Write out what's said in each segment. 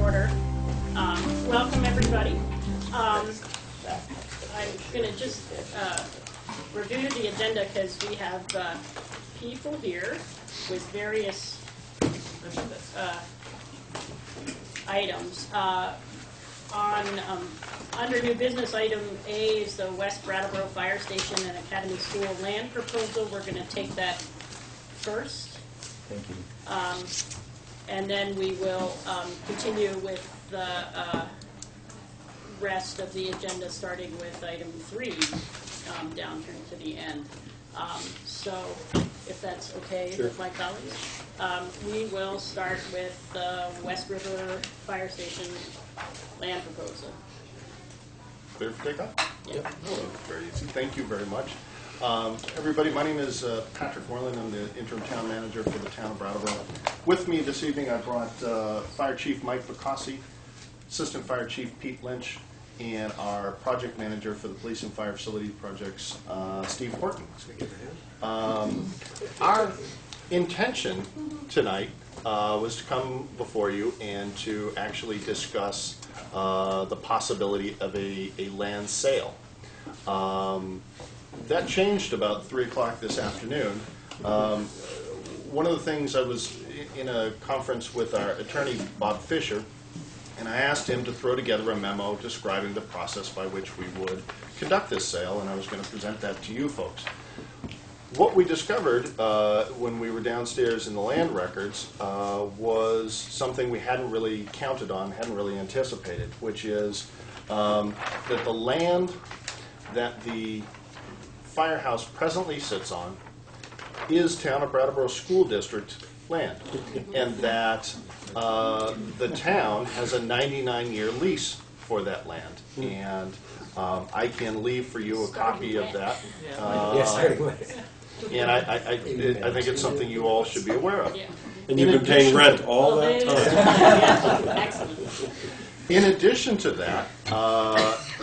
order. Welcome, everybody. I'm going to just review the agenda because we have people here with various items. Under new business, item A is the West Brattleboro Fire Station and Academy School land proposal. We're going to take that first. Thank you. And then we will continue with the rest of the agenda, starting with item 3 down through to the end. So if that's okay with my colleagues, we will start with the West River Fire Station land proposal. Clear for takeoff? Yeah. Very easy. Thank you very much. Everybody, my name is Patrick Moreland. I'm the interim town manager for the town of Brattleboro. With me this evening, I brought Fire Chief Mike Bacassi, Assistant Fire Chief Pete Lynch, and our project manager for the police and fire facility projects, Steve Horton. Our intention tonight was to come before you and to actually discuss the possibility of a land sale. That changed about 3 o'clock this afternoon. One of the things, I was in a conference with our attorney, Bob Fisher, and I asked him to throw together a memo describing the process by which we would conduct this sale, and I was going to present that to you folks. What we discovered when we were downstairs in the land records was something we hadn't really counted on, hadn't really anticipated, which is that the land that the firehouse presently sits on is Town of Brattleboro School District land, and that the town has a 99-year lease for that land. And I can leave for you a copy of that. And I think it's something you all should be aware of. Yeah. And you've been paying rent all that time. Excellent. In addition to that,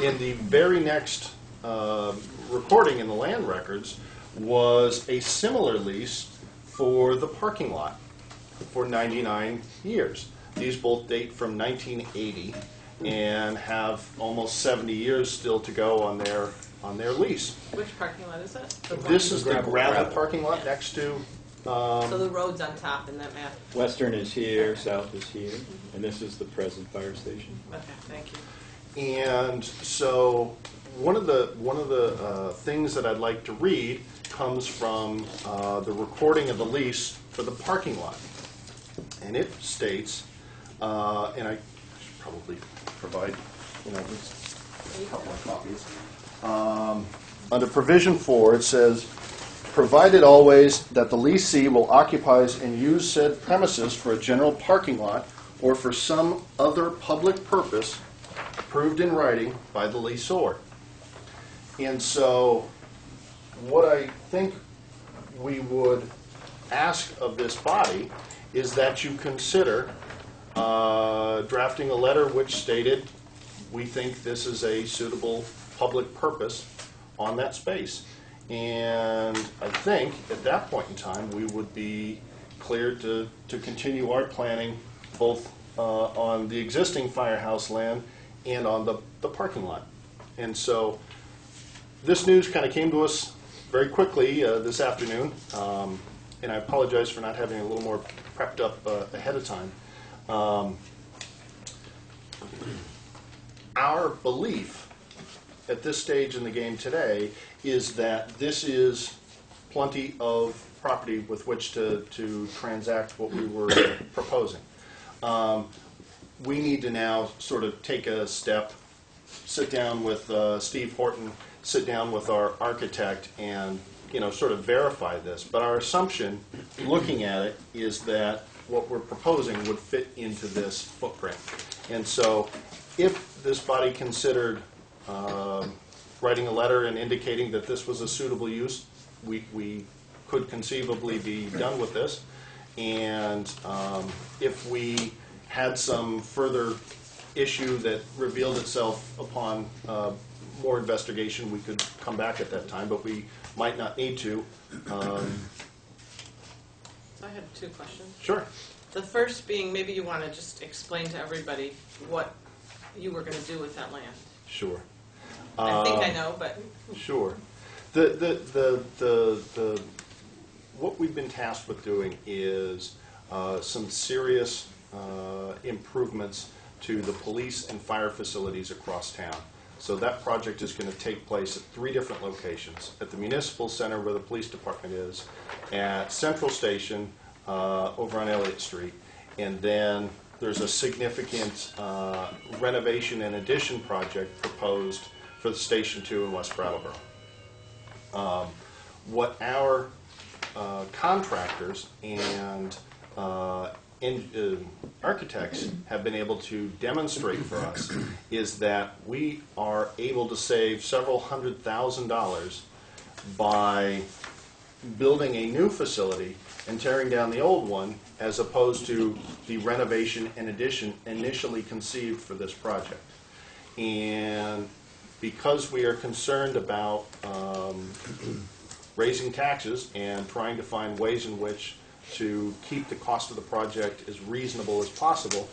in the very next recording in the land records was a similar lease for the parking lot for 99 years. These both date from 1980 and have almost 70 years still to go on their lease. Which parking lot is that? This is the gravel parking lot next to... so the road's on top in that map. Western is here, south is here, and this is the present fire station. Okay, thank you. And so one of the things that I'd like to read comes from the recording of the lease for the parking lot. And it states, and I should probably provide, just a couple of copies. Under provision 4, it says, provided always that the leasee will occupy and use said premises for a general parking lot or for some other public purpose approved in writing by the leaseor. And so what I think we would ask of this body is that you consider drafting a letter which stated we think this is a suitable public purpose on that space. And I think at that point in time we would be cleared to continue our planning both on the existing firehouse land and on the parking lot. And so this news kind of came to us very quickly this afternoon, and I apologize for not having a little more prepped up ahead of time. Our belief at this stage in the game today is that this is plenty of property with which to transact what we were proposing. We need to now sort of take a step, sit down with Steve Horton, sit down with our architect, and sort of verify this. But our assumption, looking at it, is that what we're proposing would fit into this footprint. And so if this body considered writing a letter and indicating that this was a suitable use, we could conceivably be done with this. And if we had some further issue that revealed itself upon more investigation, we could come back at that time, but we might not need to. So I have 2 questions. Sure. The first being, maybe you want to just explain to everybody what you were going to do with that land. Sure. I think I know, but Sure. What we've been tasked with doing is some serious improvements to the police and fire facilities across town. So that project is going to take place at 3 different locations: at the municipal center where the police department is, at Central Station over on Elliott Street, and then there's a significant renovation and addition project proposed for the Station 2 in West Brattleboro. What our contractors and architects have been able to demonstrate for us is that we are able to save several $100,000 by building a new facility and tearing down the old one, as opposed to the renovation and addition initially conceived for this project. And because we are concerned about raising taxes and trying to find ways in which to keep the cost of the project as reasonable as possible,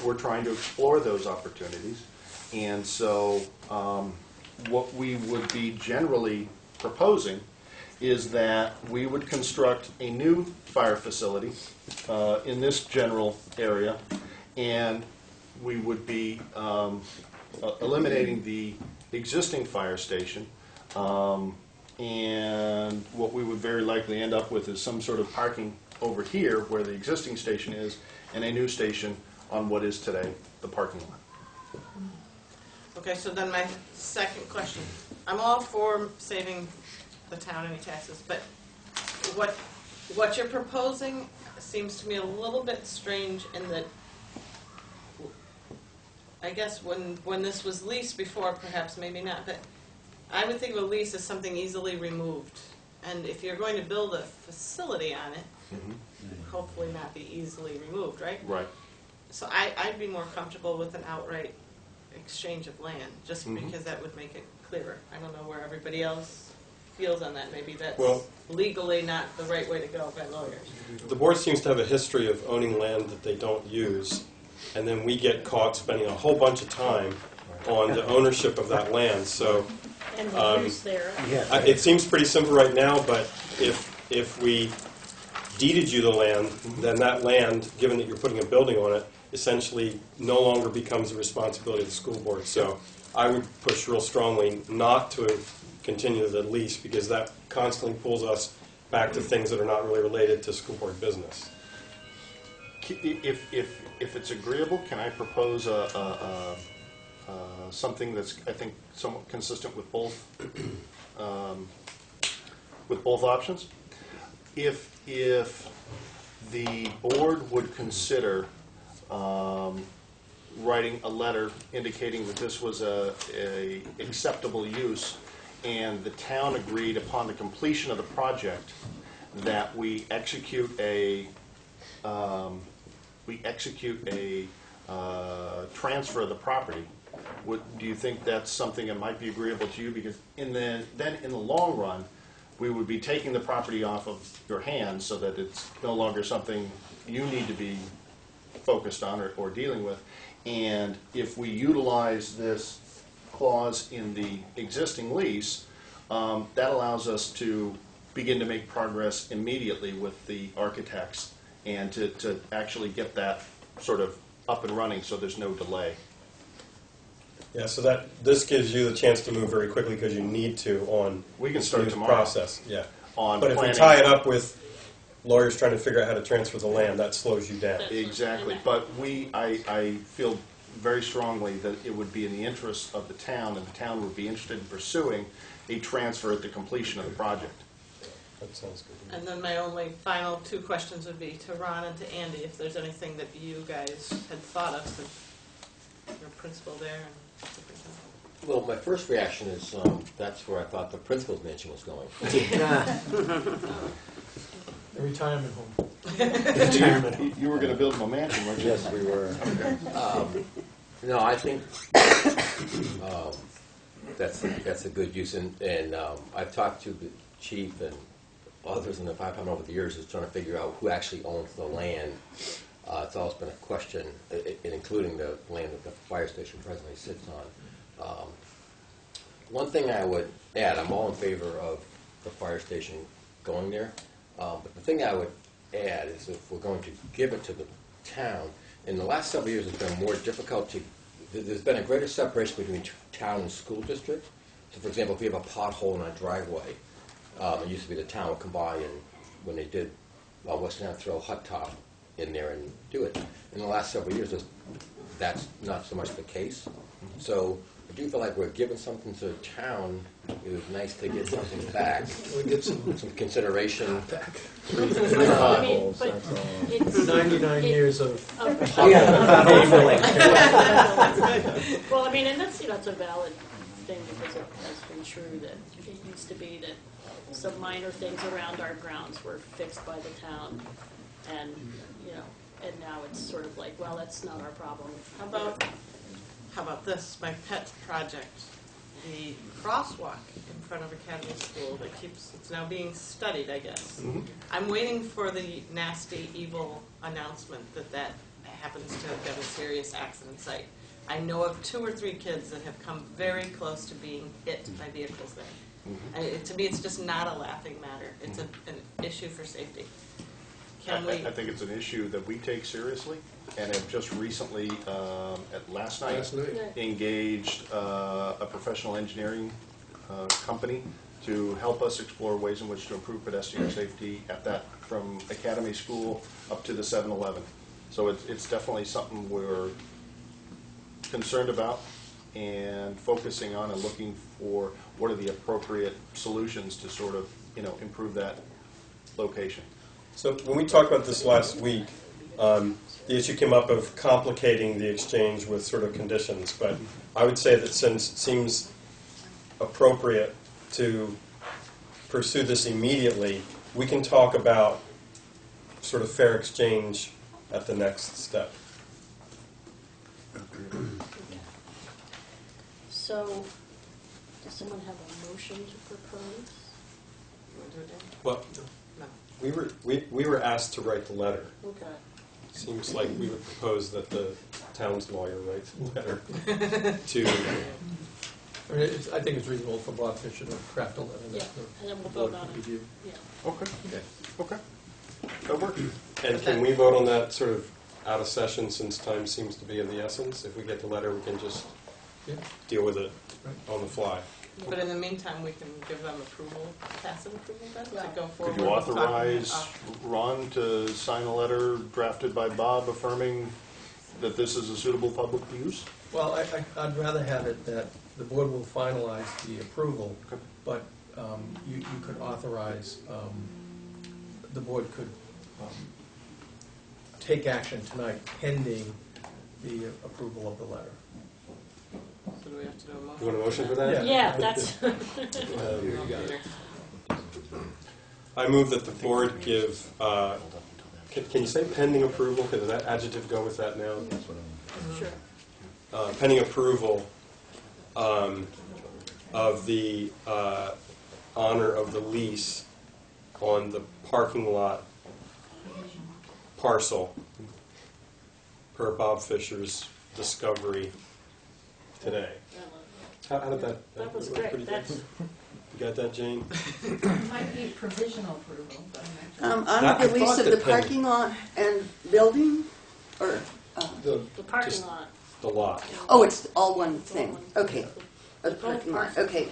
we're trying to explore those opportunities. And so what we would be generally proposing is that we would construct a new fire facility in this general area, and we would be eliminating the existing fire station, and what we would very likely end up with is some sort of parking over here where the existing station is, and a new station on what is today the parking lot. okay. So then my second question: I'm all for saving the town any taxes, but what you're proposing seems to me a little bit strange in that. I guess when this was leased before, perhaps maybe not, but I would think of a lease as something easily removed. And if you're going to build a facility on it, hopefully not be easily removed, right? Right. So I'd be more comfortable with an outright exchange of land, just because that would make it clearer. I don't know where everybody else feels on that. Maybe that's legally not the right way to go by lawyers. The board seems to have a history of owning land that they don't use, and then we get caught spending a whole bunch of time on the ownership of that land. So And the use there. it seems pretty simple right now, but if we deeded you the land, then that land, given that you're putting a building on it, essentially no longer becomes the responsibility of the school board. So I would push real strongly not to continue the lease, because that constantly pulls us back to things that are not really related to school board business. If it's agreeable, can I propose something that's, I think, somewhat consistent with both options? If the board would consider writing a letter indicating that this was a acceptable use, and the town agreed upon the completion of the project that we execute a transfer of the property, do you think that's something that might be agreeable to you? Because then in the long run, we would be taking the property off of your hands so that it's no longer something you need to be focused on or dealing with. And if we utilize this clause in the existing lease, that allows us to begin to make progress immediately with the architects and to actually get that sort of up and running so there's no delay. Yeah, so this gives you the chance to move very quickly because you need to on We can this start new tomorrow. process. Yeah. On But if we planning. tie it up with lawyers trying to figure out how to transfer the land, that slows you down. Exactly, but I feel very strongly that it would be in the interest of the town, and the town would be interested in pursuing a transfer at the completion of the project. That sounds good. And then my only final 2 questions would be to Ron and to Andy, if there's anything that you guys had thought of, since you're principal there and superintendent. Well, my first reaction is that's where I thought the principal's mansion was going. A retirement home. You were going to build him a mansion, weren't you? Yes, we were. No, I think that's a good use, and I've talked to the chief and others in the fire department over the years is trying to figure out who actually owns the land. It's always been a question, including the land that the fire station presently sits on. One thing I would add, I'm all in favor of the fire station going there, but the thing I would add is if we're going to give it to the town, in the last several years it's been more difficult to, there's been a greater separation between town and school district. So for example, if you have a pothole in a driveway, it used to be the town would come by and when they did Western Ave, throw a hot top in there and do it. In the last several years, that's not so much the case. So I do feel like we're giving something to the town. It was nice to get something back. We get some Consideration. back. I mean, but it's 99 years of well, I mean, and that's, that's a valid thing because it has been true that it used to be that some minor things around our grounds were fixed by the town, and and now it's sort of like, well, that's not our problem. How about this? My pet project, the crosswalk in front of Academy School that it's now being studied, I guess. Mhm. I'm waiting for the nasty, evil announcement that happens to have been a serious accident site. I know of 2 or 3 kids that have come very close to being hit by vehicles there. And to me, it's just not a laughing matter. It's an issue for safety. I think it's an issue that we take seriously and have just recently, last night, engaged a professional engineering company to help us explore ways in which to improve pedestrian safety at that, from Academy School up to the 7-Eleven. So it's definitely something we're concerned about and focusing on and looking for what are the appropriate solutions to sort of, improve that location. So when we talked about this last week, the issue came up of complicating the exchange with sort of conditions, but I would say that since it seems appropriate to pursue this immediately, we can talk about sort of fair exchange at the next step. So, does someone have a motion to propose? You want to do it, Dan? Well, No. we were asked to write the letter. Okay. Seems like we would propose that the town's lawyer writes the letter to. I mean, I think it's reasonable for Bob Fisher to craft a letter. Yeah, that and then we'll the board vote on can it. review. Yeah. Okay. That works. And can we vote on that sort of out of session since time seems to be of the essence? If we get the letter, we can just Yeah. deal with it Right. on the fly. But in the meantime, we can give them approval, tacit approval then, to go forward. Could you with talking authorize about- Ron to sign a letter drafted by Bob affirming that this is a suitable public use? Well, I'd rather have it that the board will finalize the approval, Okay. but you could authorize, the board could take action tonight pending the approval of the letter. So do we have to do a motion? You want a motion for that? Yeah, that's, I move that the board give, can you say pending approval? Does that adjective go with that now? sure. Pending approval of the honor of the lease on the parking lot parcel per Bob Fisher's discovery today. How did that? That was pretty great. good. That's, You got that, Jane? Might be provisional approval, but On I the release thought of the that Penn- parking lot and building, or, the parking Just- lot. The lot. oh, it's all one thing, okay. The Both parking lot, parcels. okay.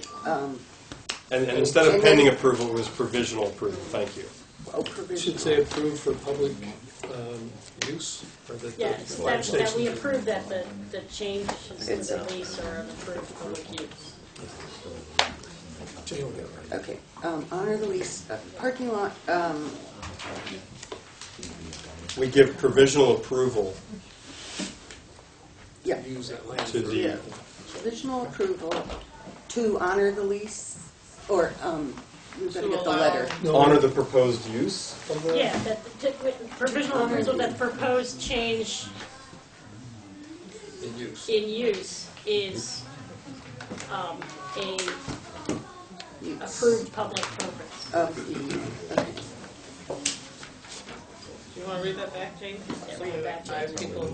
And instead of And pending then- approval, it was provisional approval. Thank you. Oh, Should provisional. say approved for public use, or the Yes, fire that station. we approve that the changes to the lease are an approved public use. Jane will get it right. Okay, honor the lease, parking lot, We give provisional approval yeah, Use that land. to the, yeah. Provisional approval to honor the lease, or, we better To get the allow- letter. No, honor the proposed use of the. Yeah, with provisional approval that proposed change in use. in use is a approved public purpose. of the, okay. Do you want to read that back, Jane? Yeah, read it back, Jane. People.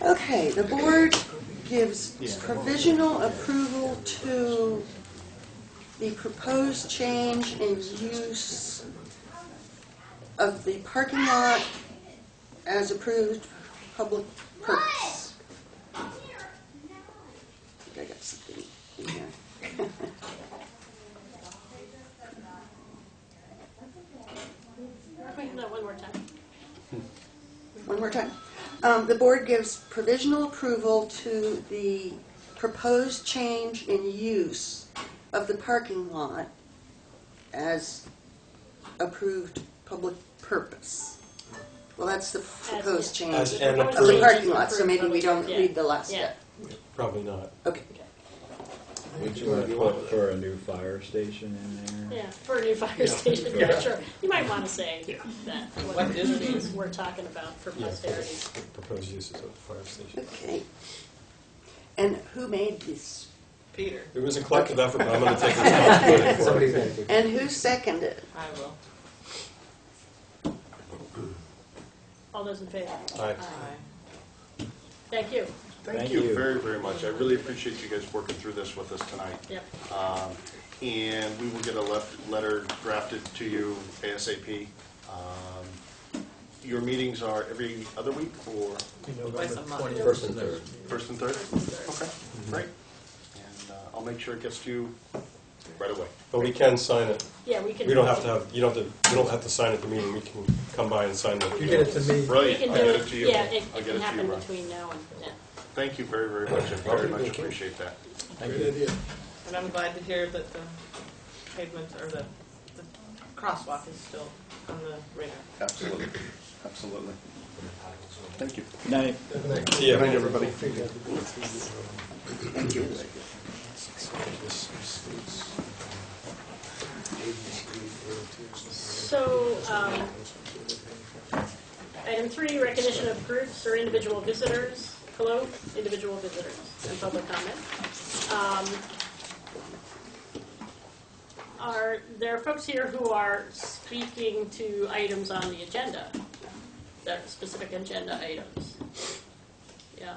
Okay, the board gives provisional approval to the proposed change in use of the parking lot as approved public purpose. I think I got something in here. Wait, no, one more time. One more time. The board gives provisional approval to the proposed change in use of the parking lot as approved public purpose. Well, that's the proposed change As of an the approved. parking lot, so maybe we don't read the last Yeah. step. Probably not. Okay. Would you want to put for a new fire station in there? Yeah, for a new fire station, yeah, sure. You might want to say that, what What is it is we're talking about for Yeah, posterity. for the proposed uses of the fire station. Okay. And who made this? Peter, It was a collective effort, but I'm going to take responsibility for Somebody's it. going to. And who seconded? I will. All those in favor? Aye. Aye. Thank you. Thank you very, very much. I really appreciate you guys working through this with us tonight. Yep. And we will get a letter drafted to you ASAP. Your meetings are every other week or Twice a month. 20th. First and third. first and third? Okay, great. And I'll make sure it gets to you right away. But we can sign it. Yeah, we can. We don't have to have, you don't have to sign at the meeting. We can come by and sign You it. get it to me. We Brilliant. can I'll do get it, it to you. yeah, it I'll get can it to happen you, Ron. between now and then. Thank you very, very much. I very much appreciate that. And I'm glad to hear that the pavement, or the crosswalk is still on the radar. Absolutely. Absolutely. Thank you. Night. See ya. Good night, everybody. Thank you. So, item 3, recognition of groups or individual visitors. Hello, individual visitors and public comment. Are there folks here who are speaking to items on the agenda? That specific agenda items? Yeah.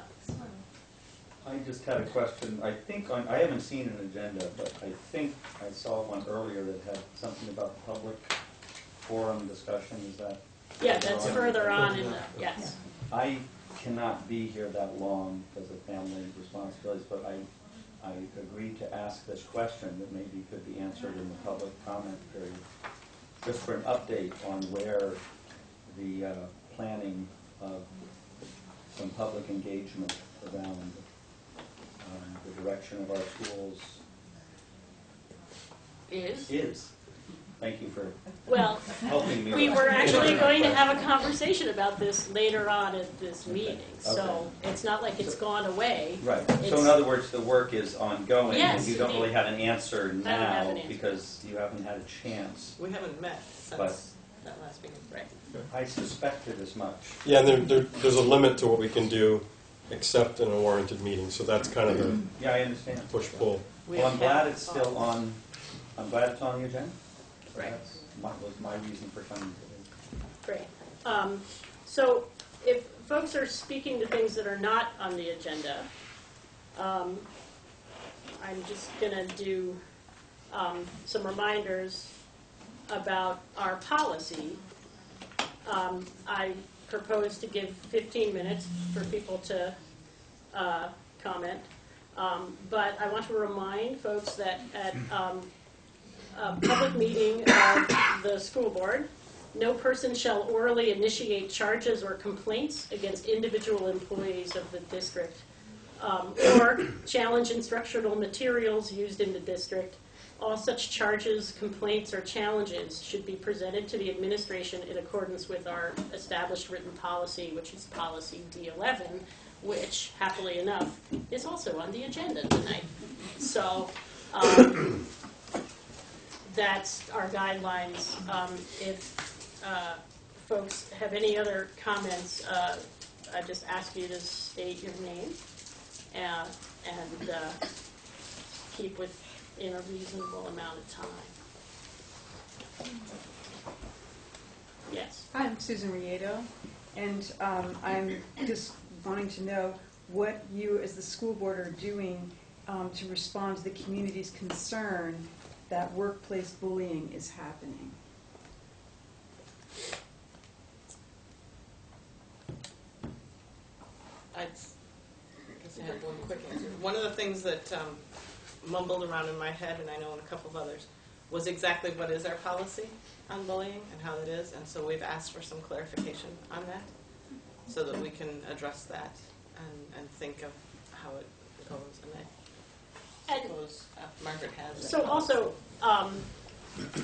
I just had a question. I think, I haven't seen an agenda, but I think I saw one earlier that had something about the public forum discussion. Is that? Yeah, that's further on in the, yes. I cannot be here that long because of family responsibilities, but I agreed to ask this question that maybe could be answered in the public comment period, just for an update on where the planning of some public engagement around the direction of our schools is. Thank you for Well, helping me. we with were that. actually going to have a conversation about this later on at this meeting, so Okay. it's not like it's gone away. Right, so It's- in other words, the work is ongoing, Yes, and you don't indeed. really have an answer have now, an answer. because you haven't had a chance. We haven't met But- since that last meeting. Right. I suspected as much. Yeah, and there's a limit to what we can do except in a warranted meeting. So that's kind of the Yeah, I understand. push-pull. We Well, I'm glad have- it's still on, I'm glad it's on the agenda. Right. That was my reason for coming today. Great. So if folks are speaking to things that are not on the agenda, I'm just going to do some reminders about our policy. I propose to give 15 minutes for people to comment, but I want to remind folks that at a public meeting of the school board, no person shall orally initiate charges or complaints against individual employees of the district, or challenge instructional materials used in the district. All such charges, complaints, or challenges should be presented to the administration in accordance with our established written policy, which is policy D11, which, happily enough, is also on the agenda tonight. So, that's our guidelines. If folks have any other comments, I just ask you to state your name and keep within a reasonable amount of time. Yes. I'm Susan Riedo, and I'm just wanting to know what you, as the school board, are doing to respond to the community's concern that workplace bullying is happening. I guess I have one quick answer. One of the things that mumbled around in my head, and I know in a couple of others, was exactly what is our policy on bullying and how it is, and so we've asked for some clarification on that so that we can address that and think of how it goes. And I suppose Margaret has. So also,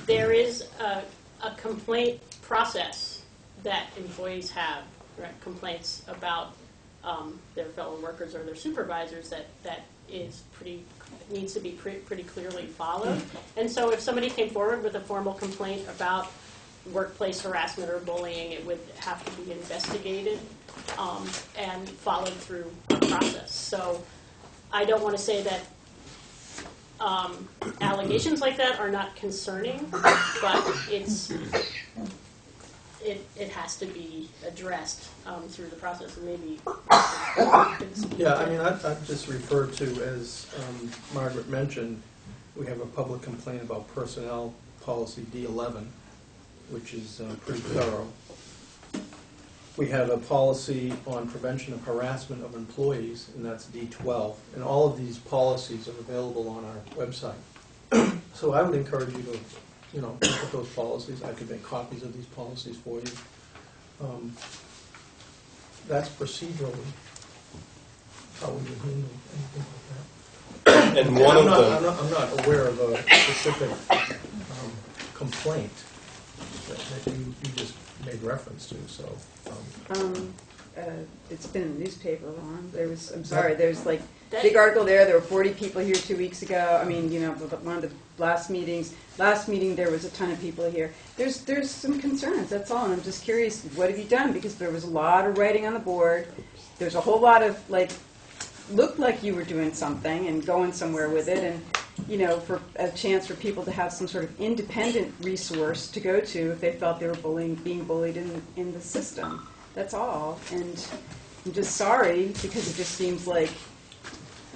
there is a complaint process that employees have, right? Complaints about their fellow workers or their supervisors that is needs to be pretty clearly followed. And so if somebody came forward with a formal complaint about workplace harassment or bullying, it would have to be investigated and followed through a process. So I don't want to say that allegations like that are not concerning, but it has to be addressed through the process, and maybe. Yeah, I mean, I've just referred to, as Margaret mentioned, we have a public complaint about personnel policy D11, which is pretty thorough. We have a policy on prevention of harassment of employees, and that's D12. And all of these policies are available on our website. So I would encourage you to, look at those policies. I could make copies of these policies for you. That's procedurally how we would handle anything like that. And one of them, I'm not aware of a specific complaint that you just made reference to, so. It's been in the newspaper, Ron. I'm sorry, there's like a big article there were 40 people here 2 weeks ago. I mean, one of the last meeting there was a ton of people here. There's some concerns, that's all, and I'm just curious, what have you done? Because there was a lot of writing on the board. There's a whole lot of, looked like you were doing something and going somewhere with it, and for a chance for people to have some sort of independent resource to go to if they felt they were being bullied in the system. That's all. And I'm just sorry, because it just seems like,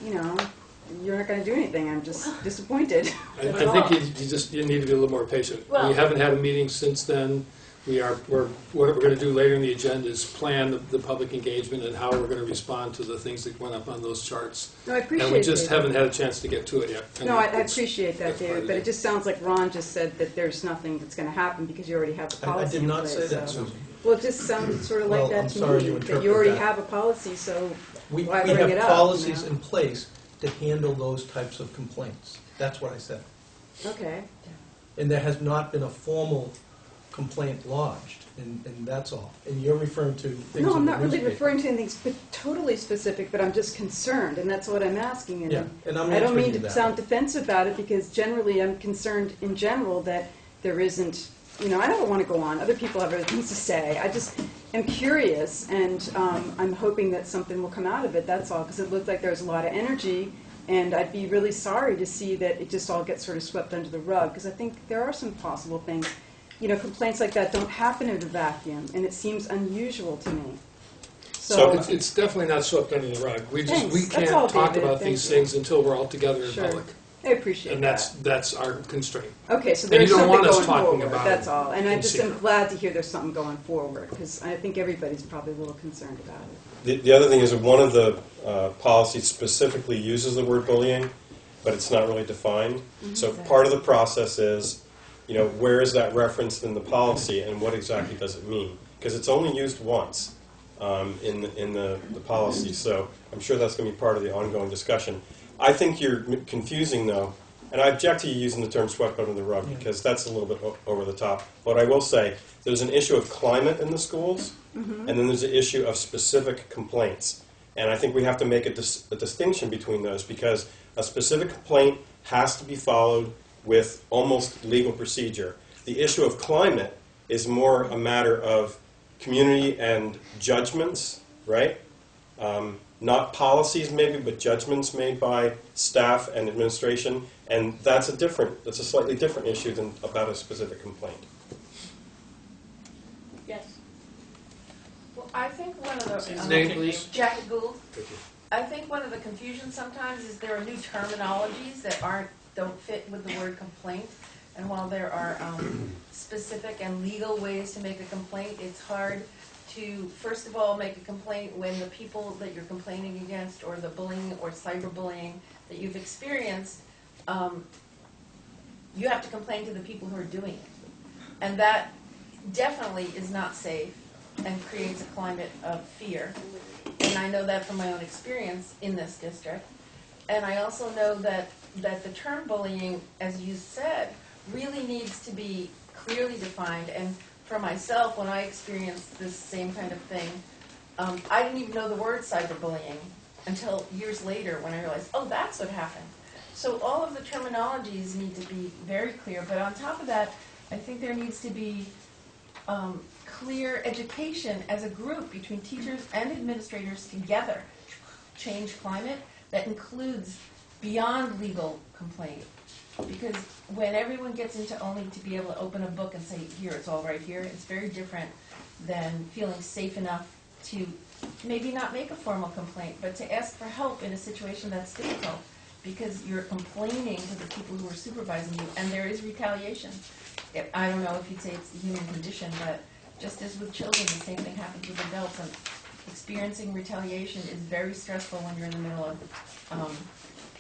you're not going to do anything. I'm just disappointed. I think you need to be a little more patient. Well, we haven't had a meeting since then. What we're going to do later in the agenda is plan the public engagement and how we're going to respond to the things that went up on those charts. No, I appreciate And we just David. haven't had a chance to get to it yet. No, I appreciate that, David, but it just sounds like Ron just said that there's nothing that's going to happen because you already have the I policy did not in say place. that, So. Susan. Well, it just sounded sort of like Well, that I'm to sorry me, you that interpret you already that. have a policy, so We why bring it have up? policies in place to handle those types of complaints. That's what I said. Okay. And there has not been a formal complaint lodged, and that's all. And you're referring to things No, I'm in the not really newspaper. referring to anything totally specific, but I'm just concerned, and that's what I'm asking. And Yeah, and I'm I don't answering mean you to that sound way. defensive about it, because generally I'm concerned in general that there isn't, I don't want to go on. Other people have other things to say. I just am curious, and I'm hoping that something will come out of it, that's all, because it looked like there was a lot of energy, and I'd be really sorry to see that it just all gets sort of swept under the rug, because I think there are some possible things. Complaints like that don't happen in a vacuum, and it seems unusual to me. So, It's definitely not swept under the rug. We Thanks. That's can't all, talk David. about Thank these you. things until we're all together in Sure. public. I appreciate And that. that's our constraint. Okay, so And you there's don't something want us going talking forward, about that's it all. And I in just am secret. glad to hear there's something going forward, because I think everybody's probably a little concerned about it. the other thing is that one of the policies specifically uses the word bullying, but it's not really defined. So part of the process is, where is that referenced in the policy and what exactly does it mean? Because it's only used once in the policy, so I'm sure that's going to be part of the ongoing discussion. I think you're confusing, though, and I object to you using the term swept under the rug because that's a little bit over the top. But I will say there's an issue of climate in the schools, and then there's an issue of specific complaints. And I think we have to make a distinction between those because a specific complaint has to be followed with almost legal procedure. The issue of climate is more a matter of community and judgments, right? not policies maybe, but judgments made by staff and administration, and that's a slightly different issue than about a specific complaint. Yes. Well, I think one of the. Name, please. Jackie Gould. I think one of the confusions sometimes is there are new terminologies that don't fit with the word complaint. And while there are specific and legal ways to make a complaint, it's hard to, first of all, make a complaint when the people that you're complaining against, or the bullying or cyberbullying that you've experienced, you have to complain to the people who are doing it. And that definitely is not safe and creates a climate of fear. And I know that from my own experience in this district. And I also know that the term bullying, as you said, really needs to be clearly defined. And for myself, when I experienced this same kind of thing, I didn't even know the word cyberbullying until years later when I realized, oh, that's what happened. So all of the terminologies need to be very clear. But on top of that, I think there needs to be clear education as a group between teachers and administrators together. Change climate that includes beyond legal complaint. Because when everyone gets into only to be able to open a book and say, here, it's all right here, it's very different than feeling safe enough to maybe not make a formal complaint, but to ask for help in a situation that's difficult because you're complaining to the people who are supervising you, and there is retaliation. I don't know if you'd say it's the human condition, but just as with children, the same thing happens with adults, and experiencing retaliation is very stressful when you're in the middle of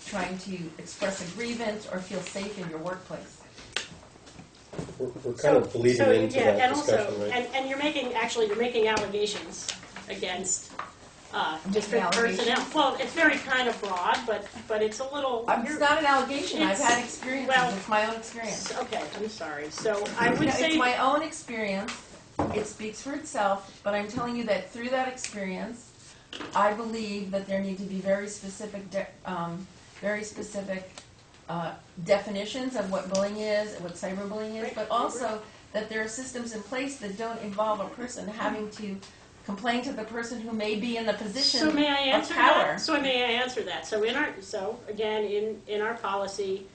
trying to express a grievance or feel safe in your workplace. We're kind of bleeding into that and discussion, also, right? and you're making allegations against district personnel. Well, it's very kind of broad, but it's a little. It's not an allegation. I've had experiences. Well, it's my own experience. Okay, I'm sorry. So I would say it's my own experience. It speaks for itself, but I'm telling you that through that experience, I believe that there need to be very specific definitions of what bullying is and what cyberbullying is, but also that there are systems in place that don't involve a person having to complain to the person who may be in the position may I answer of power. That? So may I answer that? So in our policy,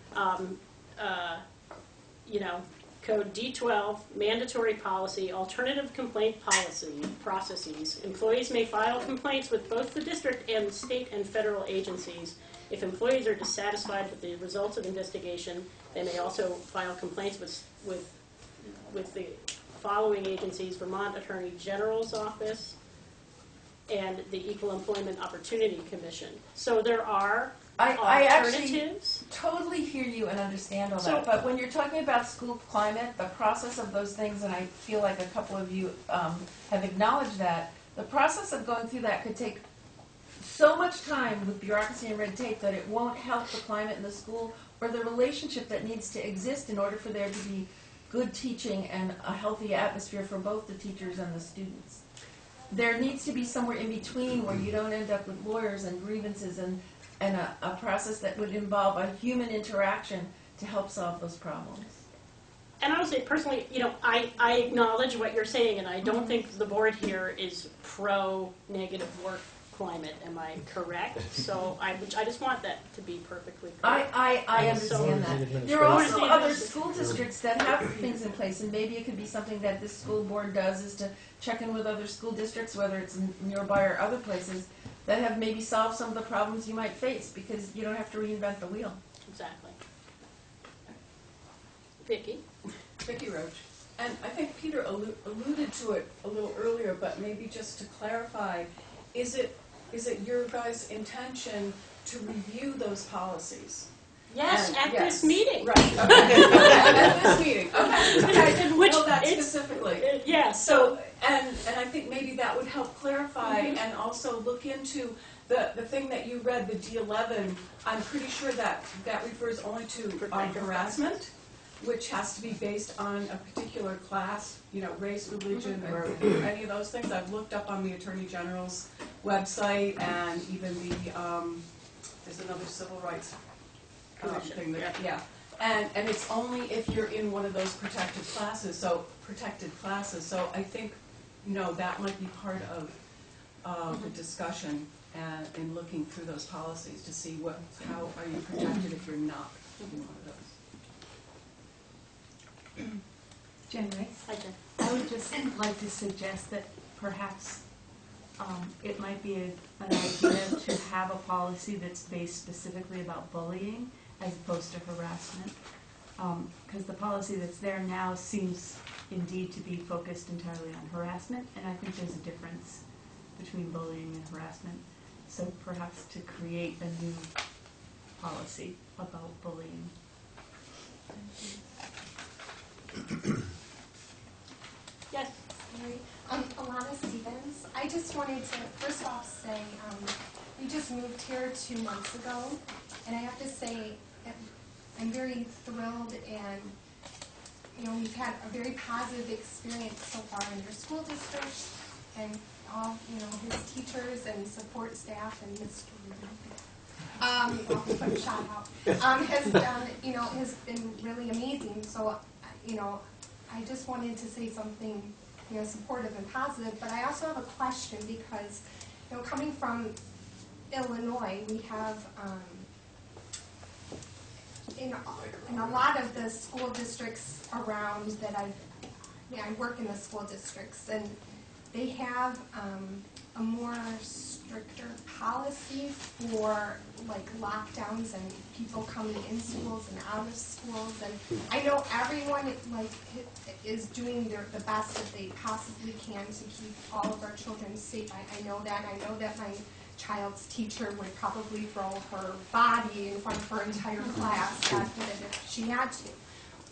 Code D12, mandatory policy, alternative complaint policy processes. Employees may file complaints with both the district and state and federal agencies. If employees are dissatisfied with the results of investigation, they may also file complaints with the following agencies: Vermont Attorney General's Office and the Equal Employment Opportunity Commission. So there are I actually alternatives. totally hear you and understand all that, but when you're talking about school climate, the process of those things, and I feel like a couple of you have acknowledged that, the process of going through that could take so much time with bureaucracy and red tape that it won't help the climate in the school or the relationship that needs to exist in order for there to be good teaching and a healthy atmosphere for both the teachers and the students. There needs to be somewhere in between where you don't end up with lawyers and grievances and a process that would involve a human interaction to help solve those problems. And I would say personally, I acknowledge what you're saying, and I don't think the board here is pro-negative work climate. Am I correct? So I just want that to be perfectly clear. I understand that. There are also other school districts that have things in place, and maybe it could be something that this school board does is to check in with other school districts, whether it's nearby or other places, that have maybe solved some of the problems you might face, because you don't have to reinvent the wheel. Exactly. Vicki Roach. And I think Peter alluded to it a little earlier, but maybe just to clarify, is it your guys' intention to review those policies? Yes, at this meeting. Right. Okay. At this meeting. Okay. I didn't know that specifically. Yes. So and I think maybe that would help clarify and also look into the thing that you read, the D11. I'm pretty sure that refers only to harassment, which has to be based on a particular class, race, religion, or any of those things. I've looked up on the Attorney General's website, and even there's another civil rights thing there. Yeah. And it's only if you're in one of those protected classes. So I think, that might be part of the discussion. in looking through those policies to see how are you protected if you're not in one of those. Jen Rice? Hi, Jen. I would just like to suggest that perhaps it might be an idea to have a policy that's based specifically about bullying as opposed to harassment. Because the policy that's there now seems indeed to be focused entirely on harassment, and I think there's a difference between bullying and harassment. So perhaps to create a new policy about bullying. Yes. Sorry. Alana Stevens. I just wanted to first off say we just moved here 2 months ago, and I have to say I'm very thrilled, and we've had a very positive experience so far in your school district, and all his teachers and support staff and Mr. I'll put a shout out has done has been really amazing. So I just wanted to say something supportive and positive, but I also have a question because coming from Illinois, we have in a lot of the school districts around that I work in the school districts, and they have a more stricter policy for like lockdowns and people coming in schools and out of schools. And I know everyone is doing the best that they possibly can to keep all of our children safe. I know that. I know that my child's teacher would probably throw her body in front of her entire class if she had to.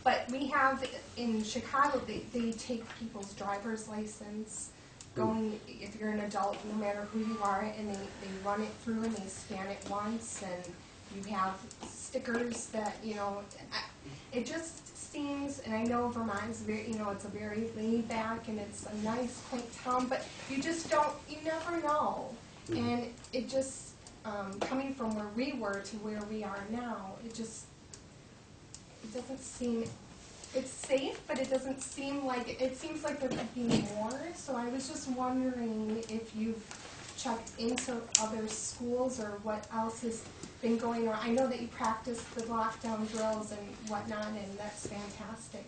But we have in Chicago, they take people's driver's license, going, if you're an adult, no matter who you are, and they run it through and they scan it once, and you have stickers that, it just seems, and I know Vermont's very, it's a very laid back and it's a nice, quaint town, but you just don't, you never know. And it just, coming from where we were to where we are now, it doesn't seem, it's safe, but it doesn't seem like, it seems like there could be more. So I was just wondering if you've checked into other schools or what else has been going on. I know that you practice the lockdown drills and whatnot, and that's fantastic.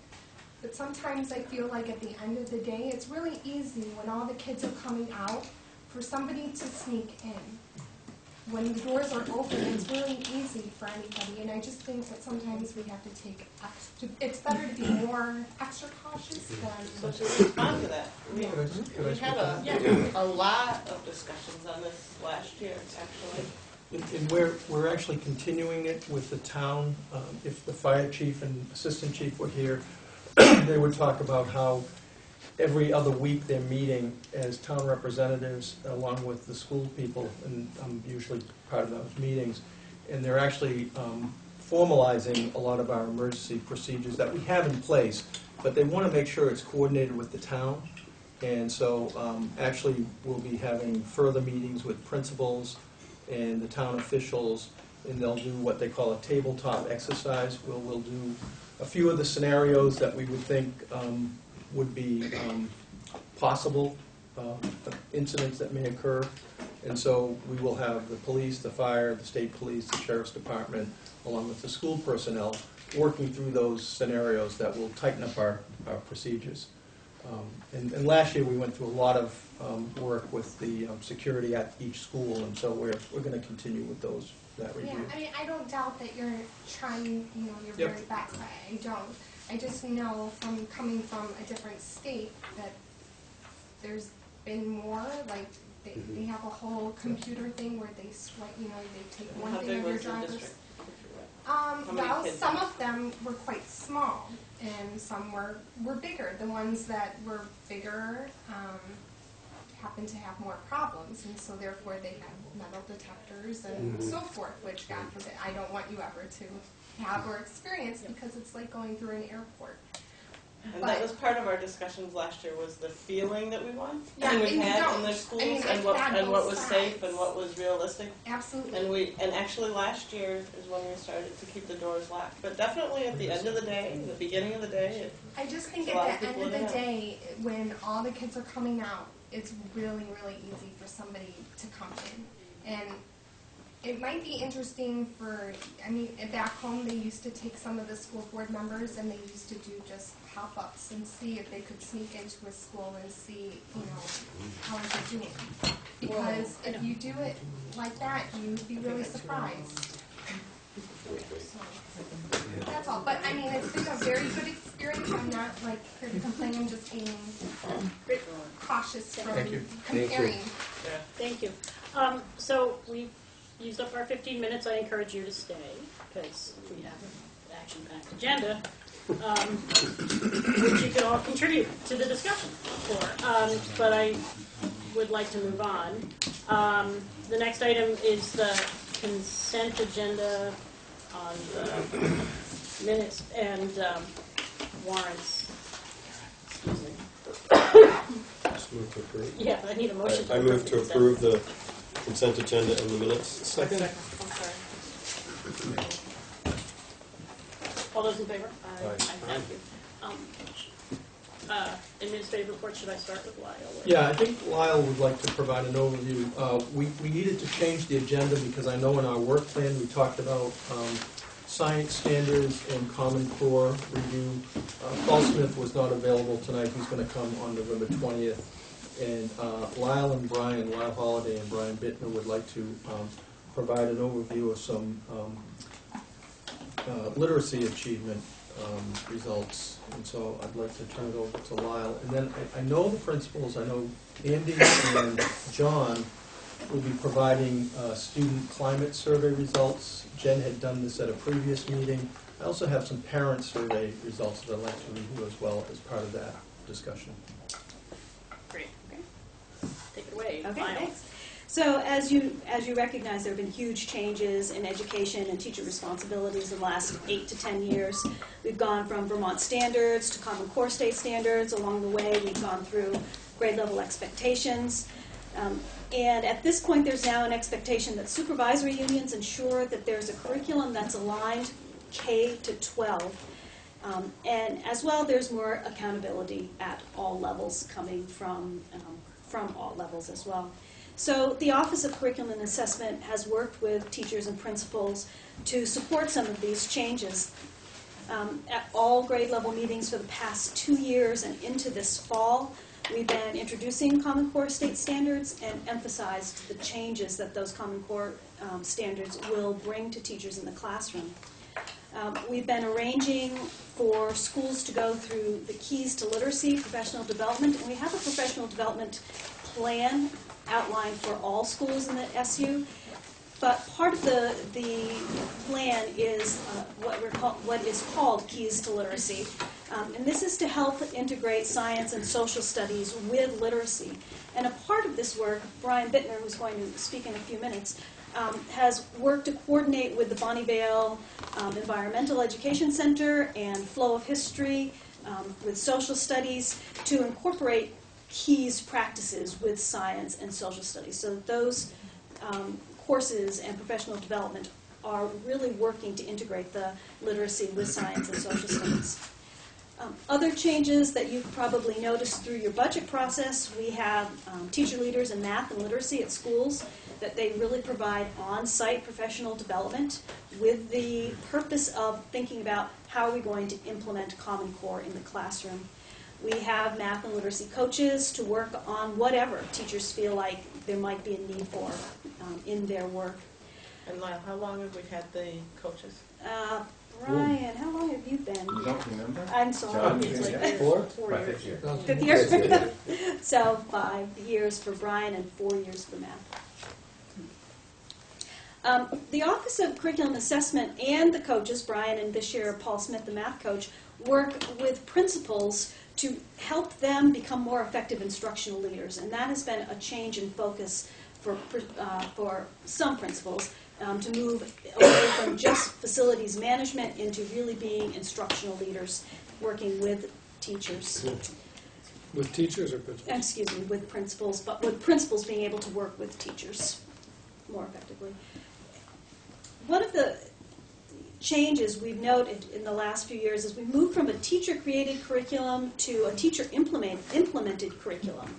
But sometimes I feel like at the end of the day, it's really easy when all the kids are coming out for somebody to sneak in. When the doors are open, it's really easy for anybody, and I just think that sometimes we have to take extra, it's better to be more extra cautious than... So to respond to that, we had a lot of discussions on this last year, actually. And we're actually continuing it with the town. If the fire chief and assistant chief were here, they would talk about how every other week they're meeting as town representatives along with the school people, and I'm usually part of those meetings, and they're actually formalizing a lot of our emergency procedures that we have in place, but they want to make sure it's coordinated with the town. And so actually we'll be having further meetings with principals and the town officials, and they'll do what they call a tabletop exercise, where we'll do a few of the scenarios that we would think would be possible incidents that may occur. And so we will have the police, the fire, the state police, the sheriff's department, along with the school personnel, working through those scenarios that will tighten up our procedures. And last year we went through a lot of work with the security at each school, and so we're going to continue with that review. Yeah, I mean, I don't doubt that you're trying, your very best. I don't. I just know from coming from a different state that there's been more, like they have a whole computer thing where they swipe, they take one thing of your drivers. Well, some of them were quite small, and some were bigger. The ones that were bigger happened to have more problems, and so therefore they have metal detectors and so forth, which God forbid, I don't want you ever to have or experience, because it's like going through an airport. And that was part of our discussions last year, was the feeling that we want, Yeah, and we and had in the schools, and what was safe and what was realistic. Absolutely. And actually last year is when we started to keep the doors locked. But definitely at the end of the day, the beginning of the day, I just think at the end of the day, when all the kids are coming out, it's really, really easy for somebody to come in. And it might be interesting for, I mean, back home, they used to take some of the school board members and they used to do just pop-ups and see if they could sneak into a school and see, you know, how is it doing. Because if you do it like that, you'd be really surprised. So, that's all. But I mean, it's been a very good experience. I'm not like here to complain. I'm just being cautious from comparing. Thank you. So we've used up our 15 minutes. I encourage you to stay because we have an action-packed agenda, which you can all contribute to the discussion for. But I would like to move on. The next item is the consent agenda on the minutes and warrants. Excuse me. Just move to approve. Yeah, I need a motion. I move to approve the consent agenda and the minutes. Second? All those in favor? Aye. Thank you. Administrative report, should I start with Lyle? Yeah, I think Lyle would like to provide an overview. We needed to change the agenda because I know in our work plan we talked about science standards and Common Core review. Paul Smith was not available tonight. He's going to come on November 20th. And Lyle Holiday and Brian Bittner would like to provide an overview of some literacy achievement results. And so I'd like to turn it over to Lyle. And then I know the principals, I know Andy and John will be providing student climate survey results. Jen had done this at a previous meeting. I also have some parent survey results that I'd like to review as well as part of that discussion. Great. Okay. Take it away. Okay, Lyle. thanks. So as you recognize, there have been huge changes in education and teacher responsibilities in the last 8 to 10 years. We've gone from Vermont standards to Common Core state standards. Along the way, we've gone through grade level expectations. And at this point, there's now an expectation that supervisory unions ensure that there's a curriculum that's aligned K to 12. And as well, there's more accountability at all levels coming from all levels as well. So the Office of Curriculum and Assessment has worked with teachers and principals to support some of these changes. At all grade level meetings for the past 2 years and into this fall, we've been introducing Common Core state standards and emphasized the changes that those Common Core standards will bring to teachers in the classroom. We've been arranging for schools to go through the Keys to Literacy professional development, and we have a professional development plan outlined for all schools in the SU. But part of the plan is what is called Keys to Literacy. And this is to help integrate science and social studies with literacy. And a part of this work, Brian Bittner, who's going to speak in a few minutes, has worked to coordinate with the Bonnie Vale Environmental Education Center and Flow of History with social studies to incorporate Keys practices with science and social studies. So those courses and professional development are really working to integrate the literacy with science and social studies. Other changes that you've probably noticed through your budget process, we have teacher leaders in math and literacy at schools that they really provide on-site professional development with the purpose of thinking about how are we going to implement Common Core in the classroom. We have math and literacy coaches to work on whatever teachers feel like there might be a need for in their work. And Lyle, how long have we had the coaches? Brian, how long have you been? You don't remember? I'm sorry. John, It's like yeah. 4 My years. fifth year. 5th year? Fifth year. So 5 years for Brian and 4 years for math. The Office of Curriculum Assessment and the coaches, Brian and this year Paul Smith, the math coach, work with principals to help them become more effective instructional leaders. And that has been a change in focus for some principals to move away from just facilities management into really being instructional leaders, working with teachers. With teachers or principals? Excuse me, with principals, but with principals being able to work with teachers more effectively. One of the changes we've noted in the last few years is we've moved from a teacher-created curriculum to a teacher-implemented curriculum.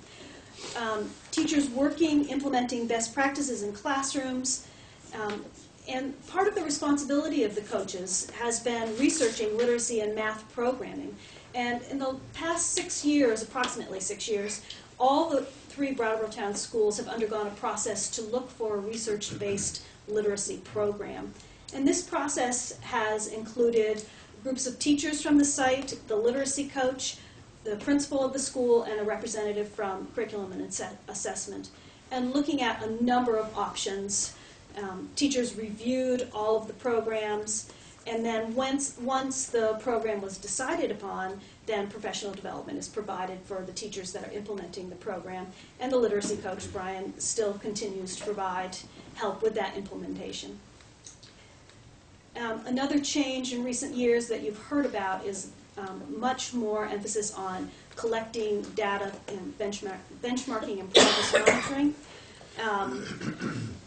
teachers working, implementing best practices in classrooms. And part of the responsibility of the coaches has been researching literacy and math programming. And in the past 6 years, approximately 6 years, all the 3 Brattleboro Town schools have undergone a process to look for a research-based literacy program. And this process has included groups of teachers from the site, the literacy coach, the principal of the school, and a representative from curriculum and assessment, and looking at a number of options. Teachers reviewed all of the programs, and then once the program was decided upon, then professional development is provided for the teachers that are implementing the program, and the literacy coach, Brian, still continues to provide help with that implementation. Another change in recent years that you've heard about is much more emphasis on collecting data and benchmarking and progress monitoring.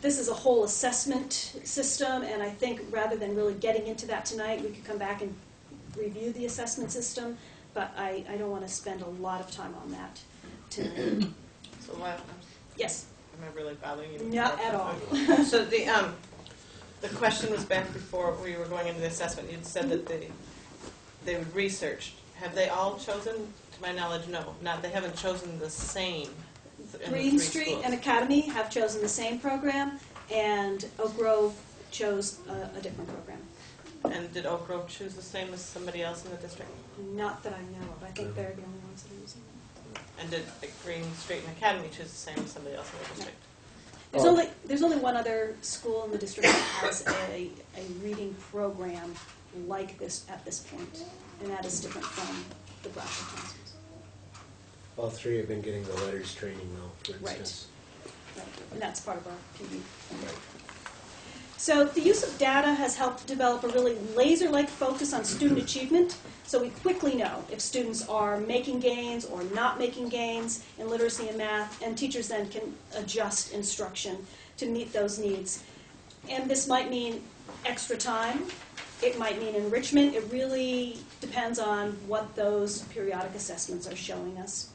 This is a whole assessment system, and I think rather than really getting into that tonight, we could come back and review the assessment system, but I don't want to spend a lot of time on that tonight. So yes? Am I really bothering you? Not at all. So the question was back before we were going into the assessment. You'd said that they would research. Have they all chosen? To my knowledge, no. They haven't chosen the same. Green Street and Academy have chosen the same program, and Oak Grove chose a different program. And did Oak Grove choose the same as somebody else in the district? Not that I know of. I think they're the only ones that are using it. And did the Green Street and Academy choose the same as somebody else in the district? There's only one other school in the district that has a reading program like this at this point, and that is different from the Brattleboro Town schools. All 3 have been getting the letters training now, for instance. Right. And that's part of our PD. Right. So the use of data has helped develop a really laser-like focus on student achievement, so we quickly know if students are making gains or not making gains in literacy and math, and teachers then can adjust instruction to meet those needs. And this might mean extra time. It might mean enrichment. It really depends on what those periodic assessments are showing us.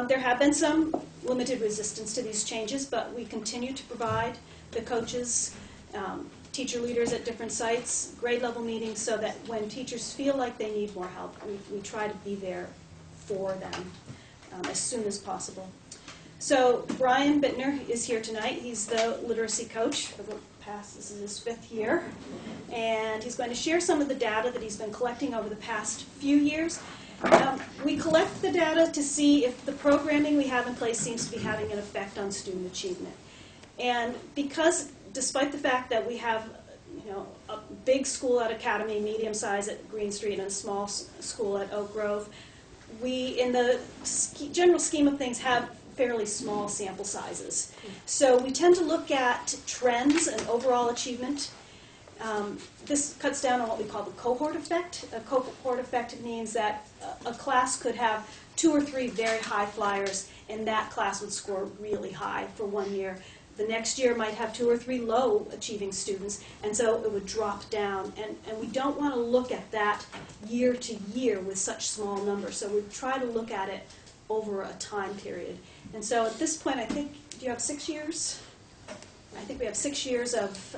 There have been some limited resistance to these changes, but we continue to provide the coaches, teacher leaders at different sites, grade level meetings, so that when teachers feel like they need more help, we try to be there for them as soon as possible. So Brian Bittner is here tonight. He's the literacy coach for the past, this is his 5th year, and he's going to share some of the data that he's been collecting over the past few years. We collect the data to see if the programming we have in place seems to be having an effect on student achievement. And because, despite the fact that we have a big school at Academy, medium size at Green Street, and a small school at Oak Grove, we, in the general scheme of things, have fairly small sample sizes. So we tend to look at trends and overall achievement. This cuts down on what we call the cohort effect. A cohort effect means that a class could have 2 or 3 very high flyers, and that class would score really high for 1 year. The next year might have 2 or 3 low achieving students, and so it would drop down. And we don't want to look at that year to year with such small numbers, so we try to look at it over a time period. And so at this point, I think, do you have 6 years? I think we have 6 years of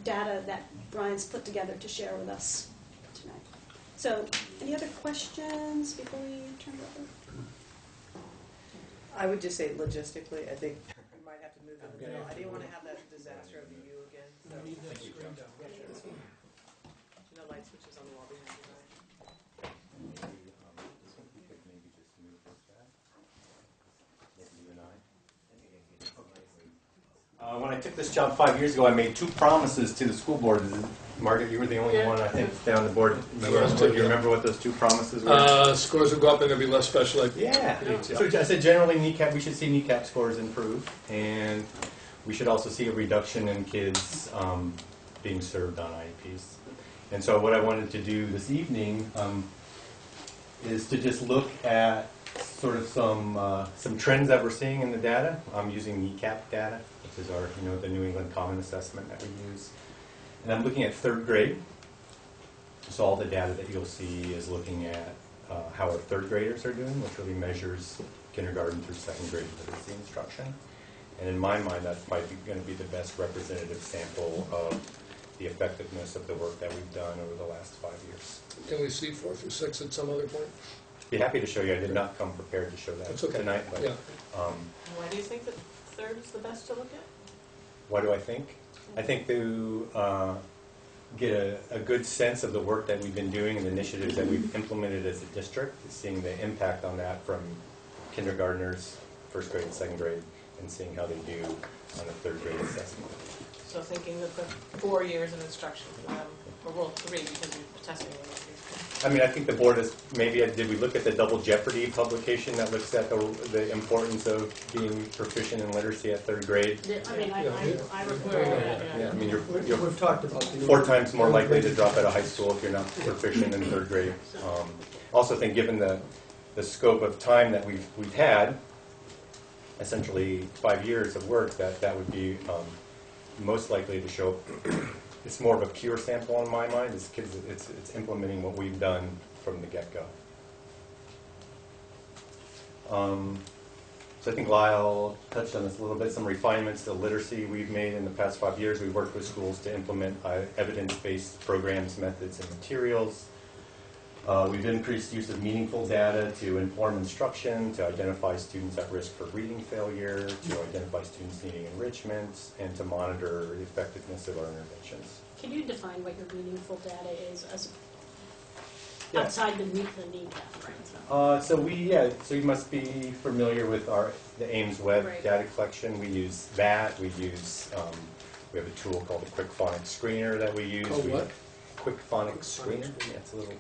data that Brian's put together to share with us tonight. So, any other questions before we turn it over? I would just say logistically, I think we might have to move it. I didn't want to have that disaster of you again. So. We need that screen down. Yeah, sure. No light switches on the wall behind you, right? When I took this job 5 years ago, I made 2 promises to the school board. Margaret, you were the only one, I think, down the board. Do you remember what those 2 promises were? Scores will go up and there'll be less special ed needs. So I said generally we should see kneecap scores improve, and we should also see a reduction in kids being served on IEPs. And so what I wanted to do this evening is to just look at sort of some trends that we're seeing in the data. I'm using kneecap data, which is our, the New England Common Assessment that we use. And I'm looking at 3rd grade. So all the data that you'll see is looking at how our third graders are doing, which really measures kindergarten through second grade literacy instruction. And in my mind, that's probably going to be the best representative sample of the effectiveness of the work that we've done over the last 5 years. Can we see 4 through 6 at some other point? Be happy to show you. I did not come prepared to show that That's okay. tonight. But, Yeah. Why do you think that third is the best to look at? What do I think? I think to get a good sense of the work that we've been doing and the initiatives that we've implemented as a district, seeing the impact on that from kindergartners, first grade and second grade, and seeing how they do on a third grade assessment. So thinking that the 4 years of instruction for them, or well, 3 because you're testing them. I mean, I think the board is, maybe, did we look at the Double Jeopardy publication that looks at the importance of being proficient in literacy at third grade? I mean, I recall that. Yeah, I mean, you're We've talked about the 4 times more likely to drop out of high school if you're not proficient in third grade. Also think given the scope of time that we've had, essentially 5 years of work, that would be most likely to show. It's more of a pure sample in my mind. It's kids. It's implementing what we've done from the get-go. So I think Lyle touched on this a little bit. Some refinements to literacy we've made in the past 5 years. We've worked with schools to implement evidence-based programs, methods, and materials. We've increased use of meaningful data to inform instruction, to identify students at risk for reading failure, to identify students needing enrichment, and to monitor the effectiveness of our interventions. Can you define what your meaningful data is as Yeah. outside the kneecap, right? So you must be familiar with the Ames Web Right. data collection. We use that. We have a tool called the Quick Phonics Screener that we use. Called what? Quick Phonics Screener. Yeah, it's a little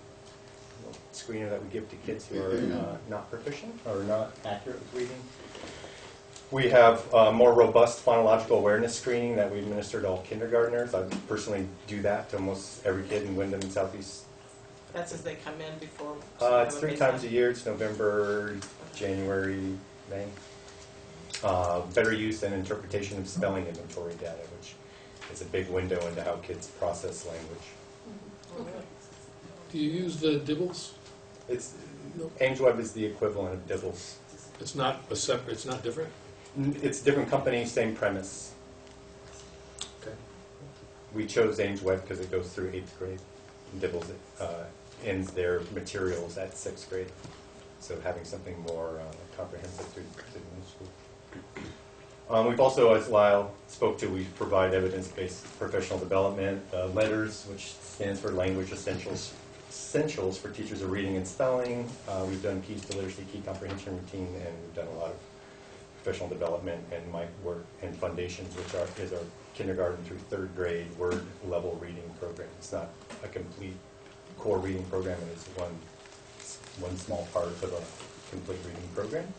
screener that we give to kids who are not proficient or not accurate with reading. We have more robust phonological awareness screening that we administer to all kindergartners. I personally do that to almost every kid in Wyndham and Southeast. That's as they come in before. It's 3 times a year. It's November, January, May. Better use and interpretation of spelling inventory data, which is a big window into how kids process language. Okay. Do you use the dibbles? Ames Web is the equivalent of Dibbles. It's not a separate. It's not different. It's different company, same premise. Okay. We chose Ames Web because it goes through 8th grade. Dibbles ends their materials at 6th grade. So having something more comprehensive through middle school. We've also, as Lyle spoke to, we provide evidence-based professional development, LETTERS, which stands for Language Essentials for teachers of reading and spelling. We've done Keys to Literacy, Key Comprehension Routine, and we've done a lot of professional development and my work and foundations, which is our kindergarten through 3rd grade word level reading program. It's not a complete core reading program, it is one small part of a complete reading program.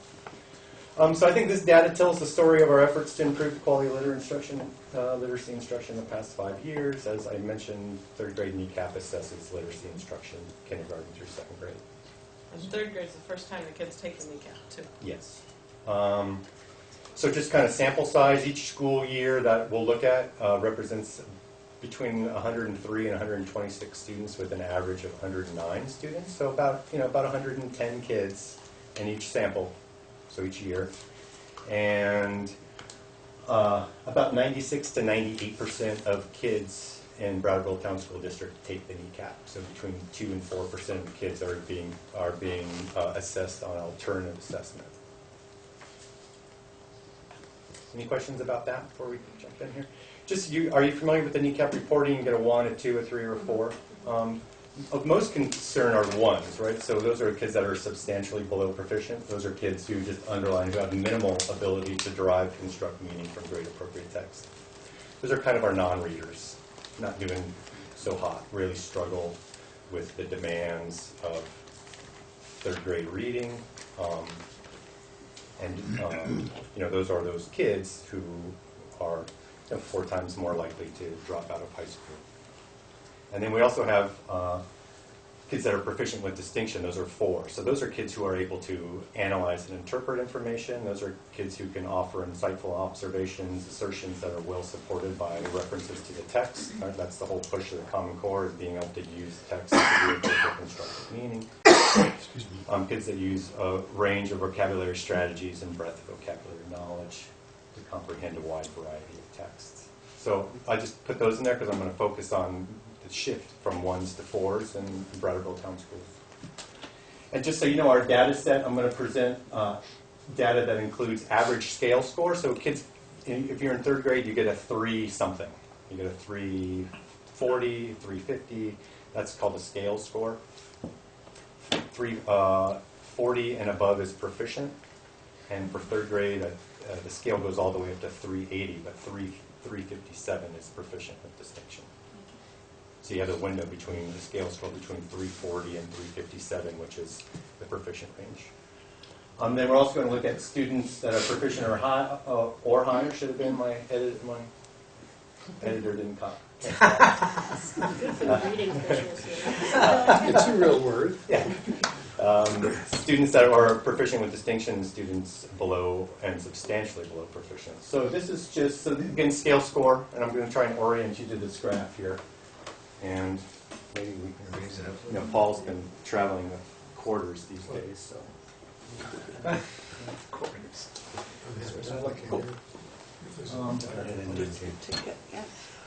So I think this data tells the story of our efforts to improve the quality of literacy instruction in the past 5 years. As I mentioned, 3rd grade NECAP assesses literacy instruction, kindergarten through 2nd grade. And 3rd grade is the first time the kids take the kneecap, too. Yes. So just kind of sample size, each school year that we'll look at represents between 103 and 126 students with an average of 109 students. So about 110 kids in each sample. So each year, and about 96 to 98% of kids in Brattleboro Town School District take the NECAP. So between 2 and 4% of kids are being assessed on alternative assessment. Any questions about that before we jump in here? Are you familiar with the NECAP reporting? You get a 1, a 2, a 3, or a 4. Of most concern are 1s, right? So those are kids that are substantially below proficient. Those are kids who just underline, who have minimal ability to derive, construct meaning from grade appropriate text. Those are kind of our non-readers, not doing so hot, really struggle with the demands of 3rd grade reading. Those are those kids who are 4 times more likely to drop out of high school. And then we also have kids that are proficient with distinction. Those are 4. So those are kids who are able to analyze and interpret information. Those are kids who can offer insightful observations, assertions that are well supported by references to the text. Right? That's the whole push of the Common Core, is being able to use text to be able to construct meaning. Kids that use a range of vocabulary strategies and breadth of vocabulary knowledge to comprehend a wide variety of texts. So I just put those in there because I'm going to focus on the shift from 1s to 4s in Brattleboro Town Schools. And just so you know, our data set, I'm going to present data that includes average scale score. So kids, if you're in 3rd grade, you get a 3 something. You get a 340, 350. That's called a scale score. 340 and above is proficient. And for 3rd grade, the scale goes all the way up to 380, but 357 is proficient with distinction. So you have a window between the scale score between 340 and 357, which is the proficient range. Then we're also going to look at students that are proficient or higher. Should have been my editor didn't copy. It's a real word. Yeah. Students that are proficient with distinction, students below and substantially below proficient. So this is just, so again, scale score, and I'm going to try and orient you to this graph here. And maybe we can raise it up. You know, Paul's been traveling with quarters these days, so. Quarters. Cool.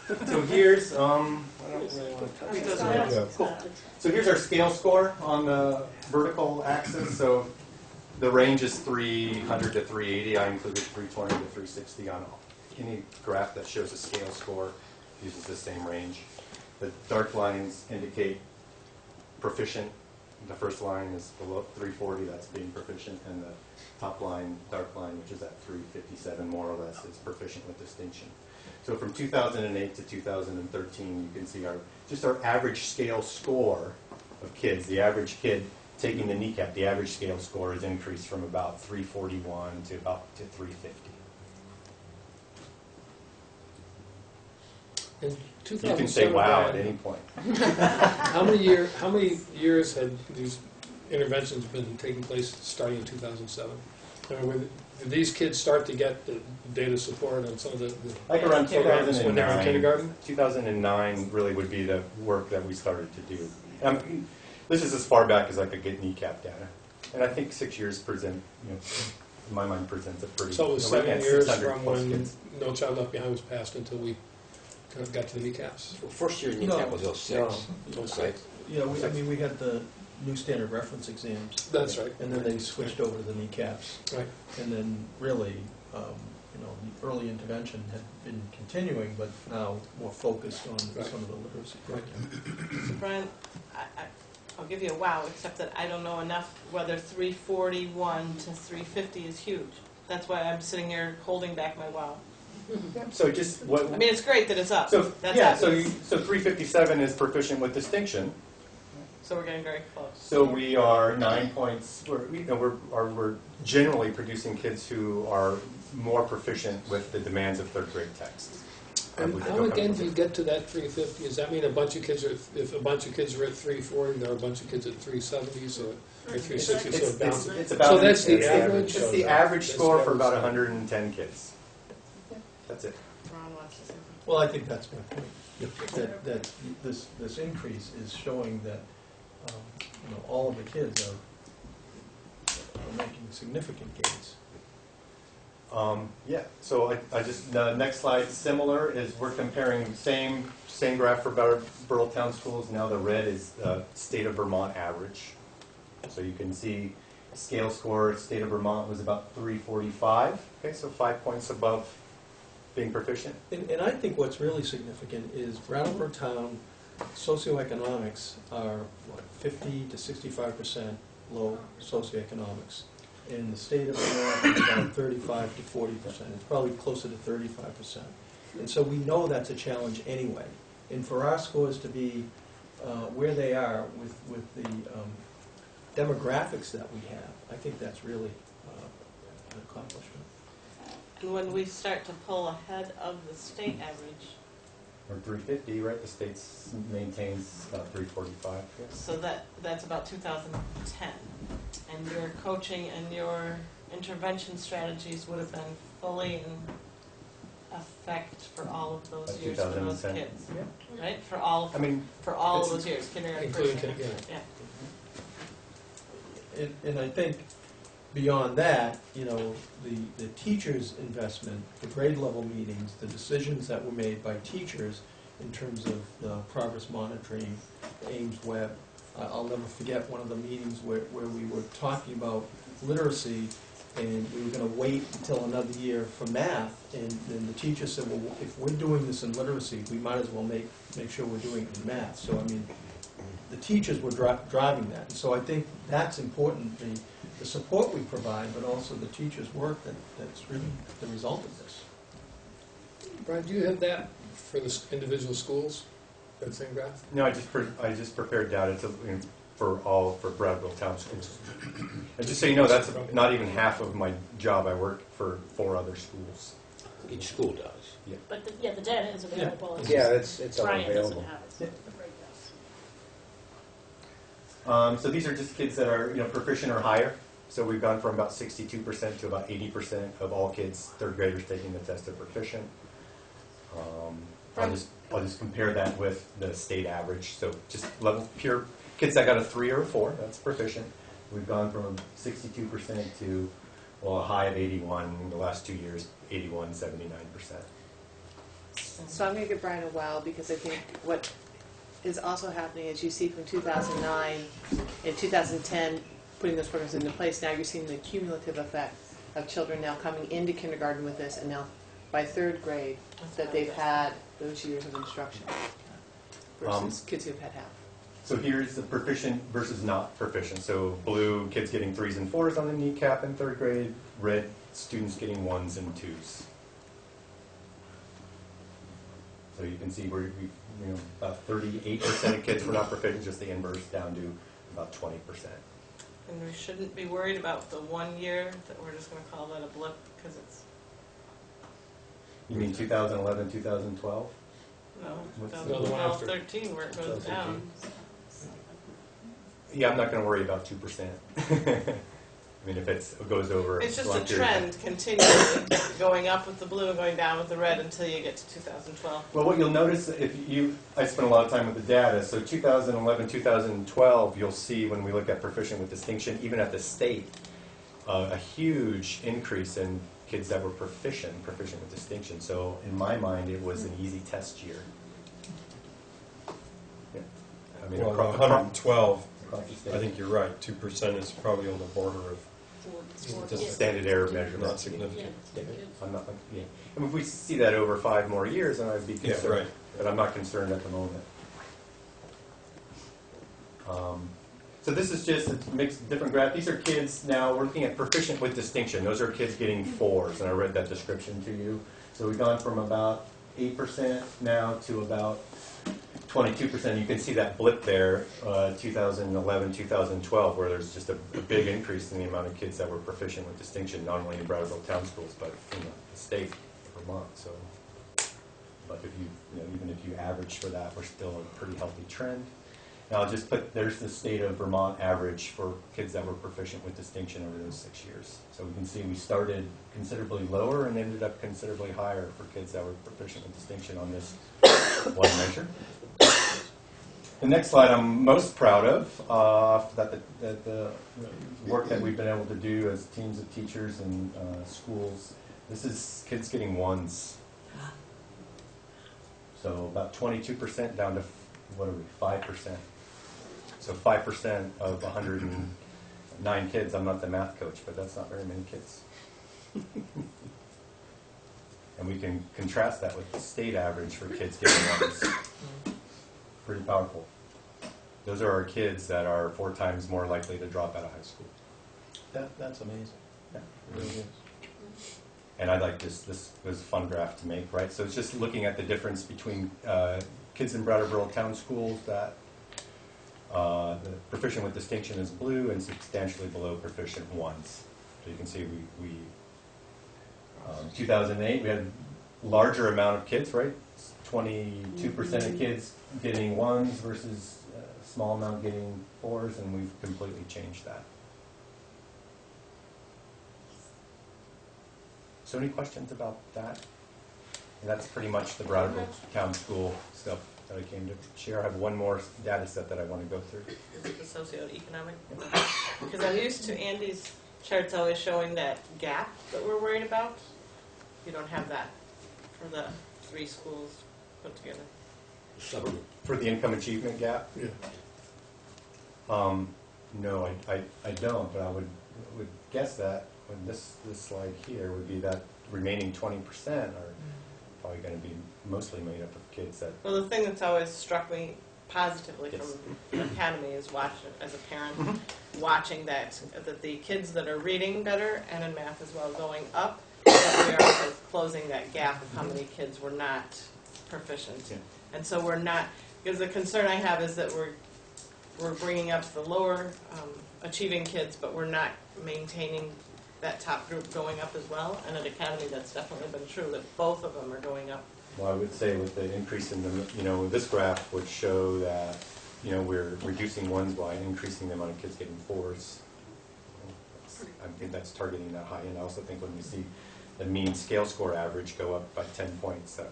So here's, I don't really want to touch this. Cool. So here's our scale score on the vertical axis. So the range is 300 to 380. I included 320 to 360 on any graph that shows a scale score uses the same range. The dark lines indicate proficient. The first line is below 340, that's being proficient, and the top line, dark line, which is at 357 more or less, is proficient with distinction. So from 2008 to 2013, you can see our average scale score of kids. The average kid taking the kneecap, the average scale score has increased from about 341 to about to 350. In You can say wow at any point. How many years had these interventions been taking place starting in 2007? Did these kids start to get the data support on some of the like around programs when they were in kindergarten? 2009 really would be the work that we started to do. This is as far back as I could get kneecap data. And I think 6 years present, in my mind, presents a pretty... So it was 7 years from when kids. No Child Left Behind was passed until we kind of got to the kneecaps. Well, first year kneecap was 06. No. 06. Yeah, we had the new standard reference exams. That's right. And then they switched over to the kneecaps. Right. And then really, the early intervention had been continuing, but now more focused on some of the literacy. Right. So Brian, I'll give you a wow, except that I don't know enough whether 341 to 350 is huge. That's why I'm sitting here holding back my wow. So just what? I mean, it's great that it's up. So That's yeah, obvious. so 357 is proficient with distinction. So we're getting very close. So we are 9 points. We're generally producing kids who are more proficient with the demands of 3rd grade text. And how again do you get to that 350? Does that mean a bunch of kids are, if a bunch of kids are at 340, there are a bunch of kids at 370s or 360s? So it bounces. It's about, so that's the average. It's the average score for about 110 kids. That's it. Ron wants to say something. Well, I think that's my point. That this increase is showing that all of the kids are making significant gains. Yeah. So I just the next slide similar is we're comparing same graph for Brattleboro Town Schools. Now the red is the state of Vermont average. So you can see scale score state of Vermont was about 345. Okay, so 5 points above being proficient. And I think what's really significant is Brattleboro Town socioeconomics are 50 to 65% low socioeconomics. In the state of Vermont, it's about 35 to 40%. It's probably closer to 35%. And so we know that's a challenge anyway. And for our scores to be where they are with the demographics that we have, I think that's really an accomplishment. And when we start to pull ahead of the state average, Or 350, right? The state maintains about 345. Yes. so that's about 2010. And your coaching and your intervention strategies would have been fully in effect for all of those By years for those 2010. kids, Yeah. right? For all of those years, kindergarten, including first grade. kindergarten. Yeah. And I think beyond that, you know, the teachers' investment, the grade level meetings, the decisions that were made by teachers in terms of the progress monitoring, Ames Web. I'll never forget one of the meetings where we were talking about literacy, and we were going to wait until another year for math, and then the teacher said, well, if we're doing this in literacy, we might as well make sure we're doing it in math. So, I mean, the teachers were driving that. And so I think that's important, the support we provide, but also the teachers' work that's really the result of this. Brian, do you have that for the individual schools, that same graph? No, I just prepared data for Brattleboro town schools. And just so you know, that's not even half of my job. I work for 4 other schools. Each school does. Yeah. But the data is available. Yeah, it's all Brian doesn't available. have it, so the breakdowns. So these are just kids that are proficient or higher. So we've gone from about 62% to about 80% of all kids, 3rd graders taking the test are proficient. I'll just compare that with the state average. So just pure kids that got a 3 or a 4, that's proficient. We've gone from 62% to a high of 81 in the last 2 years, 81, 79%. So I'm going to give Brian a wow, because I think what is also happening is you see from 2009 and 2010 putting those programs into place, now you're seeing the cumulative effect of children now coming into kindergarten with this, and now by 3rd grade that they've had those years of instruction versus kids who've had half. So here's the proficient versus not proficient. So blue, kids getting 3s and 4s on the kneecap in 3rd grade. Red, students getting 1s and 2s. So you can see we're about 38% of kids were not proficient, just the inverse, down to about 20%. And we shouldn't be worried about the 1 year, that we're just going to call that a blip, because it's... You mean 2011, 2012? No, What's the 2012, 13, where it goes down. Yeah, I'm not going to worry about 2%. I mean, if it goes over... It's just a trend continually, going up with the blue and going down with the red until you get to 2012. Well, what you'll notice, I spent a lot of time with the data, so 2011, 2012, you'll see when we look at proficient with distinction, even at the state, a huge increase in kids that were proficient with distinction. So in my mind, it was an easy test year. Yeah. I mean, well, 112, I think you're right. 2% is probably on the border of just a standard error measurement. Not significant. Yeah. And if we see that over 5 more years, then I'd be concerned. Yeah, right. But I'm not concerned at the moment. So this is just a mixed, different graph. These are kids now, we're looking at proficient with distinction. Those are kids getting 4s, and I read that description to you. So we've gone from about 8% now to about 22%. You can see that blip there, 2011, 2012, where there's just a big increase in the amount of kids that were proficient with distinction, not only in Brattleboro town schools, but in the state of Vermont. So, but if even if you average for that, we're still a pretty healthy trend. Now I'll just put, there's the state of Vermont average for kids that were proficient with distinction over those 6 years. So we can see we started considerably lower and ended up considerably higher for kids that were proficient with distinction on this one measure. The next slide I'm most proud of, that the work that we've been able to do as teams of teachers and schools, this is kids getting 1s. So about 22% down to, 5%. So 5% of 109 kids. I'm not the math coach, but that's not very many kids. And we can contrast that with the state average for kids getting 1s. Pretty powerful. Those are our kids that are 4 times more likely to drop out of high school. That's amazing. Yeah, it really is. And I like this. This was a fun graph to make, right? So it's just looking at the difference between kids in Brattleboro town schools that the proficient with distinction is blue and substantially below proficient 1s. So you can see we 2008 we had a larger amount of kids, right? 22% of kids getting 1s versus a small amount getting 4s, and we've completely changed that. So any questions about that? And that's pretty much the Brattleboro town school stuff. that I came to share. I have one more data set that I want to go through. Is it the socioeconomic? Because I'm used to Andy's charts always showing that gap that we're worried about. You don't have that for the 3 schools put together. For the income achievement gap? Yeah. No, I don't, but I would guess that when this slide here would be that remaining 20% are probably going to be mostly made up of kids that... Well, the thing that's always struck me positively from the Academy is watching, as a parent, watching that the kids that are reading better and in math as well going up, but we are also closing that gap of how many kids were not proficient. Yeah. And so we're not, because the concern I have is that we're bringing up the lower achieving kids, but we're not maintaining that top group going up as well. And at Academy, that's definitely been true, that both of them are going up. Well, I would say with the increase in the, this graph would show that, we're reducing ones by increasing the amount of kids getting 4s. I think that's targeting that high. And I also think when we see the mean scale score average go up by 10 points, that,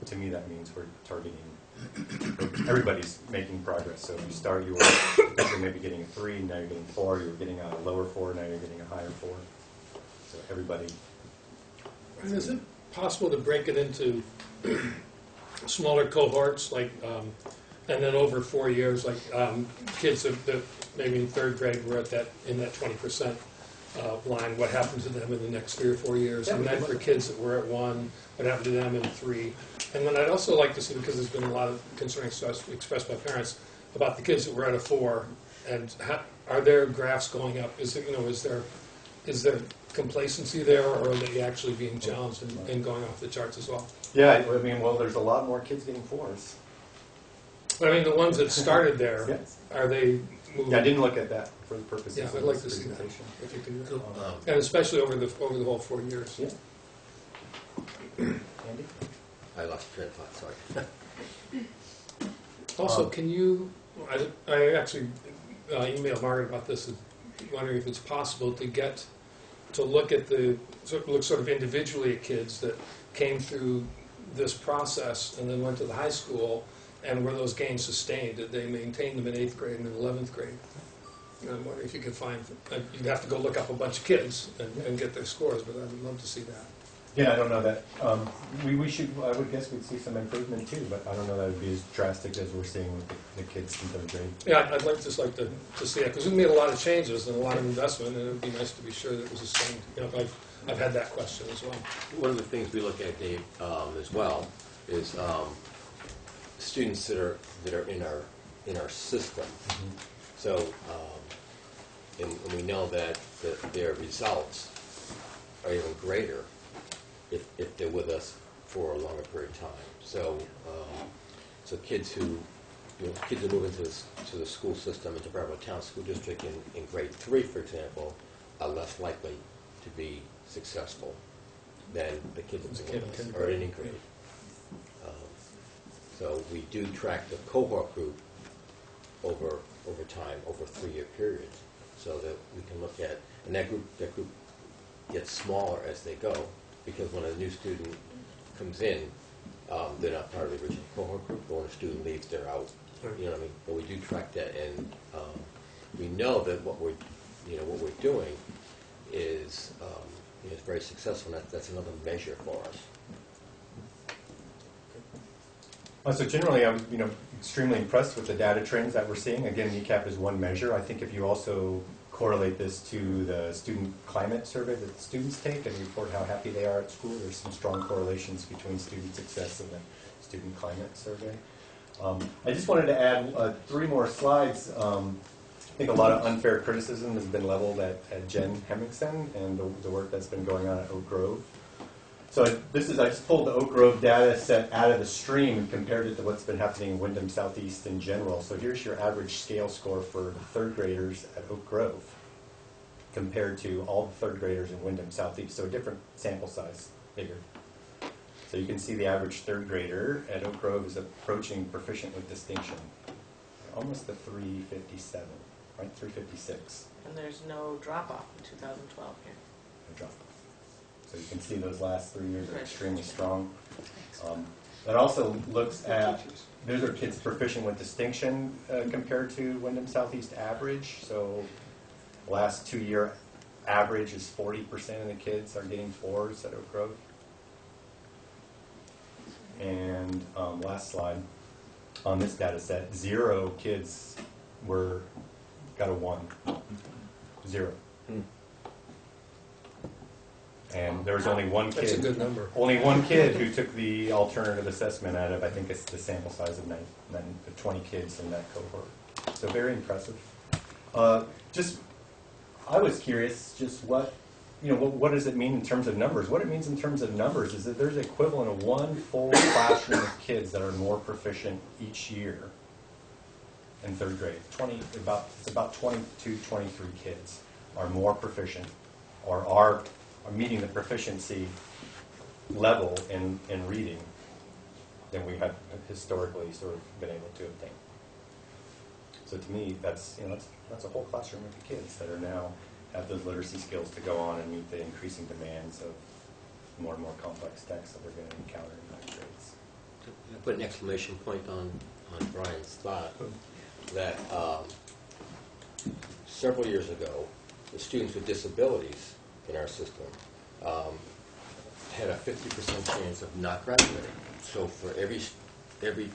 to me that means we're targeting, everybody's making progress. So if you start, you were maybe getting a 3, now you're getting 4, you were getting a lower 4, now you're getting a higher 4. So everybody. And is it possible to break it into smaller cohorts, like, and then over 4 years, like kids that maybe in 3rd grade were in that 20% line, what happened to them in the next 3 or 4 years? And then for kids that were at 1, what happened to them in 3? And then I'd also like to see, because there's been a lot of concern expressed by parents about the kids that were at a 4, and are there graphs going up? Is there complacency there, or are they actually being challenged and going off the charts as well? Yeah, I mean, well, there's a lot more kids getting 4s. I mean, the ones that started there, Yes. are they moving? Yeah, I didn't look at that for the purposes Yeah, of I'd like this to see that, presentation. if you can. And especially over the whole 4 years. Yeah. Andy? I lost train of thought, sorry. Also, can you, I actually emailed Margaret about this, wondering if it's possible to look at sort of individually at kids that came through this process and then went to the high school, and were those gains sustained? Did they maintain them in 8th grade and in 11th grade? And I'm wondering if you could find, you'd have to go look up a bunch of kids and get their scores, but I would love to see that. Yeah, I don't know that. We should, I would guess we'd see some improvement too, but I don't know that would be as drastic as we're seeing with the kids in 3rd grade. Yeah, I'd like to see that, because we made a lot of changes and a lot of investment, and it would be nice to be sure that it was sustained. I've had that question as well. One of the things we look at, Dave, as well, is students that are in our system. Mm-hmm. So, and we know that their results are even greater if they're with us for a longer period of time. So, so kids who move into the school system, into Brattleboro Town School District in grade 3, for example, are less likely to be successful than the kids that are with us, or in any grade. So we do track the cohort group over time, over 3-year periods, so that we can look at, and that group gets smaller as they go, because when a new student comes in, they're not part of the original cohort group, but when a student leaves, they're out. You know what I mean? But we do track that, and we know that what we're doing is very successful, and that's another measure for us. So generally, I'm extremely impressed with the data trends that we're seeing. Again, NECAP is one measure. I think if you also correlate this to the student climate survey that the students take and report how happy they are at school, there's some strong correlations between student success and the student climate survey. I just wanted to add 3 more slides. I think a lot of unfair criticism has been leveled at Jen Hemmingson and the work that's been going on at Oak Grove. So I just pulled the Oak Grove data set out of the stream and compared it to what's been happening in Wyndham Southeast in general. So here's your average scale score for 3rd graders at Oak Grove compared to all the 3rd graders in Wyndham Southeast. So a different sample size, bigger. So you can see the average 3rd grader at Oak Grove is approaching proficient with distinction. Almost the 357, right? 356. And there's no drop-off in 2012 here. No drop-off. So you can see those last 3 years are extremely strong. That also looks at, those are kids proficient with distinction compared to Wyndham Southeast average. So last 2-year average is 40% of the kids are getting 4s at Oak Grove. And last slide, on this data set, 0 kids got a 1. 0. And there was only one kid. That's a good number. Only one kid who took the alternative assessment out of, I think it's the sample size of 20 kids in that cohort. So very impressive. I was curious, just what does it mean in terms of numbers? What it means in terms of numbers is that there's an equivalent of 1 full classroom of kids that are more proficient each year in 3rd grade. It's about 22, 23 kids are more proficient or are meeting the proficiency level in reading than we have historically sort of been able to obtain. So to me, that's a whole classroom of kids that are now have those literacy skills to go on and meet the increasing demands of more and more complex texts that they're going to encounter in 9th grades. I put an exclamation point on Brian's thought that several years ago, the students with disabilities in our system had a 50% chance of not graduating. So for every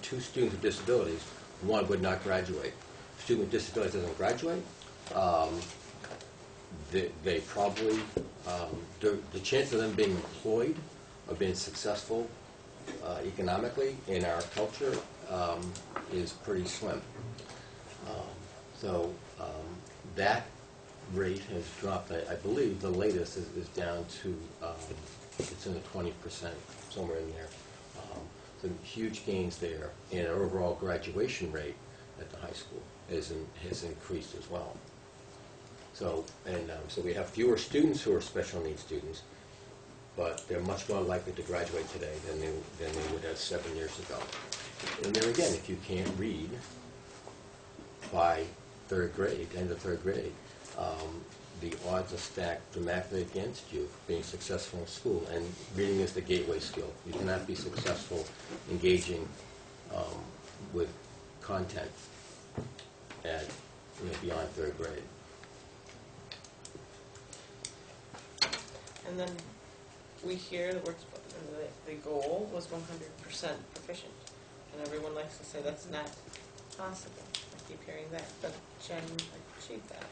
2 students with disabilities, 1 would not graduate. If a student with disabilities doesn't graduate, they probably, the chance of them being employed or being successful economically in our culture is pretty slim. So that rate has dropped. I believe the latest is down to, it's in the 20%, somewhere in there. Some huge gains there, and our overall graduation rate at the high school has increased as well. So, so we have fewer students who are special needs students, but they're much more likely to graduate today than they would have 7 years ago. And there again, if you can't read by 3rd grade, end of 3rd grade, the odds are stacked dramatically against you being successful in school. And reading is the gateway skill. You cannot be successful engaging with content at beyond 3rd grade. And then we hear the goal was 100% proficient, and everyone likes to say that's not possible. I keep hearing that, but Jen achieved that.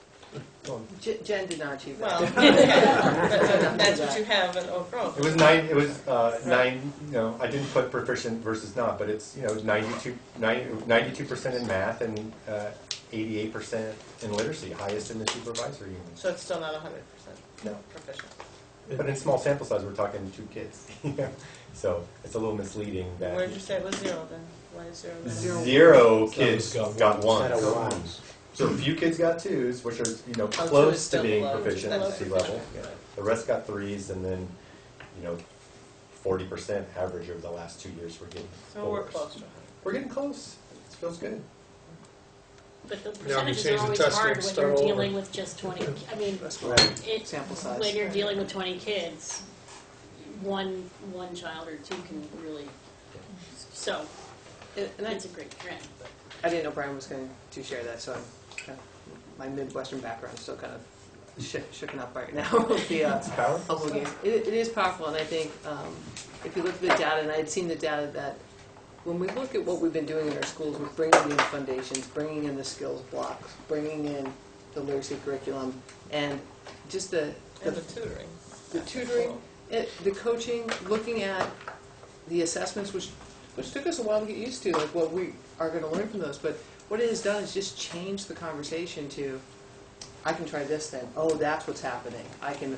Jen did not achieve Well, that. but that's what you have in Oak Grove. It was 9. It was 9. I didn't put proficient versus not, but it's 92% in math and 88% in literacy, highest in the supervisory union. So it's still not 100% No. proficient. But in small sample size, we're talking 2 kids. So it's a little misleading that. Where did you say it was 0 then? Why is 0 then? 0 kids got 1. Set of ones. So a few kids got 2s, which are so close it's to still being below, proficient below at C level. Yeah. The rest got 3s, and then 40% average over the last 2 years we're getting. So we're close to 100. We're getting close. It feels good. But the Now we percentages change are the always test hard and when start you're over. dealing with just 20. I mean, Sample size. when you're dealing with 20 kids, one child or 2 can really. So And it's a great trend. But. I didn't know Brian was going to share that, so I'm kind of, my Midwestern background is still kind of shooken up right now with the humble games. It is powerful, and I think if you look at the data, and I had seen the data that when we look at what we've been doing in our schools with bringing in foundations, bringing in the skills blocks, bringing in the literacy curriculum, and just the tutoring. The tutoring, the coaching, looking at the assessments, which took us a while to get used to, like what we are going to learn from those. But what it has done is just change the conversation to, I can try this then. Oh, that's what's happening. I can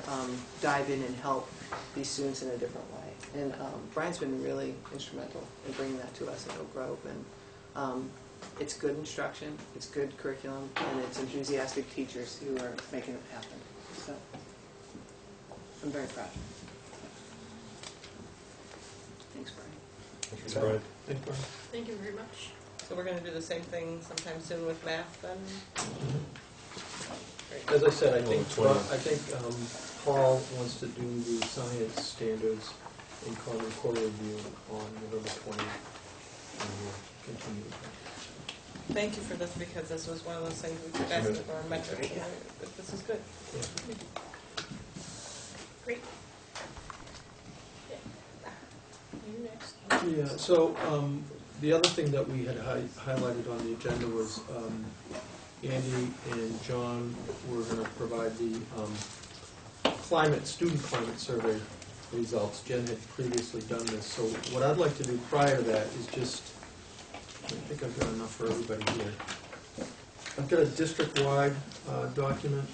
dive in and help these students in a different way. And Brian's been really instrumental in bringing that to us at Oak Grove. And it's good instruction, it's good curriculum, and it's enthusiastic teachers who are making it happen. So I'm very proud. Thanks, Brian. Thanks, Brian. Thank you. Thank you very much. So we're going to do the same thing sometime soon with math then? As I said, I think Paul wants to do the science standards a Common Core review on November 20th, and we'll continue with that. Thank you for this, because this was one of those things we took as our metric. This is good. Great. You next. Yeah, so the other thing that we had highlighted on the agenda was Andy and John were going to provide the student climate survey results. Jen had previously done this, so what I'd like to do prior to that is just, I think I've got enough for everybody here. I've got a district-wide document.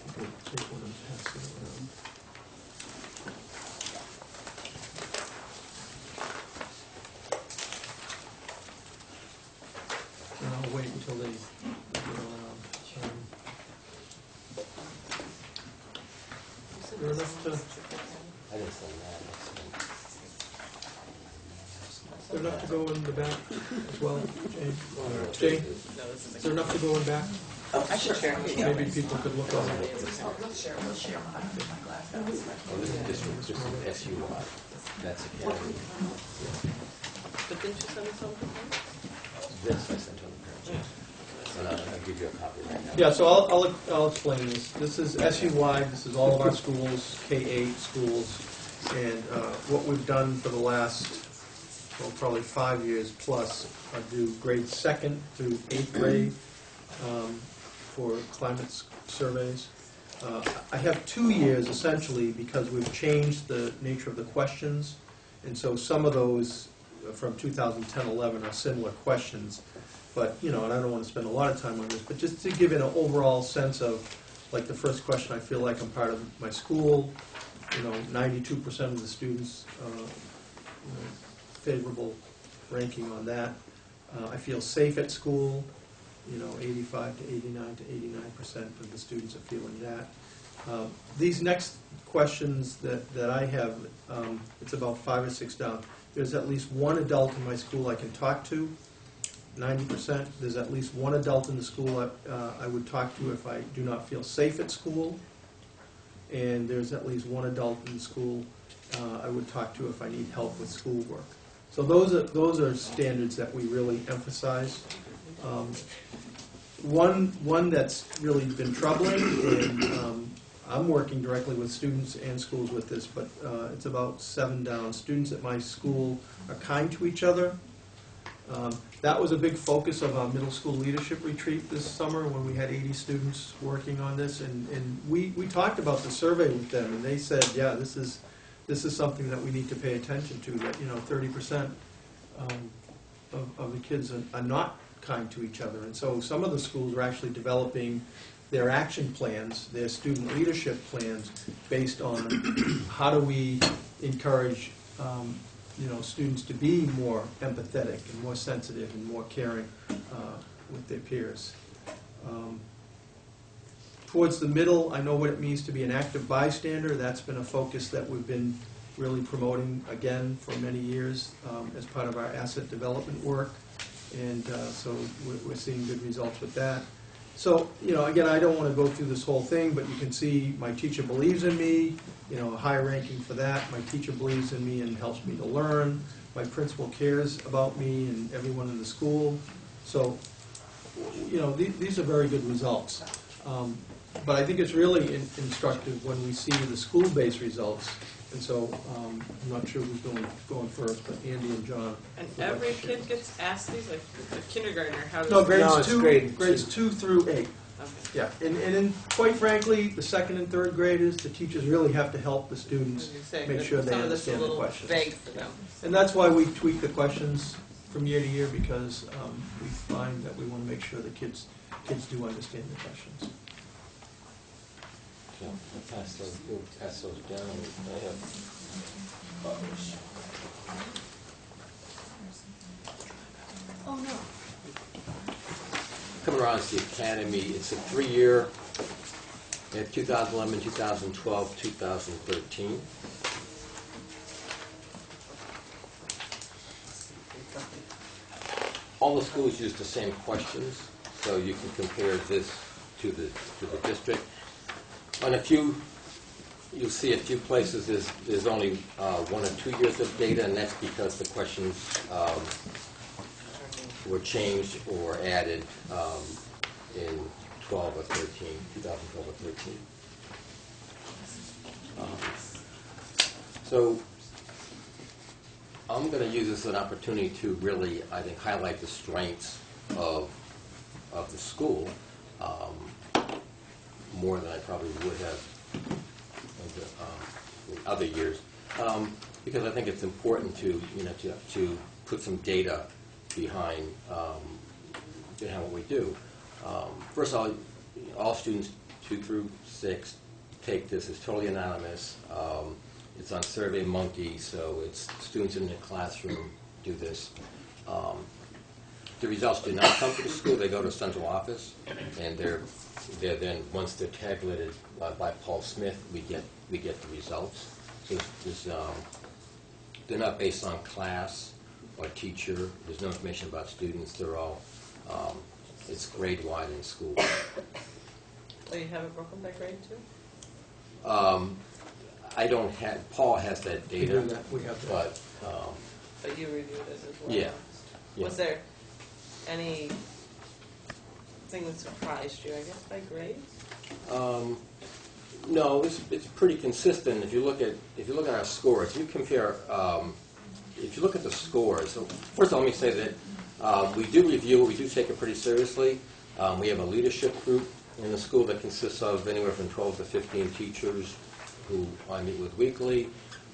I could take one and pass it around. And I'll wait until they get around. Is there enough to... I didn't say that. Is there enough to go in the back as well, Jane? Jane, is there enough to go in back? Oh, I should share. Maybe people could look on it. We'll share my glass. Oh, this is SUI. That's academy. But didn't you send us something? This I sent to the parents. And I'll give you a copy right now. Yeah, so I'll explain this. This is SU-wide, this is all of our schools, K-8 schools, and what we've done for the last, well, probably 5 years plus, do grades 2nd through 8th grade for climate surveys. I have 2 years essentially because we've changed the nature of the questions, and so some of those from 2010-11 are similar questions. But, and I don't want to spend a lot of time on this, but just to give it an overall sense of, like the first question, I feel like I'm part of my school, 92% of the students, favorable ranking on that. I feel safe at school, 85 to 89 to 89% of the students are feeling that. These next questions that I have, it's about 5 or 6 down. There's at least one adult in my school I can talk to. 90%. There's at least one adult in the school I would talk to if I do not feel safe at school. And there's at least one adult in the school I would talk to if I need help with schoolwork. So those are standards that we really emphasize. One that's really been troubling, and I'm working directly with students and schools with this, but it's about 7 down. Students at my school are kind to each other. That was a big focus of our middle school leadership retreat this summer when we had 80 students working on this, and we talked about the survey with them, and they said, yeah, this is something that we need to pay attention to, that 30% of the kids are not kind to each other. And so some of the schools are actually developing their action plans, their student leadership plans, based on how do we encourage students to be more empathetic and more sensitive and more caring with their peers. Towards the middle, I know what it means to be an active bystander. That's been a focus that we've been really promoting, again, for many years as part of our asset development work. And so we're seeing good results with that. So, again, I don't want to go through this whole thing, but you can see my teacher believes in me, a high ranking for that. My teacher believes in me and helps me to learn. My principal cares about me and everyone in the school. So, these are very good results. But I think it's really instructive when we see the school-based results. And so I'm not sure who's going first, but Andy and John. And every kid gets asked these, like a kindergartner, how does... No, grades 2 through 8. Okay. Yeah, and quite frankly, the 2nd and 3rd graders, the teachers really have to help the students make sure they understand the questions. Some of this is a little vague for them. And that's why we tweak the questions from year to year, because we find that we want to make sure the kids do understand the questions. So we'll pass those down. I have others. Oh, no. Coming around to the academy, it's a 3-year, 2011, 2012, 2013. All the schools use the same questions, so you can compare this to the district. On a few You'll see a few places there's only 1 or 2 years of data, and that's because the questions were changed or added in 12 or 13, 2012 or 13. So I'm going to use this as an opportunity to really, I think, highlight the strengths of the school more than I probably would have in other years, because I think it's important to to put some data behind what we do. First of all students 2 through 6 take this. It's totally anonymous. It's on SurveyMonkey, so it's students in the classroom do this. The results do not come to the school. They go to central office, and they're then, once they're tabulated by Paul Smith, we get the results. So they're not based on class or teacher. There's no information about students. They're all it's grade-wide in school. So you have it broken by grade too? I don't have. Paul has that data. We have that. But you reviewed it as well. Yeah. Was there any thing that surprised you, I guess, by grades? No, it's pretty consistent. If you look at our scores, if you compare, if you look at the scores. So first of all, let me say that we do review it. We do take it pretty seriously. We have a leadership group in the school that consists of anywhere from 12 to 15 teachers who I meet with weekly,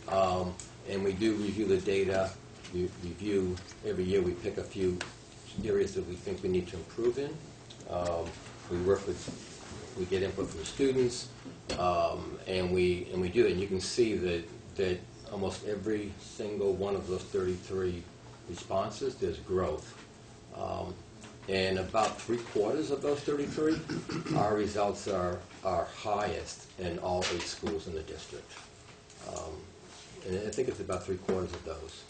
and we do review the data. We review every year. We pick a few areas that we think we need to improve in. We get input from students, and we do that. And you can see that almost every single one of those 33 responses, there's growth. And about 3/4 of those 33, our results are highest in all 8 schools in the district. And I think it's about 3/4 of those.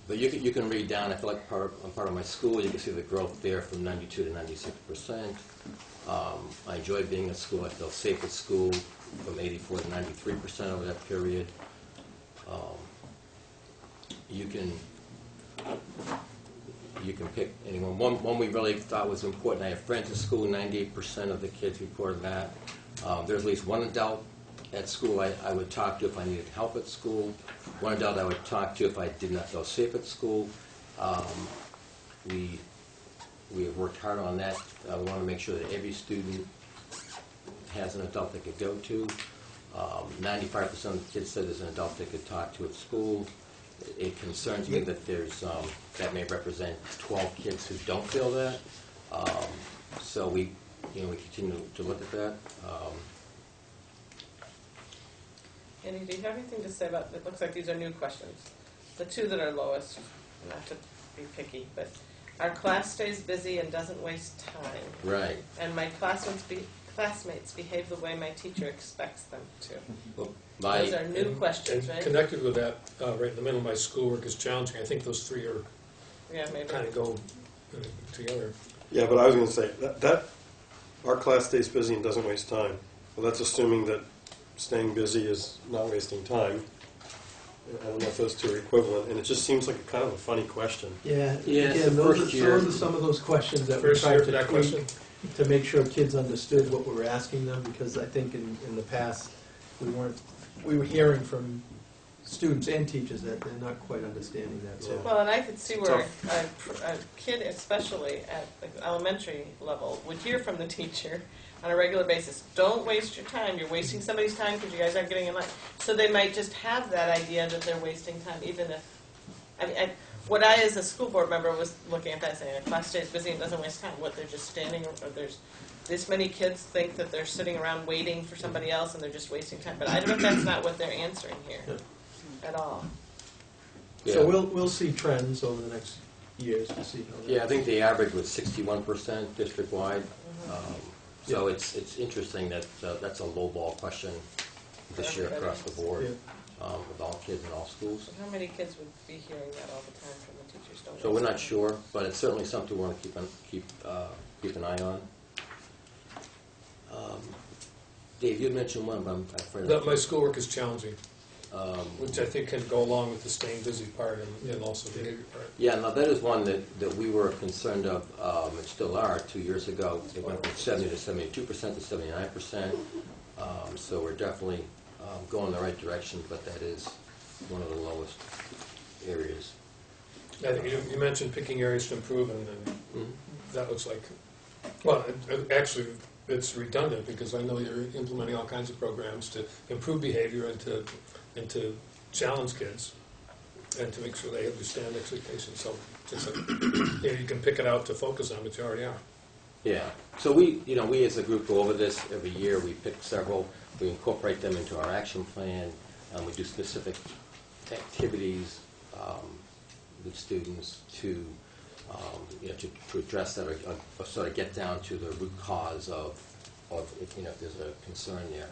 But you can read down. I feel like I'm part of my school. You can see the growth there from 92 to 96%. I enjoy being at school. I feel safe at school from 84 to 93% over that period. You can pick anyone. One we really thought was important. I have friends at school. 98% of the kids reported that. There's at least one adult at school I would talk to if I needed help at school. One adult I would talk to if I did not feel safe at school. We have worked hard on that. We want to make sure that every student has an adult they could go to. 95% of the kids said there's an adult they could talk to at school. It concerns me that that may represent 12 kids who don't feel that. So we continue to look at that. Andy, do you have anything to say about, it looks like these are new questions. The 2 that are lowest, not to be picky, but our class stays busy and doesn't waste time. Right. And my classmates behave the way my teacher expects them to. Well, those are new questions, and right? Connected with that, right in the middle of my schoolwork is challenging. I think those 3 are kind of go together. Yeah, but I was going to say that our class stays busy and doesn't waste time. Well, that's assuming that staying busy is not wasting time. I don't know if those 2 are equivalent, and it just seems like a kind of a funny question. Yeah, Yeah, again, those are some of those questions that we tried to tweak to make sure kids understood what we were asking them, because I think in the past we were hearing from students and teachers that they're not quite understanding that. So. Well, and I could see where a kid, especially at the elementary level, would hear from the teacher on a regular basis, don't waste your time, you're wasting somebody's time because you guys aren't getting in line. So they might just have that idea that they're wasting time, even if, what I as a school board member was looking at that saying, a class stays busy and doesn't waste time. What, they're just standing, or there's this many kids think that they're sitting around waiting for somebody else and they're just wasting time. But I don't know if that's not what they're answering here at all. Yeah. So we'll see trends over the next years to see how. Yeah, I think the average was 61% district-wide. So it's interesting that that's a low-ball question this year across the board with all kids in all schools. So how many kids would be hearing that all the time from the teachers? So we're not sure, but it's certainly something we want to keep an eye on. Dave, you mentioned one, but I'm afraid. That my schoolwork is challenging, which I Um, think can go along with the staying busy part and also the behavior part. Yeah, now that is one that we were concerned of, and still are. 2 years ago, it went from 70 to 72% to 79%. So we're definitely going in the right direction, but that is one of the lowest areas. I think you mentioned picking areas to improve, and that looks like, well, actually, it's redundant, because I know you're implementing all kinds of programs to improve behavior and to challenge kids, and to make sure they understand expectations. So just like, you can pick it out to focus on, but you already are. Yeah. So we as a group go over this every year. We pick several. We incorporate them into our action plan. We do specific activities with students to address that, or sort of get down to the root cause of if there's a concern there.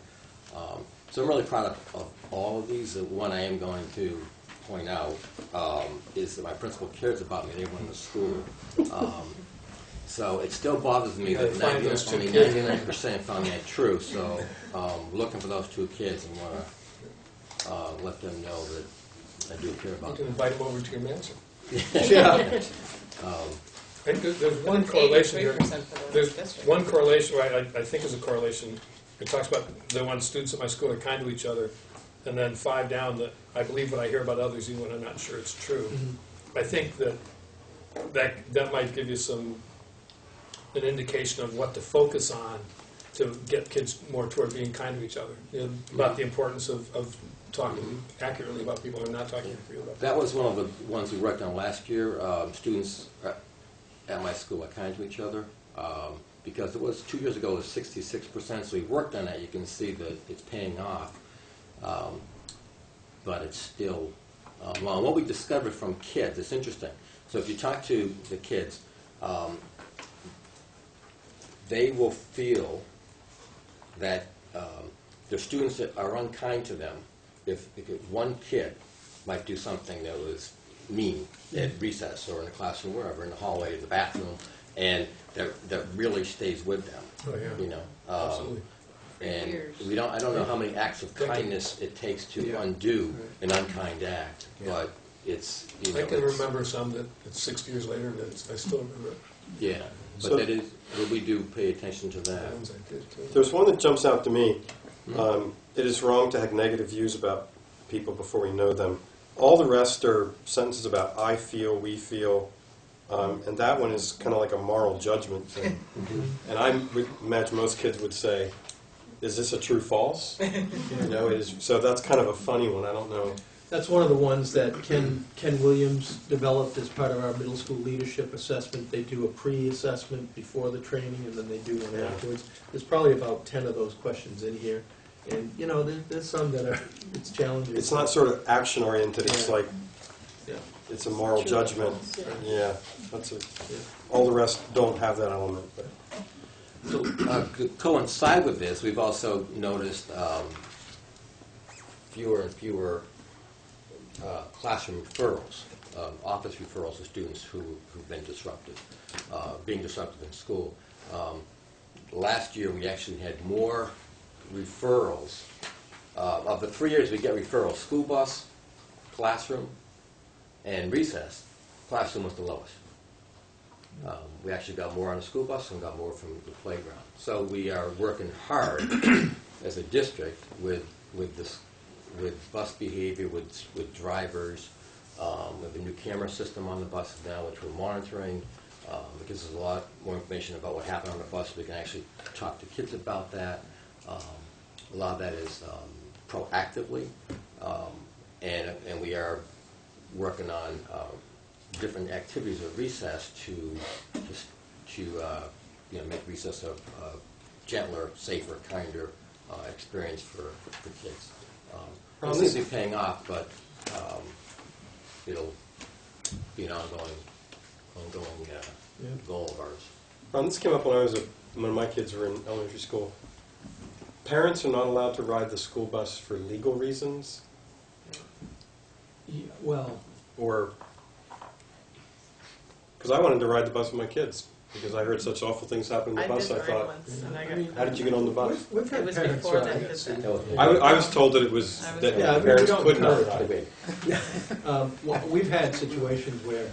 So I'm really proud of all of these. The one I am going to point out is that my principal cares about me and everyone in the school. So it still bothers me that only 99% found that true. So looking for those 2 kids and want to let them know that I do care about them. You can invite them over to your mansion. Yeah. There's one correlation here. There's one correlation, I think is a correlation. It talks about the one students at my school are kind to each other, and then 5 down, that I believe what I hear about others, even when I'm not sure it's true. I think that might give you an indication of what to focus on to get kids more toward being kind to each other, about the importance of talking accurately about people and not talking accurately about people. That was one of the ones we worked on last year. Students at my school are kind to each other, because it was 2 years ago, it was 66%, so we worked on that. You can see that it's paying off, but it's still long. What we discovered from kids, it's interesting. So if you talk to the kids, they will feel that their students that are unkind to them, if one kid might do something that was mean at recess or in the classroom, wherever, in the hallway, the bathroom, and that really stays with them. Oh, yeah. Absolutely. And I don't know how many acts of kindness it takes to undo an unkind act, but it's. I can remember some that it's 60 years later, and I still remember it. Yeah, but that is, we do pay attention to that. There's one that jumps out to me. It is wrong to have negative views about people before we know them. All the rest are sentences about I feel, we feel, and that one is kind of like a moral judgment thing. And I would imagine most kids would say, is this a true false? It is. So that's kind of a funny one. I don't know. That's one of the ones that Ken Williams developed as part of our middle school leadership assessment. They do a pre-assessment before the training, and then they do one afterwards. There's probably about 10 of those questions in here. And, there's some that are, it's challenging. It's not sort of action-oriented. It's like, it's a moral judgment. Yeah. That's it. All the rest don't have that element. But. So, to coincide with this, we've also noticed fewer and fewer classroom referrals, office referrals to students who've been disrupted, being disrupted in school. Last year, we actually had more referrals. Of the 3 years we get referrals, school bus, classroom, and recess. Classroom was the lowest. We actually got more on the school bus and got more from the playground. So we are working hard as a district with bus behavior, with drivers. We have a new camera system on the buses now, which we're monitoring. It gives us a lot more information about what happened on the bus. We can actually talk to kids about that. A lot of that is proactively, and we are working on different activities at recess to make recess a gentler, safer, kinder experience for kids. It seems to be paying off, but it'll be an ongoing goal of ours. This came up when my kids were in elementary school. Parents are not allowed to ride the school bus for legal reasons? Yeah, well... Or... Because I wanted to ride the bus with my kids, Because I heard such awful things happen on the I bus, did I ride thought, once, and I got. how did you get on the bus? We've had It was parents before ride. that did that. I was told that it was, I was that Yeah, I mean, parents we don't could not encourage ride. Well, we've had situations where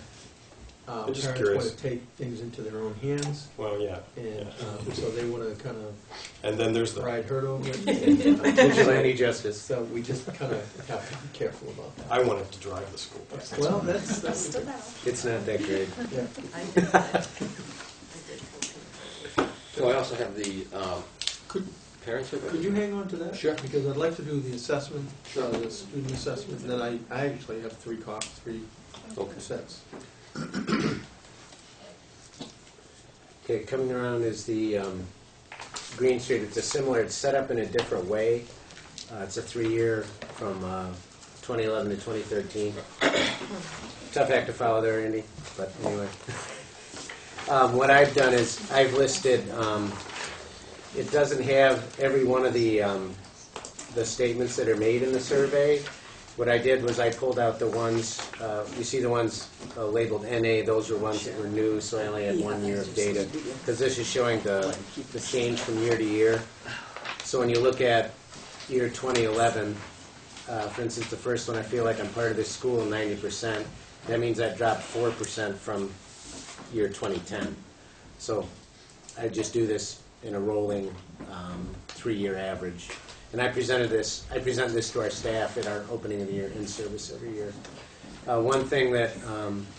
I'm just parents curious. want to take things into their own hands, Well, yeah. and so they want to kind of And then there's the, ride herd over it. Vigilante justice. So we just kind of have to be careful about that. I wanted to drive the school bus. Well, that's It's not that great. yeah. So I also have the Could- parents. Could you hang on to that? Sure. Because I'd like to do the assessment, the student assessment, and then I actually have three sets. Okay, coming around is the Green Street. It's it's set up in a different way. It's a 3-year from 2011 to 2013. Tough act to follow there, Andy, but anyway. What I've done is I've listed, it doesn't have every one of the statements that are made in the survey. What I did was I pulled out the ones, you see the ones labeled NA, those are ones that were new, so I only had 1 year of data. Because this is showing the change from year to year. So when you look at year 2011, for instance, the first one, I feel like I'm part of this school, 90%. That means I dropped 4% from year 2010. So I just do this in a rolling 3-year average. And I present this to our staff at our opening of the year in service every year. One thing that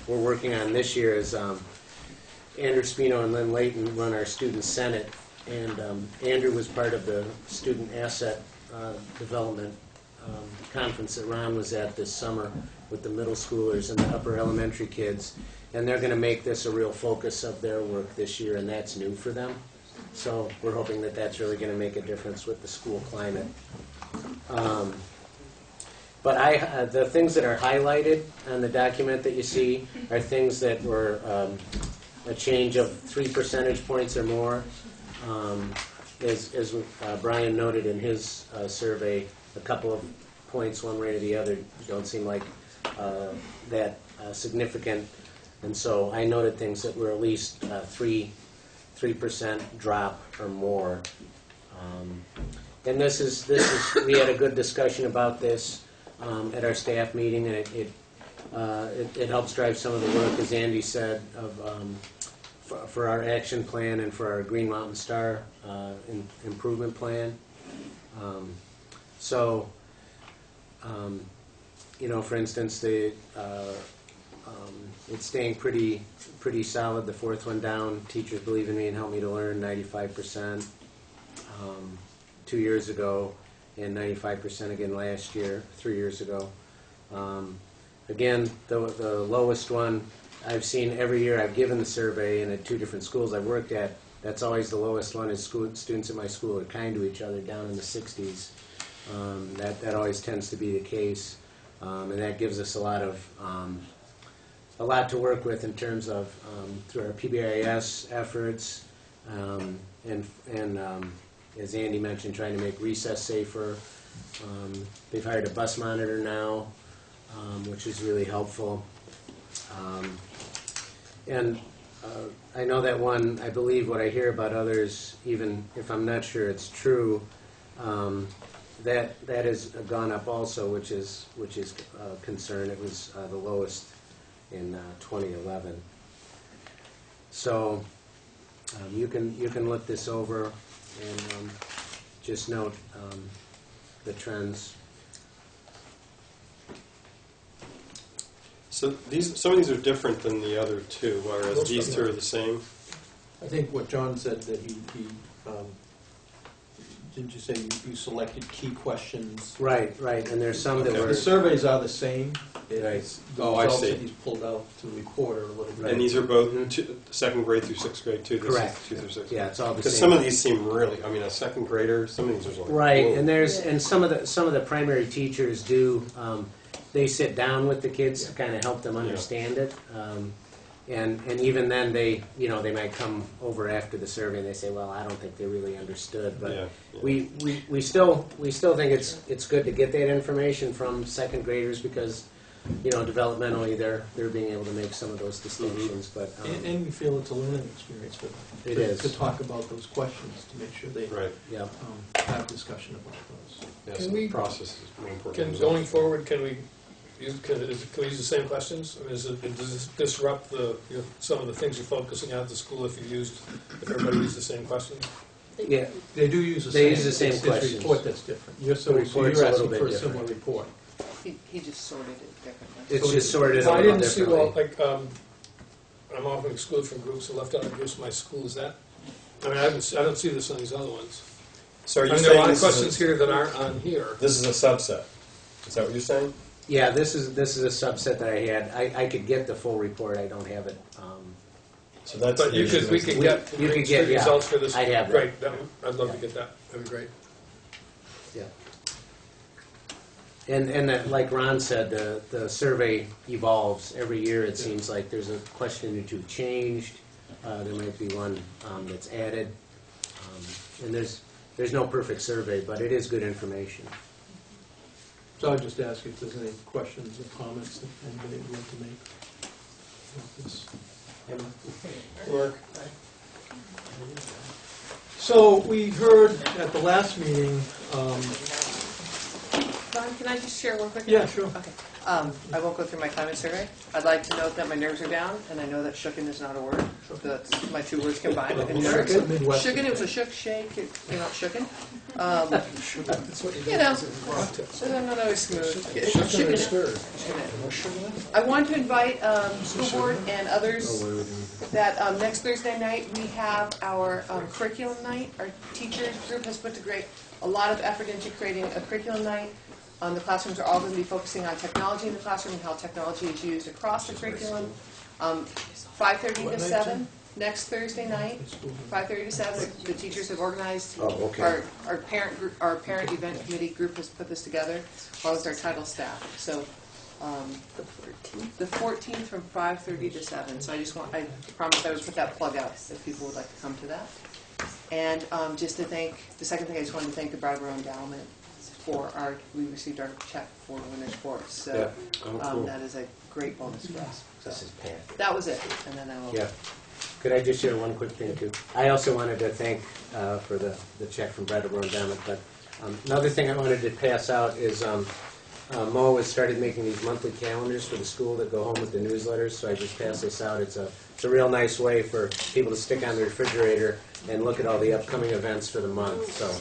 we're working on this year is Andrew Spino and Lynn Layton run our student senate, and Andrew was part of the student asset development conference that Ron was at this summer with the middle schoolers and the upper elementary kids, and they're going to make this a real focus of their work this year, and that's new for them. So we're hoping that that's really going to make a difference with the school climate. But the things that are highlighted on the document that you see are things that were a change of 3 percentage points or more. As Brian noted in his survey, a couple of points one way or the other don't seem like that significant. And so I noted things that were at least 3% drop or more. And this is we had a good discussion about this at our staff meeting, and it helps drive some of the work, as Andy said, of for our action plan and for our Green Mountain Star improvement plan. For instance, it's staying pretty solid. The fourth one down, teachers believe in me and help me to learn, 95%. 2 years ago, and 95% again last year, 3 years ago. Again, the lowest one I've seen every year I've given the survey, and at 2 different schools I've worked at, that's always the lowest one, is students at my school are kind to each other, down in the 60s. That always tends to be the case, and that gives us a lot to work with in terms of through our PBIS efforts, and as Andy mentioned, trying to make recess safer. They've hired a bus monitor now, which is really helpful. And I know that one, I believe what I hear about others, even if I'm not sure it's true, that has gone up also, which is a concern. It was the lowest in 2011. So you can look this over and just note the trends. So some of these are different than the other two, whereas these two are the same. I think what John said, that he didn't you say you selected key questions? Right, and there's some that were... The surveys are the same. Right. The I results see. that he's pulled out to report are a little bit... And these are both second grade through sixth grade too? Correct. 2 through 6. Yeah, it's all the Because same. some of these seem really, a second grader, some of these are like... Right, whoa. and some of the primary teachers do, they sit down with the kids to kind of help them understand it. And even then, they might come over after the survey and they say, well, I don't think they really understood. But we still think it's good to get that information from second graders, because developmentally, they're being able to make some of those distinctions, but. And we feel it's a learning experience for them. It is. To talk about those questions, to make sure they Right. have discussion about those. Yeah, Can so we- the process is more important. Going forward, can we use the same questions? I mean, does this disrupt some of the things you're focusing out at the school if everybody used the same questions? Yeah, They do use the They same. use the same it's questions. This report that's different. The report's you're a little asking bit for a different. similar report. He just sorted it differently. It's just sorted a I little didn't see, differently. I'm often excluded from groups and left out of groups in my school. Is that? I mean, I don't see this on these other ones. So are you There are a saying lot of this questions is here that aren't on here. this is a subset? Is that what you're saying? Yeah, this is a subset that I had. I could get the full report, I don't have it. So that's But the we issue. could get You could straight get, yeah. results for this. I'd have that. Great, I'd love to get that. That'd be great. Yeah. And that, like Ron said, the survey evolves. Every year it seems like there's a question or two changed. There might be one that's added. And there's no perfect survey, but it is good information. So I'd just ask if there's any questions or comments that anybody would like to make about this. Work. So we heard at the last meeting, Ron, can I just share one quick? Yeah, sure. Okay. I won't go through my climate survey. I'd like to note that my nerves are down, and I know that shooken is not a word. That's my two words combined. And nerves. Shooken, it was a shook, shake, you're not shooken. You know, I'm not always smooth. I want to invite school board and others that next Thursday night we have our curriculum night. Our teachers group has put a lot of effort into creating a curriculum night. The classrooms are all going to be focusing on technology in the classroom and how technology is used across the curriculum. 5:30 to 7 next Thursday night. 5:30 to 7. The teachers have organized. Our parent event committee group has put this together, as well as our title staff. So the 14th from 5:30 to 7. So I promised I would put that plug out if people would like to come to that. And just to thank, the second thing I just wanted to thank the Brattleboro Endowment we received our check for winter sports. So that is a great bonus for us. So This is Pat. that was it, and then I will. Yeah. Could I just share one quick thing too? I also wanted to thank for the check from Brattleboro Endowment, but another thing I wanted to pass out is Mo has started making these monthly calendars for the school that go home with the newsletters, so I just passed this out. It's a real nice way for people to stick on the refrigerator and look at all the upcoming events for the month. So.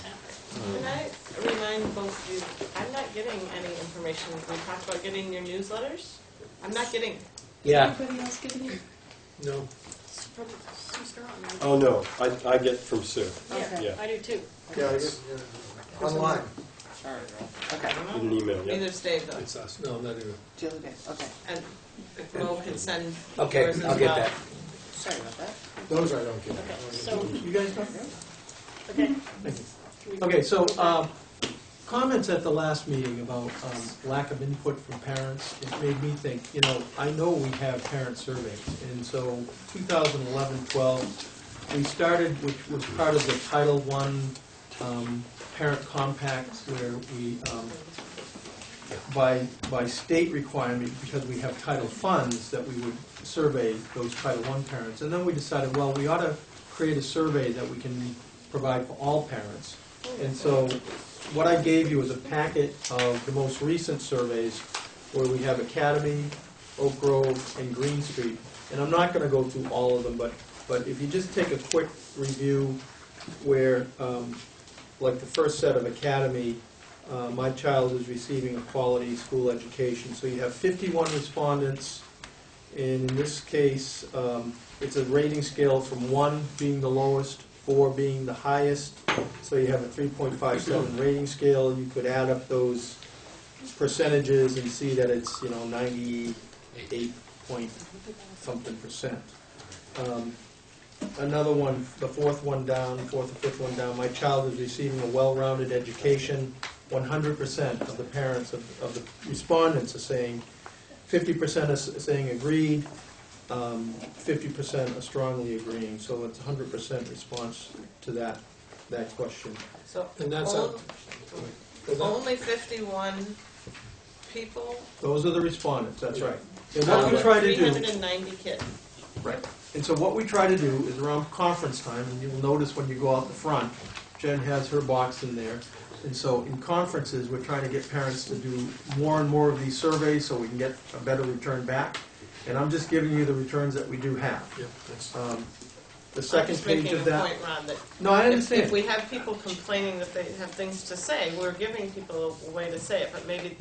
Can I remind both of you, I'm not getting any information. We talked about getting your newsletters. I'm not getting. Yeah. Is anybody else getting it? No. Oh, no, I get from Sue. Okay. Yeah. I do too. Yeah, I guess, online. Sorry, okay. In an email, yeah. Neither Dave though. It's us. No, not even. Jill and Dave. Okay. And if Mo can send. Okay, yours as I'll get well. that. Sorry about that. Those I don't get. Okay, so, You guys don't? okay. Thank you. Okay, so comments at the last meeting about lack of input from parents, it made me think, I know we have parent surveys, and so 2011-12, we started, which was part of the Title I Parent Compact, where we, by state requirement, because we have title funds, that we would survey those Title I parents. And then we decided, well, we ought to create a survey that we can provide for all parents. And so what I gave you is a packet of the most recent surveys where we have Academy, Oak Grove, and Green Street. And I'm not going to go through all of them, but if you just take a quick review where, like the first set of Academy, my child is receiving a quality school education. So you have 51 respondents, and in this case, it's a rating scale from 1 being the lowest, 4 being the highest. So you have a 3.57 rating scale. You could add up those percentages and see that it's 98 point something percent. Another one, the fourth or fifth one down, my child is receiving a well-rounded education. 100% of the parents of the respondents are saying, 50% are saying agreed, 50% are strongly agreeing. So it's 100% response to that question. So And that's only 51 people? Those are the respondents, that's right. And what we try to do. 390 kids. Right. And so what we try to do is around conference time, and you'll notice when you go out the front, Jen has her box in there. And so in conferences, we're trying to get parents to do more and more of these surveys so we can get a better return back. And I'm just giving you the returns that we do have. Yeah, that's. The second page of that. I'm just making a point, Ron, that No, I understand. if we have people complaining that they have things to say, we're giving people a way to say it, but maybe,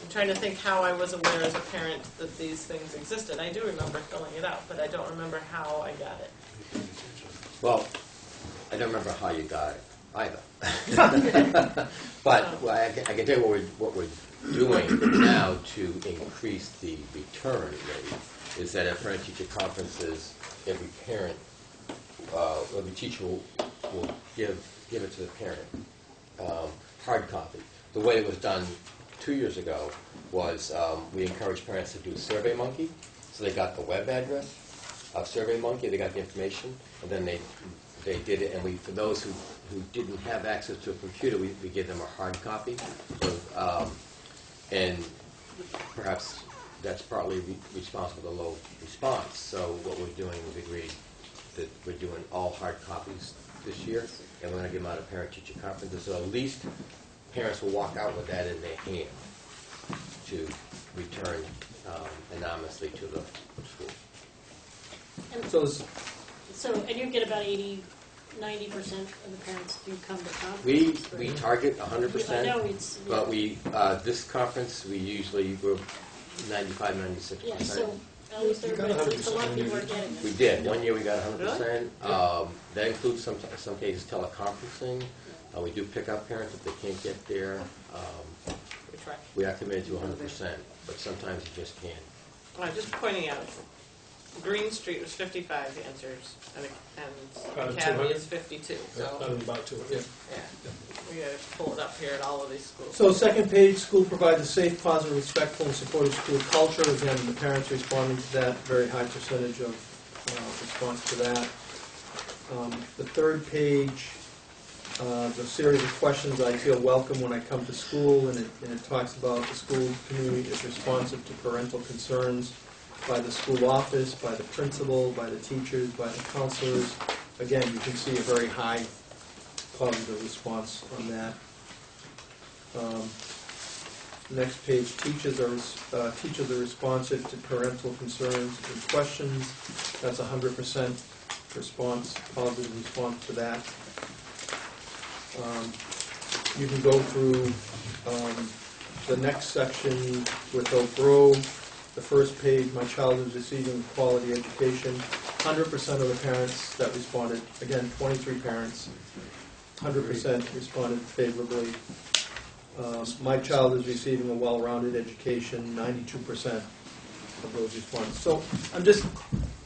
I'm trying to think how I was aware as a parent that these things existed. I do remember filling it out, but I don't remember how I got it. Well, I don't remember how you got it either. But well, I can tell you what we're doing now to increase the return rate is that at parent-teacher conferences, every parent, every teacher will give it to the parent, hard copy. The way it was done 2 years ago was we encouraged parents to do SurveyMonkey, so they got the web address of SurveyMonkey, they got the information, and then they did it, and for those who didn't have access to a computer, we gave them a hard copy. So, and perhaps that's partly responsible for the low response. So what we're doing, we've agreed that we're doing all hard copies this year, and we're going to give them out at parent-teacher conferences, so at least parents will walk out with that in their hand to return anonymously to the school. And you get about 90% of the parents do come to conferences. We target 100%, I know it's, yeah. but this conference we usually we're 95, 96%. Yeah, so at least everybody, a lot of people are getting it. We did. 1 year we got 100%. That includes some cases teleconferencing. We do pick up parents if they can't get there. We are committed to 100%, but sometimes you just can't. I'm just pointing out, Green Street was 55 answers, and Academy is 52. So About 200. yeah, we got to pull it up here at all of these schools. So second page, school provides a safe, positive, respectful, and supportive school culture. Again, the parents responding to that, very high percentage of response to that. The third page, the series of questions I feel welcome when I come to school, and it talks about the school community is responsive to parental concerns by the school office, by the principal, by the teachers, by the counselors. Again, you can see a very high positive response on that. Next page, teachers are responsive to parental concerns and questions. That's 100% response, positive response to that. You can go through the next section with Oak Grove. The first page, my child is receiving quality education. 100% of the parents that responded, again, 23 parents, 100% responded favorably. My child is receiving a well-rounded education, 92% of those responded. So I'm just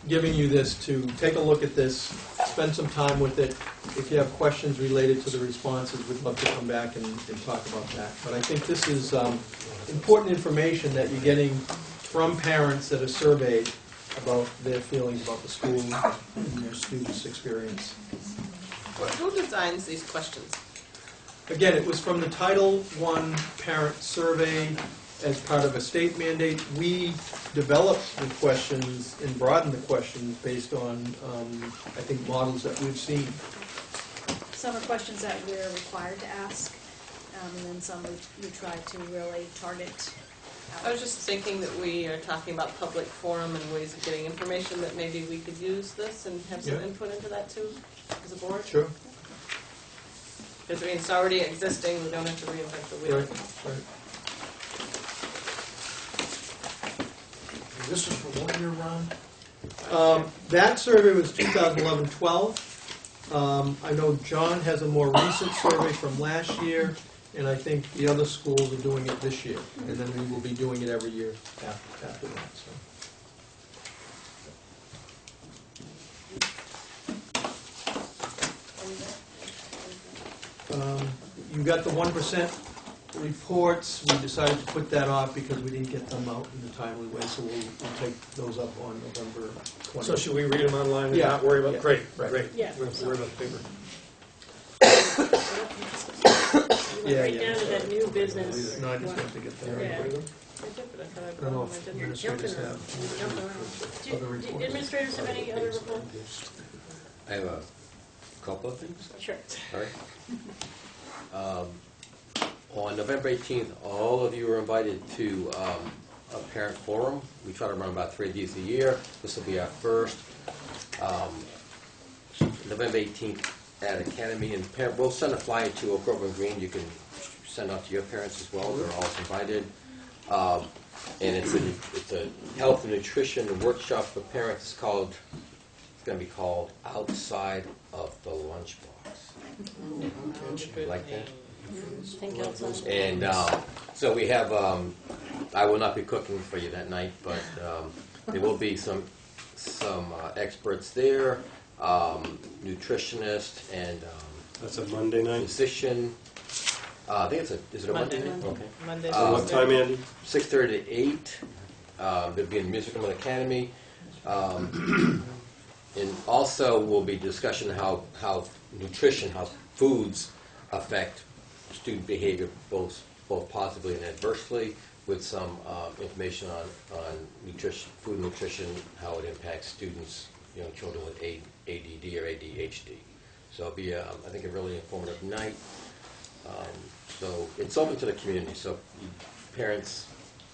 giving you this to take a look at this, spend some time with it. If you have questions related to the responses, we'd love to come back and talk about that. But I think this is important information that you're getting from parents that are surveyed about their feelings about the school and their students' experience. Who designs these questions? Again, it was from the Title I parent survey as part of a state mandate. We developed the questions and broadened the questions based on, I think, models that we've seen. Some are questions that we're required to ask, and then some we try to really target. I was just thinking that we are talking about public forum and ways of getting information, that maybe we could use this and have some input into that too, as a board. Sure. Because I mean, it's already existing, we don't have to reinvent the wheel. Right. This is from what year, Ron? That survey was 2011-12. I know John has a more recent survey from last year, and I think the other schools are doing it this year, and then we will be doing it every year after that. So. You got the 1% reports. We decided to put that off because we didn't get them out in a timely way, so we'll take those up on November 20th. So should we read them online and not worry about? Great, right. Great. Yeah. We don't have to worry about the paper. went right down to that new business. No, I just have to get that. Yeah. I did, but I thought I don't know if administrators have other Do reports. administrators have any other reports? I have a couple of things. Sure. All right. On November 18th, all of you are invited to a parent forum. We try to run about 3 of these a year. This will be our first. November 18th at Academy, and we'll send a flyer to Oak Grove and Green. You can send out to your parents as well. They're all invited. And it's a health and nutrition workshop for parents. It's going to be called Outside of the Lunchbox. Like that? And so we have, I will not be cooking for you that night, but there will be some experts there, nutritionist and That's a Monday night? physician. I think is it a Monday night? Okay. Monday. What time, Andy? 6:30 to 8. There'll be a musical academy. And also will be discussion how nutrition, how foods affect student behavior both positively and adversely, with some information on nutrition, food and nutrition, how it impacts students, children with ADD or ADHD. So it'll be, I think, a really informative night. So it's open to the community. So parents,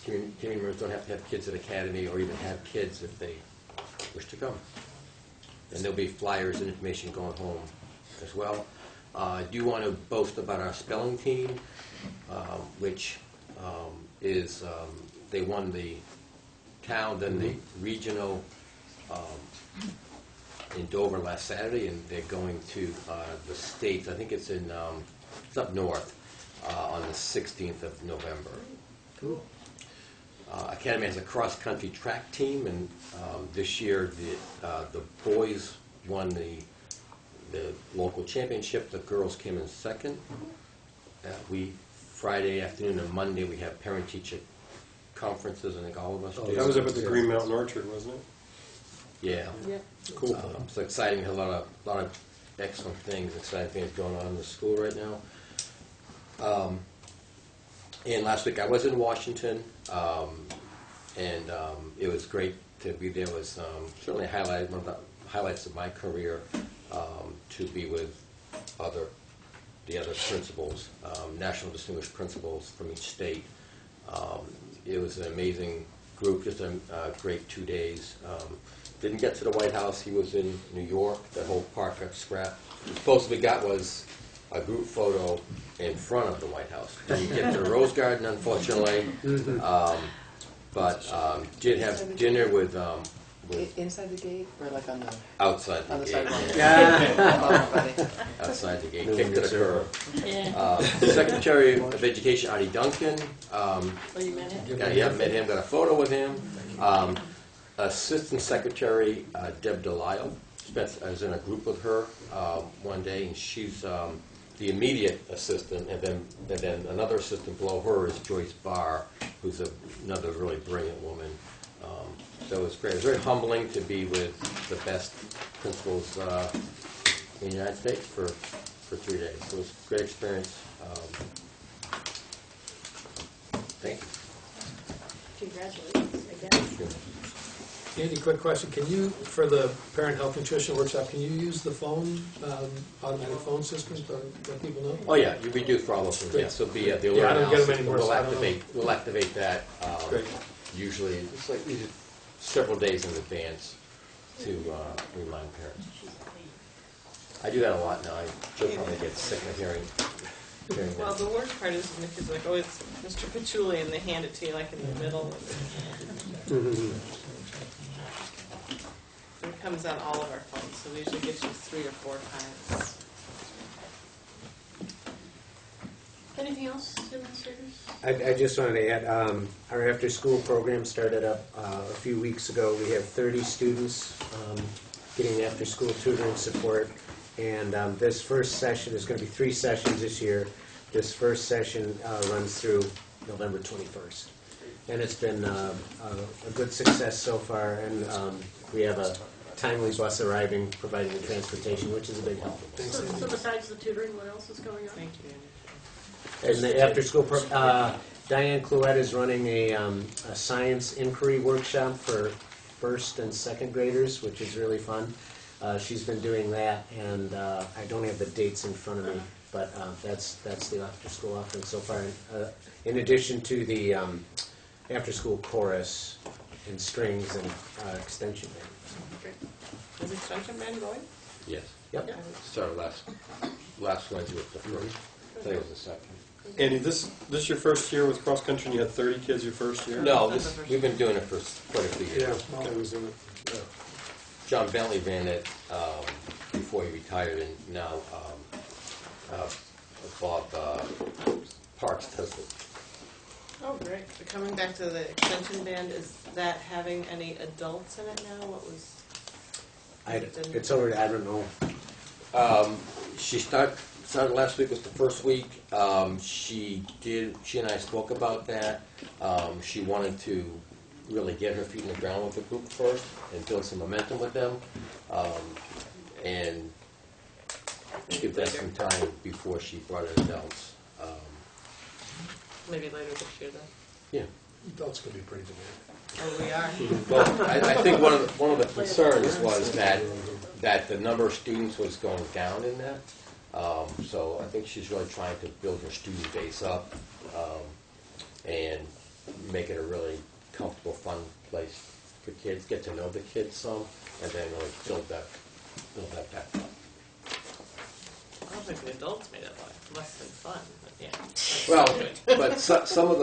community members don't have to have kids at Academy or even have kids if they wish to come. And there'll be flyers and information going home as well. I do want to boast about our spelling team, which is, they won the town, then the regional in Dover last Saturday, and they're going to the States. I think it's it's up north on the 16th of November. Cool. Academy has a cross-country track team, and this year the boys won the local championship. The girls came in second. Friday afternoon and Monday we have parent-teacher conferences. I think all of us do. That was up at the Green Mountain Orchard, wasn't it? Yeah. Yeah. Cool. So exciting. A lot of excellent things, exciting things going on in the school right now. And last week I was in Washington, and it was great to be there. It was certainly one of the highlights of my career, to be with the other principals, national distinguished principals from each state. It was an amazing group, just a great 2 days. Didn't get to the White House. He was in New York. The whole park got scrapped. The closest we got was a group photo in front of the White House. Didn't get to the Rose Garden, unfortunately. But did have dinner with Inside the gate or like on the outside the on the gate. sidewalk? Yeah. Outside the gate, kicked to the curb. Yeah. Secretary of Education Artie Duncan. Oh, you met him? Yeah, met him. Got a photo with him. Assistant Secretary Deb Delisle. I was in a group with her one day, and she's the immediate assistant, and then another assistant below her is Joyce Barr, who's another really brilliant woman. So it was great. It was very humbling to be with the best principals in the United States for 3 days. So it was a great experience. Thank you. Congratulations again. Andy, quick question. Can you, for the parent health nutrition workshop, can you use the phone, automatic phone systems to let people know? Oh yeah, we do for all those things. Yes, so be at the alert Yeah, I don't get them house. anymore, We'll so I don't know. We'll activate that. Great. Usually, it's like several days in advance to remind parents. I do that a lot now. She'll probably get sick of hearing Well, that. the worst part is when the kids are like, oh, it's Mr. Patchouli, and they hand it to you like in the middle. It comes on all of our phones, so we usually get you 3 or 4 times. Anything else, administrators? I just wanted to add, our after-school program started up a few weeks ago. We have 30 students getting after-school tutoring support, and this first session, there's going to be 3 sessions this year. This first session runs through November 21st. And it's been a good success so far, and we have a timely bus arriving, providing the transportation, which is a big help. So besides the tutoring, what else is going on? Thank you. And the after-school, Diane Clouette is running a science inquiry workshop for first and second graders, which is really fun. She's been doing that, and I don't have the dates in front of me, but that's the after-school offering so far. In addition to the after-school chorus and strings and extension band. Is extension band going? Yes. Yep. Started last Wednesday with the first. I think it was the second. Andy, this your first year with cross country, and you had 30 kids your first year? No, we've been doing it for quite a few years. Yeah, Molly was in it. Yeah. John Bentley ran it before he retired, and now Bob Parks does it. Oh, great. So coming back to the extension band, is that having any adults in it now? What was? It's already, I don't know. She started last week was the first week. She and I spoke about that. She wanted to really get her feet in the ground with the group first and build some momentum with them, and give that some time before she brought in adults. Maybe later this year then. Yeah. Adults can be pretty demanding. Oh, we are. Well, I think one of the concerns was that the number of students was going down in that. So I think she's really trying to build her student base up and make it a really comfortable, fun place for kids, get to know the kids some, and then really build that back up. I don't think the adults made it less than fun, but yeah. Well, but some of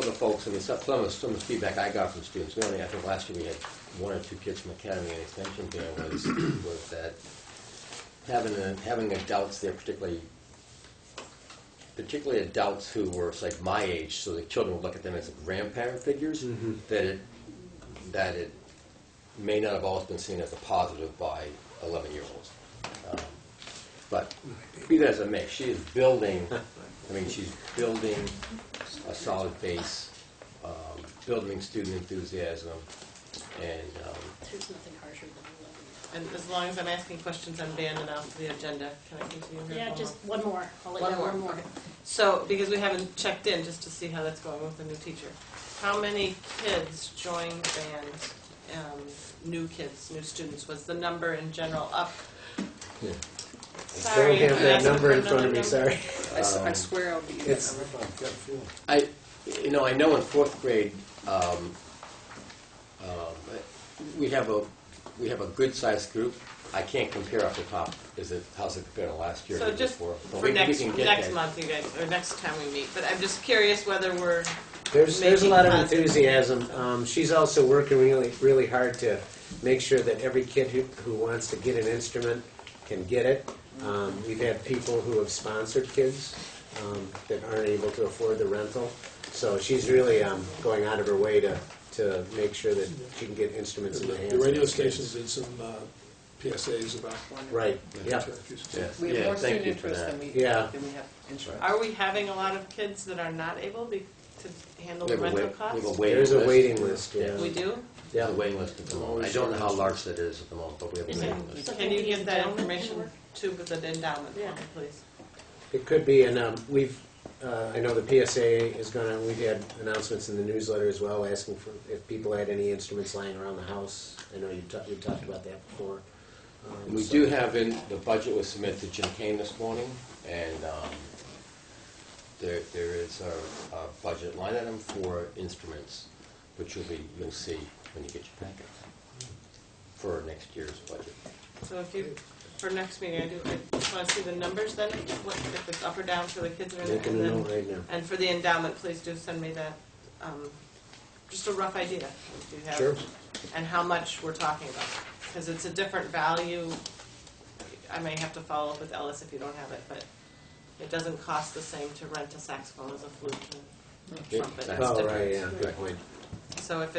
the folks, and some of the feedback I got from students, I think last year we had 1 or 2 kids from Academy and Extension there, was that having adults there, particularly adults who were like my age, so the children would look at them as grandparent figures, that it may not have always been seen as a positive by 11-year-olds. But be that as it may, she is building. She's building a solid base, building student enthusiasm, and. There's nothing harsher than 11. And as long as I'm asking questions on band and off the agenda, can I continue here? Yeah, just one more. I'll let you have one more. Okay. So, because we haven't checked in, just to see how that's going with the new teacher. How many kids joined band, new kids, new students? Was the number in general up? Yeah. Sorry, I don't have that number in front of me, sorry. I swear I'll be in that number. I know in 4th grade, we have a good sized group. I can't compare off the top. How's it compared to last year? So just before? for next month, you guys, or next time we meet. But I'm just curious whether we're There's a lot of positive. enthusiasm. She's also working really hard to make sure that every kid who wants to get an instrument can get it. We've had people who have sponsored kids that aren't able to afford the rental. So she's really going out of her way to make sure that she can get instruments in the hands The of radio kids. stations did some PSAs about. Right. Yeah. We have more student interest than we have insurance. Are we having a lot of kids that are not able to handle the rental costs? There's a waiting list. Yeah. We do? Yeah, the waiting list at the moment. I don't know how large that is at the moment, but we have a waiting list. Can you get that information to the endowment, please? It could be, and I know the PSA is going to, we've had announcements in the newsletter as well, asking for if people had any instruments lying around the house. I know we talked about that before. We do have the budget was submitted to Jim Kane this morning, and there is a budget line item for instruments, which you'll see when you get your packet for next year's budget. So for next meeting, I just want to see the numbers then, if it's up or down for the kids or Making a note right now. And for the endowment, please do send me that, just a rough idea. If you have, Sure. And how much we're talking about. Because it's a different value. I may have to follow up with Ellis if you don't have it, but it doesn't cost the same to rent a saxophone as a flute and a trumpet. It's Oh, different. right, yeah, good point. So if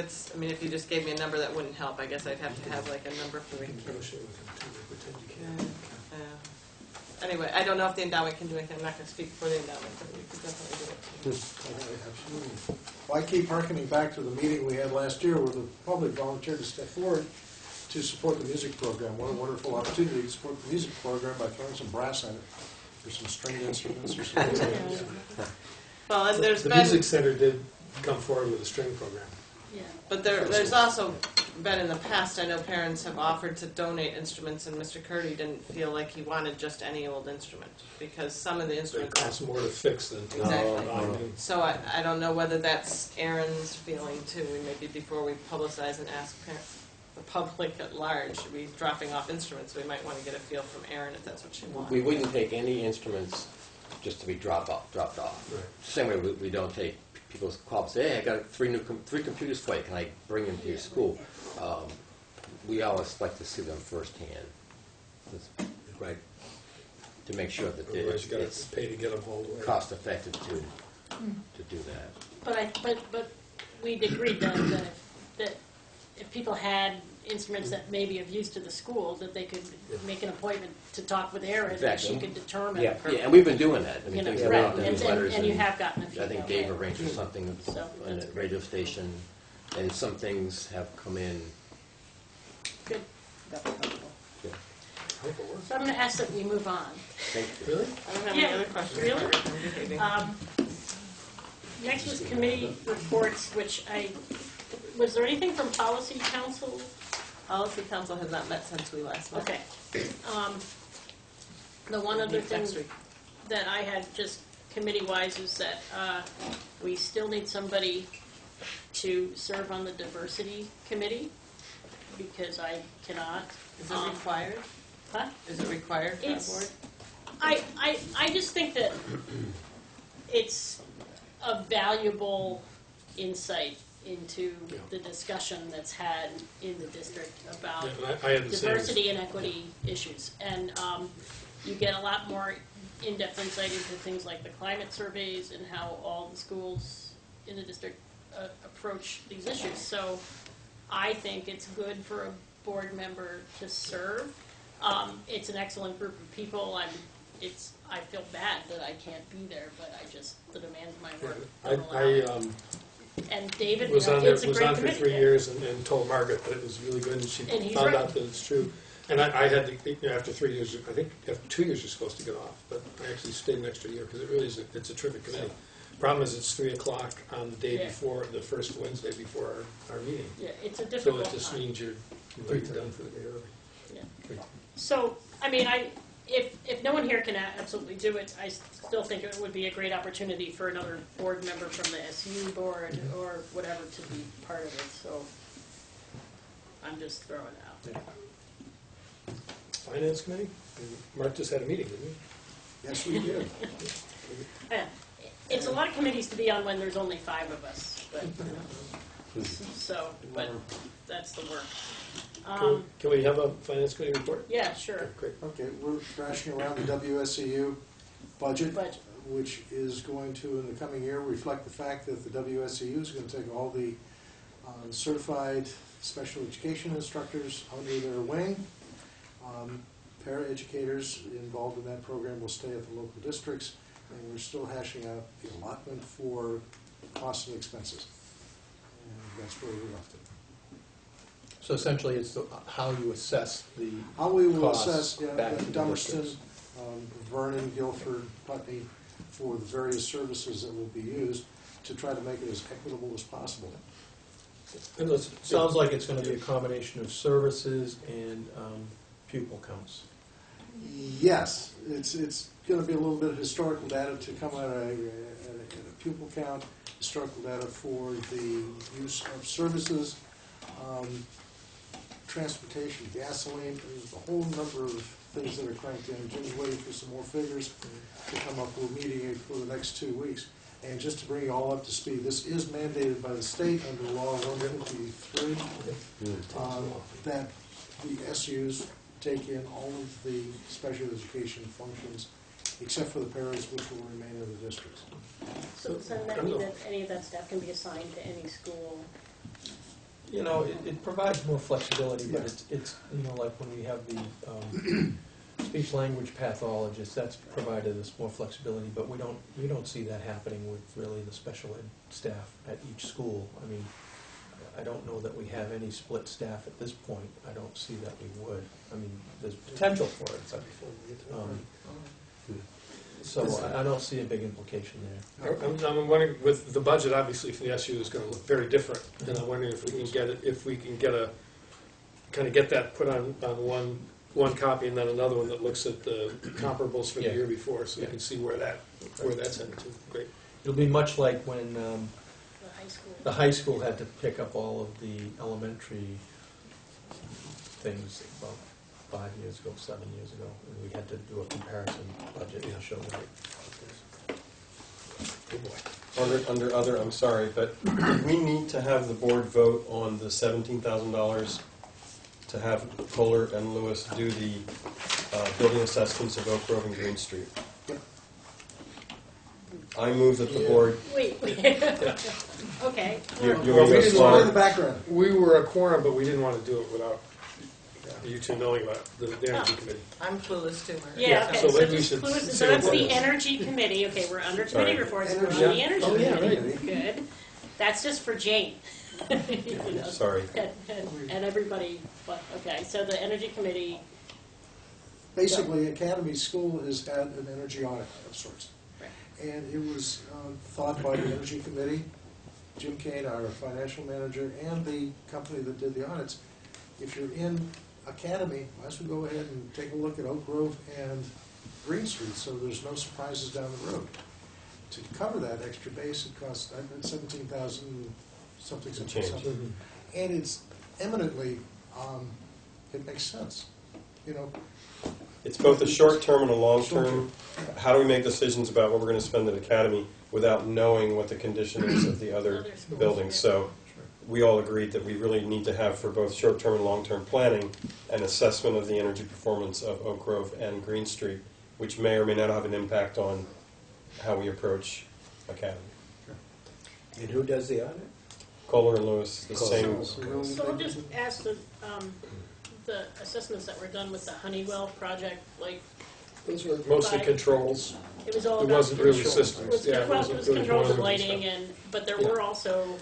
you just gave me a number that wouldn't help, I guess I'd have to have like a number for the kids. Negotiate with them too, they pretend you can't. Anyway, I don't know if the endowment can do anything. I'm not going to speak for the endowment, but we could definitely do it. Absolutely. Well, I keep harkening back to the meeting we had last year where the public volunteered to step forward to support the music program. What a wonderful opportunity to support the music program by throwing some brass at it. for some stringed instruments or something. Well, and there's The been. music center did come forward with a string program. Yeah. But there's also been in the past, I know parents have offered to donate instruments, and Mr. Curdy didn't feel like he wanted just any old instrument, because some of the It instruments. costs more to fix than to. Exactly. So I don't know whether that's Erin's feeling too, and maybe before we publicize and ask the public at large, should we be dropping off instruments, we might want to get a feel from Erin if that's what she wants. We wouldn't take any instruments just to be dropped off. Right. Same way we don't take people's calls, say, hey, I got three computers for you, can I bring them to your school? We always like to see them firsthand, right, to make sure that Otherwise, you got it's to pay to get them hauled away. cost effective to do that. But we'd agreed then that if people had instruments that maybe of use to the school, that they could make an appointment to talk with Erin, and Exactly. she could determine. Yeah, and we've been doing that. I mean, You know, things right, like and- newsletters, and you have gotten a few I think that Dave way. arranged for something So, on that's a radio station, and some things have come in. Good. That was helpful. So I'm going to ask that we move on. Thank you. Really? I don't have Yeah, any other questions. really? I'm behaving. Next was committee reports, which was there anything from policy council? Policy Council has not met since we last met. Okay. The one other Meet thing next week. that I had just committee-wise is that we still need somebody to serve on the diversity committee, because I cannot. Is it required? Huh? Is it required for our It's- board? I just think that it's a valuable insight into the discussion that's had in the district about Yeah, and I had the same. diversity and equity issues. And you get a lot more in-depth insight into things like the climate surveys and how all the schools in the district approach these issues. So I think it's good for a board member to serve. It's an excellent group of people. I feel bad that I can't be there, but the demands of my work don't allow it. And David, Was on there, it's a was great on for committee. 3 years and told Margaret that it was really good, and she And he's found right. out that it's true. And I had to, after 3 years, I think after 2 years you're supposed to get off, but I actually stayed an extra year because it really is, it's a terrific committee. Problem is, it's 3 o'clock on the day Yeah. before, the first Wednesday before our meeting. Yeah, it's a So difficult it just time. means you're done for the day early. Yeah. So, I mean, if no one here can absolutely do it, I still think it would be a great opportunity for another board member from the SU board or whatever to be part of it, so I'm just throwing it out. Yeah. Finance committee? And Mark just had a meeting, didn't he? Yes, we did. Yeah. It's a lot of committees to be on when there's only 5 of us, but, but that's the work. Can we have a finance committee report? Yeah, sure. Great. Okay, we're thrashing around the WSEU budget, which is going to, in the coming year, reflect the fact that the WSEU is going to take all the certified special education instructors under their wing. Para-educators involved in that program will stay at the local districts, and we're still hashing out the allotment for costs and expenses. And that's where we left it. So essentially, it's how you assess the How we will costs assess back to the Dummerston, districts. Vernon, Guilford, Putney, for the various services that will be used to try to make it as equitable as possible. And it sounds like it's going to be a combination of services and pupil counts. Yes, it's going to be a little bit of historical data to come out of a pupil count, historical data for the use of services, transportation, gasoline, there's a whole number of things that are cranked in. Jim's waiting for some more figures to come up. We're meeting it for the next 2 weeks. And just to bring you all up to speed, this is mandated by the state under Law 153, that the SUs take in all of the special education functions, except for the paras, which will remain in the districts. So does that mean that any of that staff can be assigned to any school? You know, it provides more flexibility, but it's you know, like when we have the speech-language pathologists, that's provided us more flexibility, but we don't see that happening with really the special ed staff at each school. I mean, I don't know that we have any split staff at this point. I don't see that we would. I mean, there's potential for it, but So I don't see a big implication there. I'm wondering, with the budget, obviously, for the SU is going to look very different, and I'm wondering if we can get it, if we can get a, kind of get that put on one copy and then another one that looks at the comparables for the year before, so you can see where that's headed to. Great. It'll be much like when high school. the high school had to pick up all of the elementary things about 5 years ago, 7 years ago, and we had to do a comparison budget and show that. Under other, I'm sorry, but we need to have the board vote on the $17,000 to have Kohler and Lewis do the building assessments of Oak Grove and Green Street. I move that the board. Wait. Okay. You're Well, we didn't want in the background. We were a quorum, but we didn't want to do it without you two knowing about the energy committee. I'm clueless too, Mark. Yeah, okay, so so maybe we just should clue, say so that's what the it is. energy committee, okay, we're under committee Sorry. reports, we're on the energy Oh, yeah, committee, right. good. That's just for Jane. You know, Sorry. And everybody, but, okay, so the energy committee, Basically, Academy School has had an energy audit of sorts. Right. And it was thought by the Energy Committee, Jim Kane, our financial manager, and the company that did the audits. If you're in Academy, might as well go ahead and take a look at Oak Grove and Green Street, so there's no surprises down the road. To cover that extra base, it costs, I bet, 17,000 something. And it's eminently, it makes sense, you know. It's both a short-term and a long-term. How do we make decisions about what we're going to spend at Academy without knowing what the condition is of the other buildings? So we all agreed that we really need to have, for both short-term and long-term planning, an assessment of the energy performance of Oak Grove and Green Street, which may or may not have an impact on how we approach Academy. And who does the audit? Kohler and Lewis, the same. so I'll just ask the assessments that were done with the Honeywell project, like, Those were mostly Five. controls. it was all It about. wasn't really control. systems. It was, Yeah, it well, wasn't it was really controls and monitoring lighting, stuff. and, but there Yeah. were also,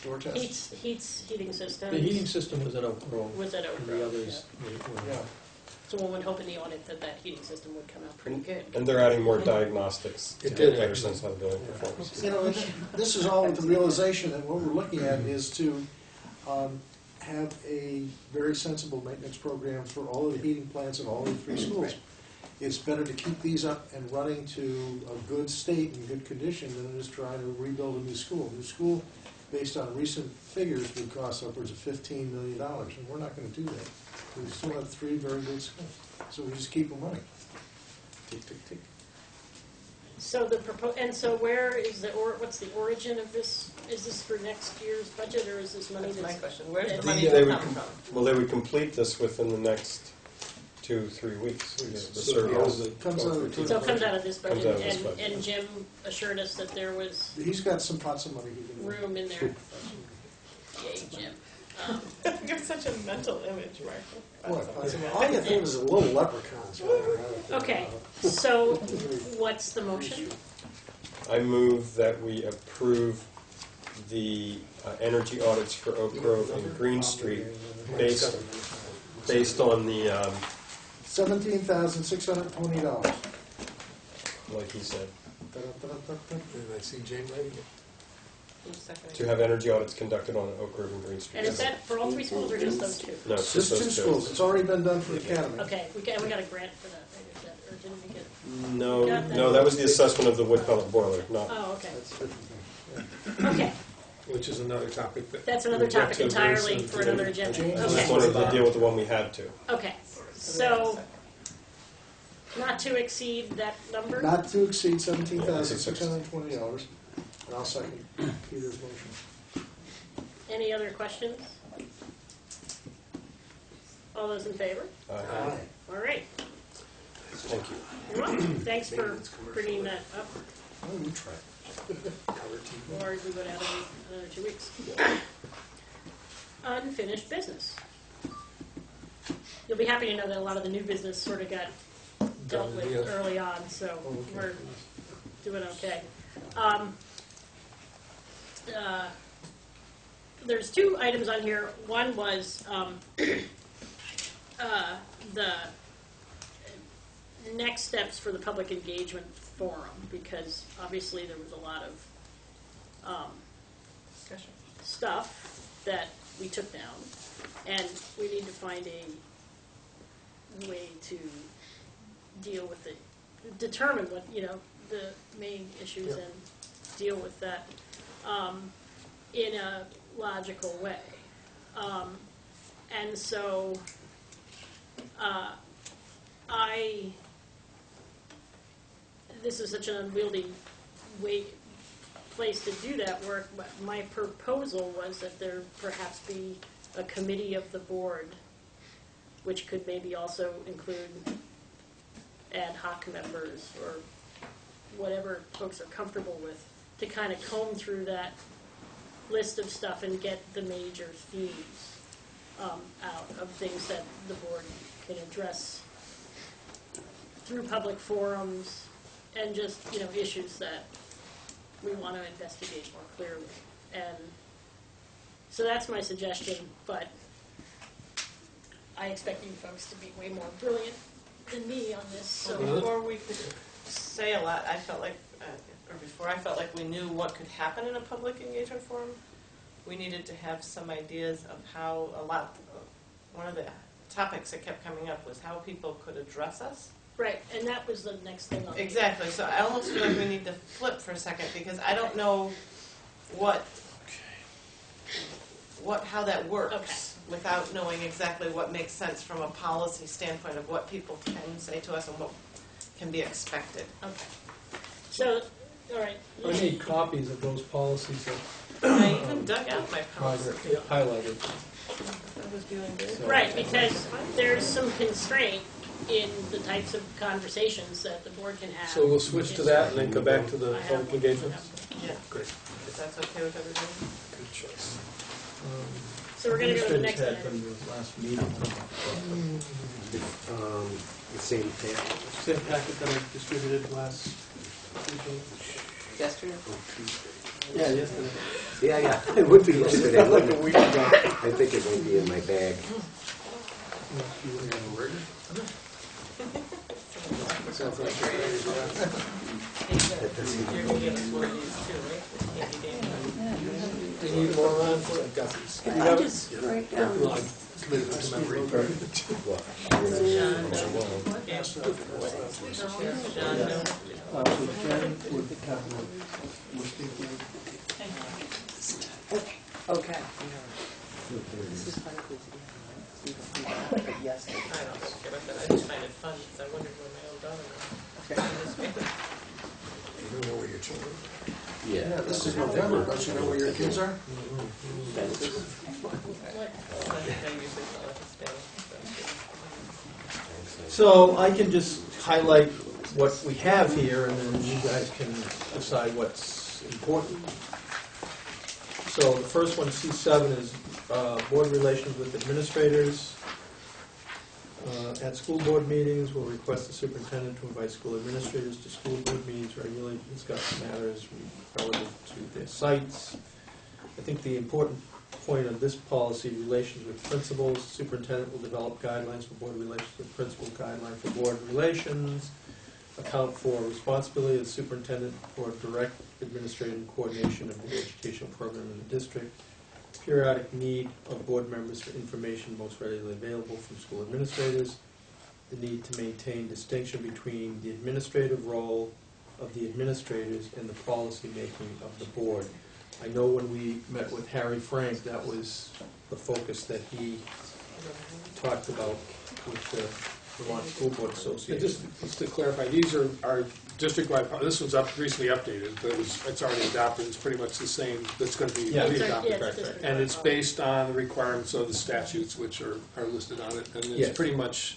Door tests. heating systems. The heating system was at Oak Grove. Was at Oak And Grove, the others were. Yeah. So one would hope in the audit that that heating system would come out pretty good. And they're adding more diagnostics to It get did, a better actually. sense of how the building performs. You know, this is all with the realization that what we're looking at is to have a very sensible maintenance program for all of the heating plants in all of the 3 schools. It's better to keep these up and running to a good state and good condition than it is trying to rebuild a new school. A new school, based on recent figures, would cost upwards of $15 million, and we're not going to do that. We still have 3 very good schools, so we just keep them running. Tick, tick, tick. So and so where is what's the origin of this? Is this for next year's budget, or is this money That's my that's? question. Where's the that's- money They gonna would come from? Well, they would complete this within the next 2-3 weeks. The So survey. how is it? Comes out of the So it comes out of this Comes budget, out of this budget. and Jim assured us that there was He's got some pots of money he can. room in there. Yay, Jim. You have such a mental image, Mark. What? All you think is a little leprechauns. Okay, so what's the motion? I move that we approve the energy audits for Oak Grove and Green Street based on the, $17,620. like he said, And I see Jane ready. Who's seconding? to have energy audits conducted on Oak Grove and Green Street. And is that for all 3 schools or just those 2? No, it's Just just 2 those schools. It's already been done for the academy. Okay, we got a grant for that, right? Is that, or didn't we get? No, that was the assessment of the wood pellet boiler, not. Oh, okay. That's a different thing. Okay, Which is another topic that. that's another we'll get topic to very entirely soon. for another agenda. Jane, I just Okay, wanted to deal with the one we had to. okay. So, not to exceed that number? Not to exceed $17,620. And I'll second Peter's motion. Any other questions? All those in favor? Aye. All right. Thank you. You're welcome. Thanks for bringing that up, Oh, you try. or we go down in another 2 weeks. Unfinished business. You'll be happy to know that a lot of the new business sort of got dealt with Yes. early on, so we're doing okay. There's 2 items on here. One was the next steps for the public engagement forum, because obviously there was a lot of stuff that we took down, and we need to find a way to deal with it, determine what, the main issues and deal with that in a logical way. And so this is such an unwieldy place to do that work, but my proposal was that there perhaps be a committee of the board, which could maybe also include ad hoc members or whatever folks are comfortable with, to kind of comb through that list of stuff and get the major themes out of things that the board can address through public forums and just, issues that we want to investigate more clearly. And so that's my suggestion, but I expect you folks to be way more brilliant than me on this. So before we could say a lot, I felt like, before I felt like we knew what could happen in a public engagement forum, we needed to have some ideas of how one of the topics that kept coming up was how people could address us. Right, and that was the next thing on Exactly, so I almost feel like we need to flip for a second, because I don't know how that works without knowing exactly what makes sense from a policy standpoint of what people can say to us and what can be expected. Okay. So, all right. I need copies of those policies that I even dug out my policy. Margaret highlighted. I was doing good. Right, because there's some constraint in the types of conversations that the board can have. So we'll switch to that and then come back to the public engagement? Yeah. Great. If that's okay with everybody? Good choice. So we're going to go to the next had item. from the last meeting. The same packet. Same packet that I distributed last weekend. Yesterday? Yeah, yesterday. Yeah, it would be yesterday. It was like a week ago. I think it might be in my bag. Sounds like a great idea. You're going to give us one of these too, right? Handy dandy. Do you need more on for it? I've got these. Can I just write down? Well, I committed them to memory. So Jen with capital, we're speaking. Okay. This is part of the, yes. I don't care about that. I just find it fun because I wondered where my own daughter was. You don't know where your children are? Yeah. This is November, don't you know where your kids are? So I can just highlight what we have here, and then you guys can decide what's important. So the first one, C7, is board relations with administrators. At school board meetings, we'll request the superintendent to invite school administrators to school board meetings regularly to discuss matters relative to their sites. I think the important point of this policy, relations with principals, superintendent will develop guidelines for board relations with principal, guideline for board relations, account for responsibility of the superintendent for direct administrative coordination of the educational program in the district, periodic need of board members for information most readily available from school administrators, the need to maintain distinction between the administrative role of the administrators and the policy making of the board. I know when we met with Harry Frank, that was the focus that he talked about with the Vermont School Board Association. Just to clarify, these are district-wide, this was recently updated, but it's already adopted, it's pretty much the same, that's going to be adopted. And it's based on the requirements of the statutes, which are listed on it, and it's pretty much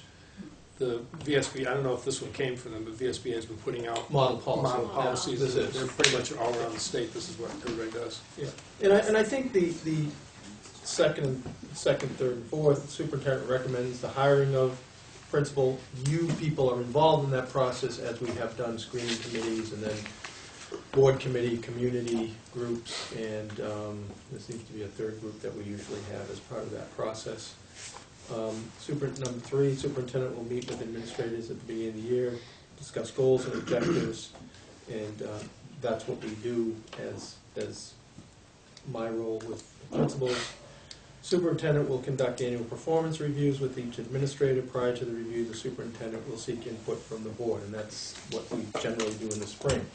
the VSB, I don't know if this one came from them, but VSBA has been putting out model policies. Yeah, They're pretty much all around the state, this is what everybody does. Yeah. And I think the second, third, and fourth, the superintendent recommends the hiring of principal. You people are involved in that process, as we have done screening committees and then board committee, community groups, and there seems to be a third group that we usually have as part of that process. Number 3, superintendent will meet with administrators at the beginning of the year, discuss goals and objectives, and that's what we do as my role with principals. Superintendent will conduct annual performance reviews with each administrator. Prior to the review, the superintendent will seek input from the board, and that's what we generally do in the spring.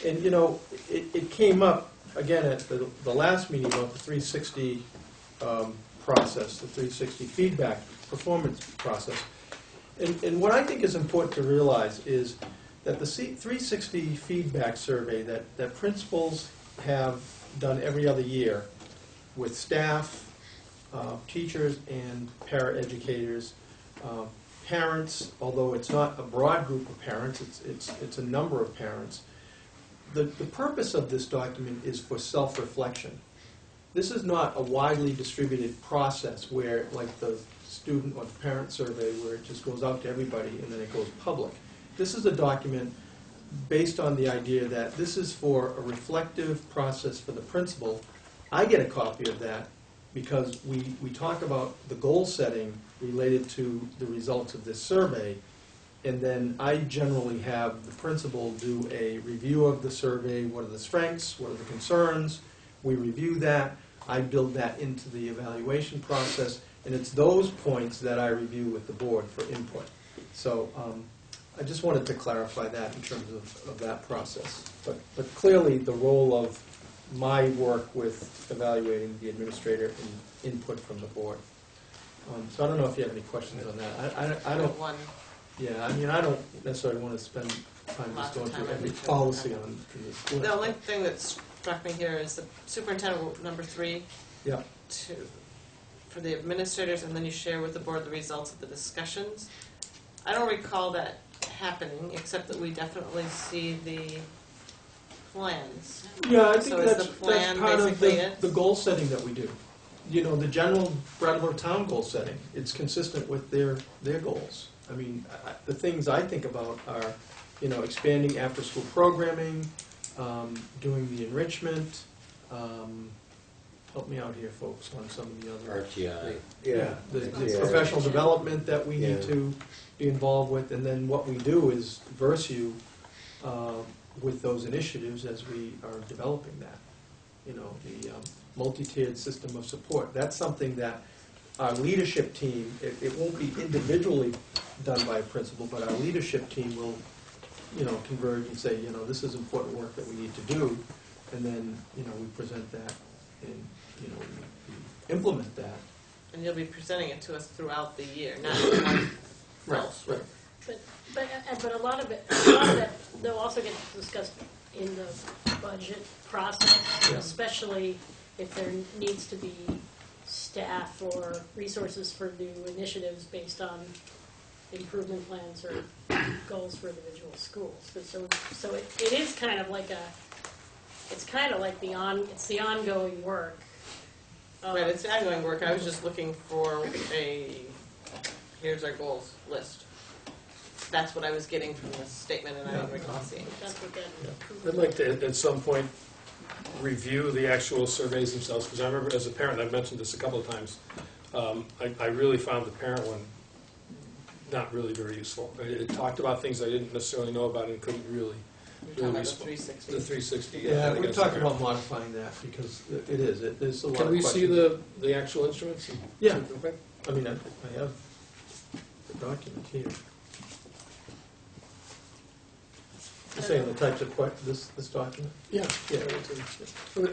And you know, it came up again at the last meeting about the 360 process, the 360 feedback performance process. And what I think is important to realize is that the 360 feedback survey that principals have done every other year with staff, teachers and paraeducators, parents, although it's not a broad group of parents, it's a number of parents. The purpose of this document is for self-reflection. This is not a widely distributed process where, like the student or the parent survey, where it just goes out to everybody and then it goes public. This is a document based on the idea that this is for a reflective process for the principal. I get a copy of that because we talk about the goal setting related to the results of this survey, and then I generally have the principal do a review of the survey. What are the strengths? What are the concerns? We review that. I build that into the evaluation process, and it's those points that I review with the board for input. So I just wanted to clarify that in terms of that process. But clearly the role of my work with evaluating the administrator and input from the board. So I don't know if you have any questions on that. I don't. Yeah, I mean, I don't necessarily want to spend time just going through every policy on the school. The only thing that struck me here is the superintendent, number 3, yeah, for the administrators, and then you share with the board the results of the discussions. I don't recall that happening, except that we definitely see the plans. Yeah, I think so that's plan part of basically the goal setting that we do. You know, the general Brattleboro town goal setting, it's consistent with their goals. I mean, the things I think about are, you know, expanding after-school programming, doing the enrichment. Help me out here, folks, on some of the other. RTI. The professional development that we need to be involved with, and then what we do is verse you with those initiatives as we are developing that. You know, the multi-tiered system of support. That's something that our leadership team, it won't be individually done by a principal, but our leadership team will, you know, converge and say, you know, this is important work that we need to do, and then, you know, we present that and, you know, we implement that. And you'll be presenting it to us throughout the year, not in one Right. But a lot of it, they'll also get discussed in the budget process, especially if there needs to be staff or resources for new initiatives based on improvement plans or goals for individual schools. So it is kind of like it's the ongoing work. Right, it's the ongoing work. I was just looking for here's our goals list. That's what I was getting from the statement, and I didn't recall seeing. That's what that. I'd like to, at some point, review the actual surveys themselves, because I remember as a parent, I've mentioned this a couple of times, I really found the parent one not really very useful. It talked about things I didn't necessarily know about and couldn't really. You're talking about the 360. The 360. Yeah, we're talking about modifying that because there's a lot. Can we see the actual instruments? Yeah. I mean, I have the document here. You're saying the types of this document? Yeah.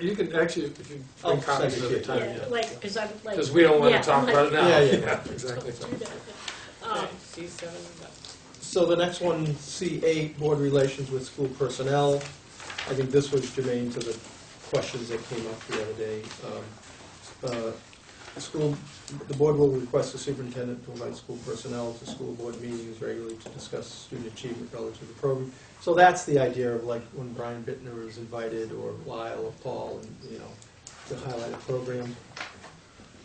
You can actually, if you I'll bring copies send at it a to you. time. Yeah, like, because I'm like. Because we don't want to talk about it now. Yeah, exactly. C7. So the next one, C8, board relations with school personnel. I think this was germane to the questions that came up the other day. The board will request the superintendent to invite school personnel to school board meetings regularly to discuss student achievement relative to the program. So that's the idea of like when Brian Bittner is invited, or Lyle or Paul, and, you know, to highlight a program.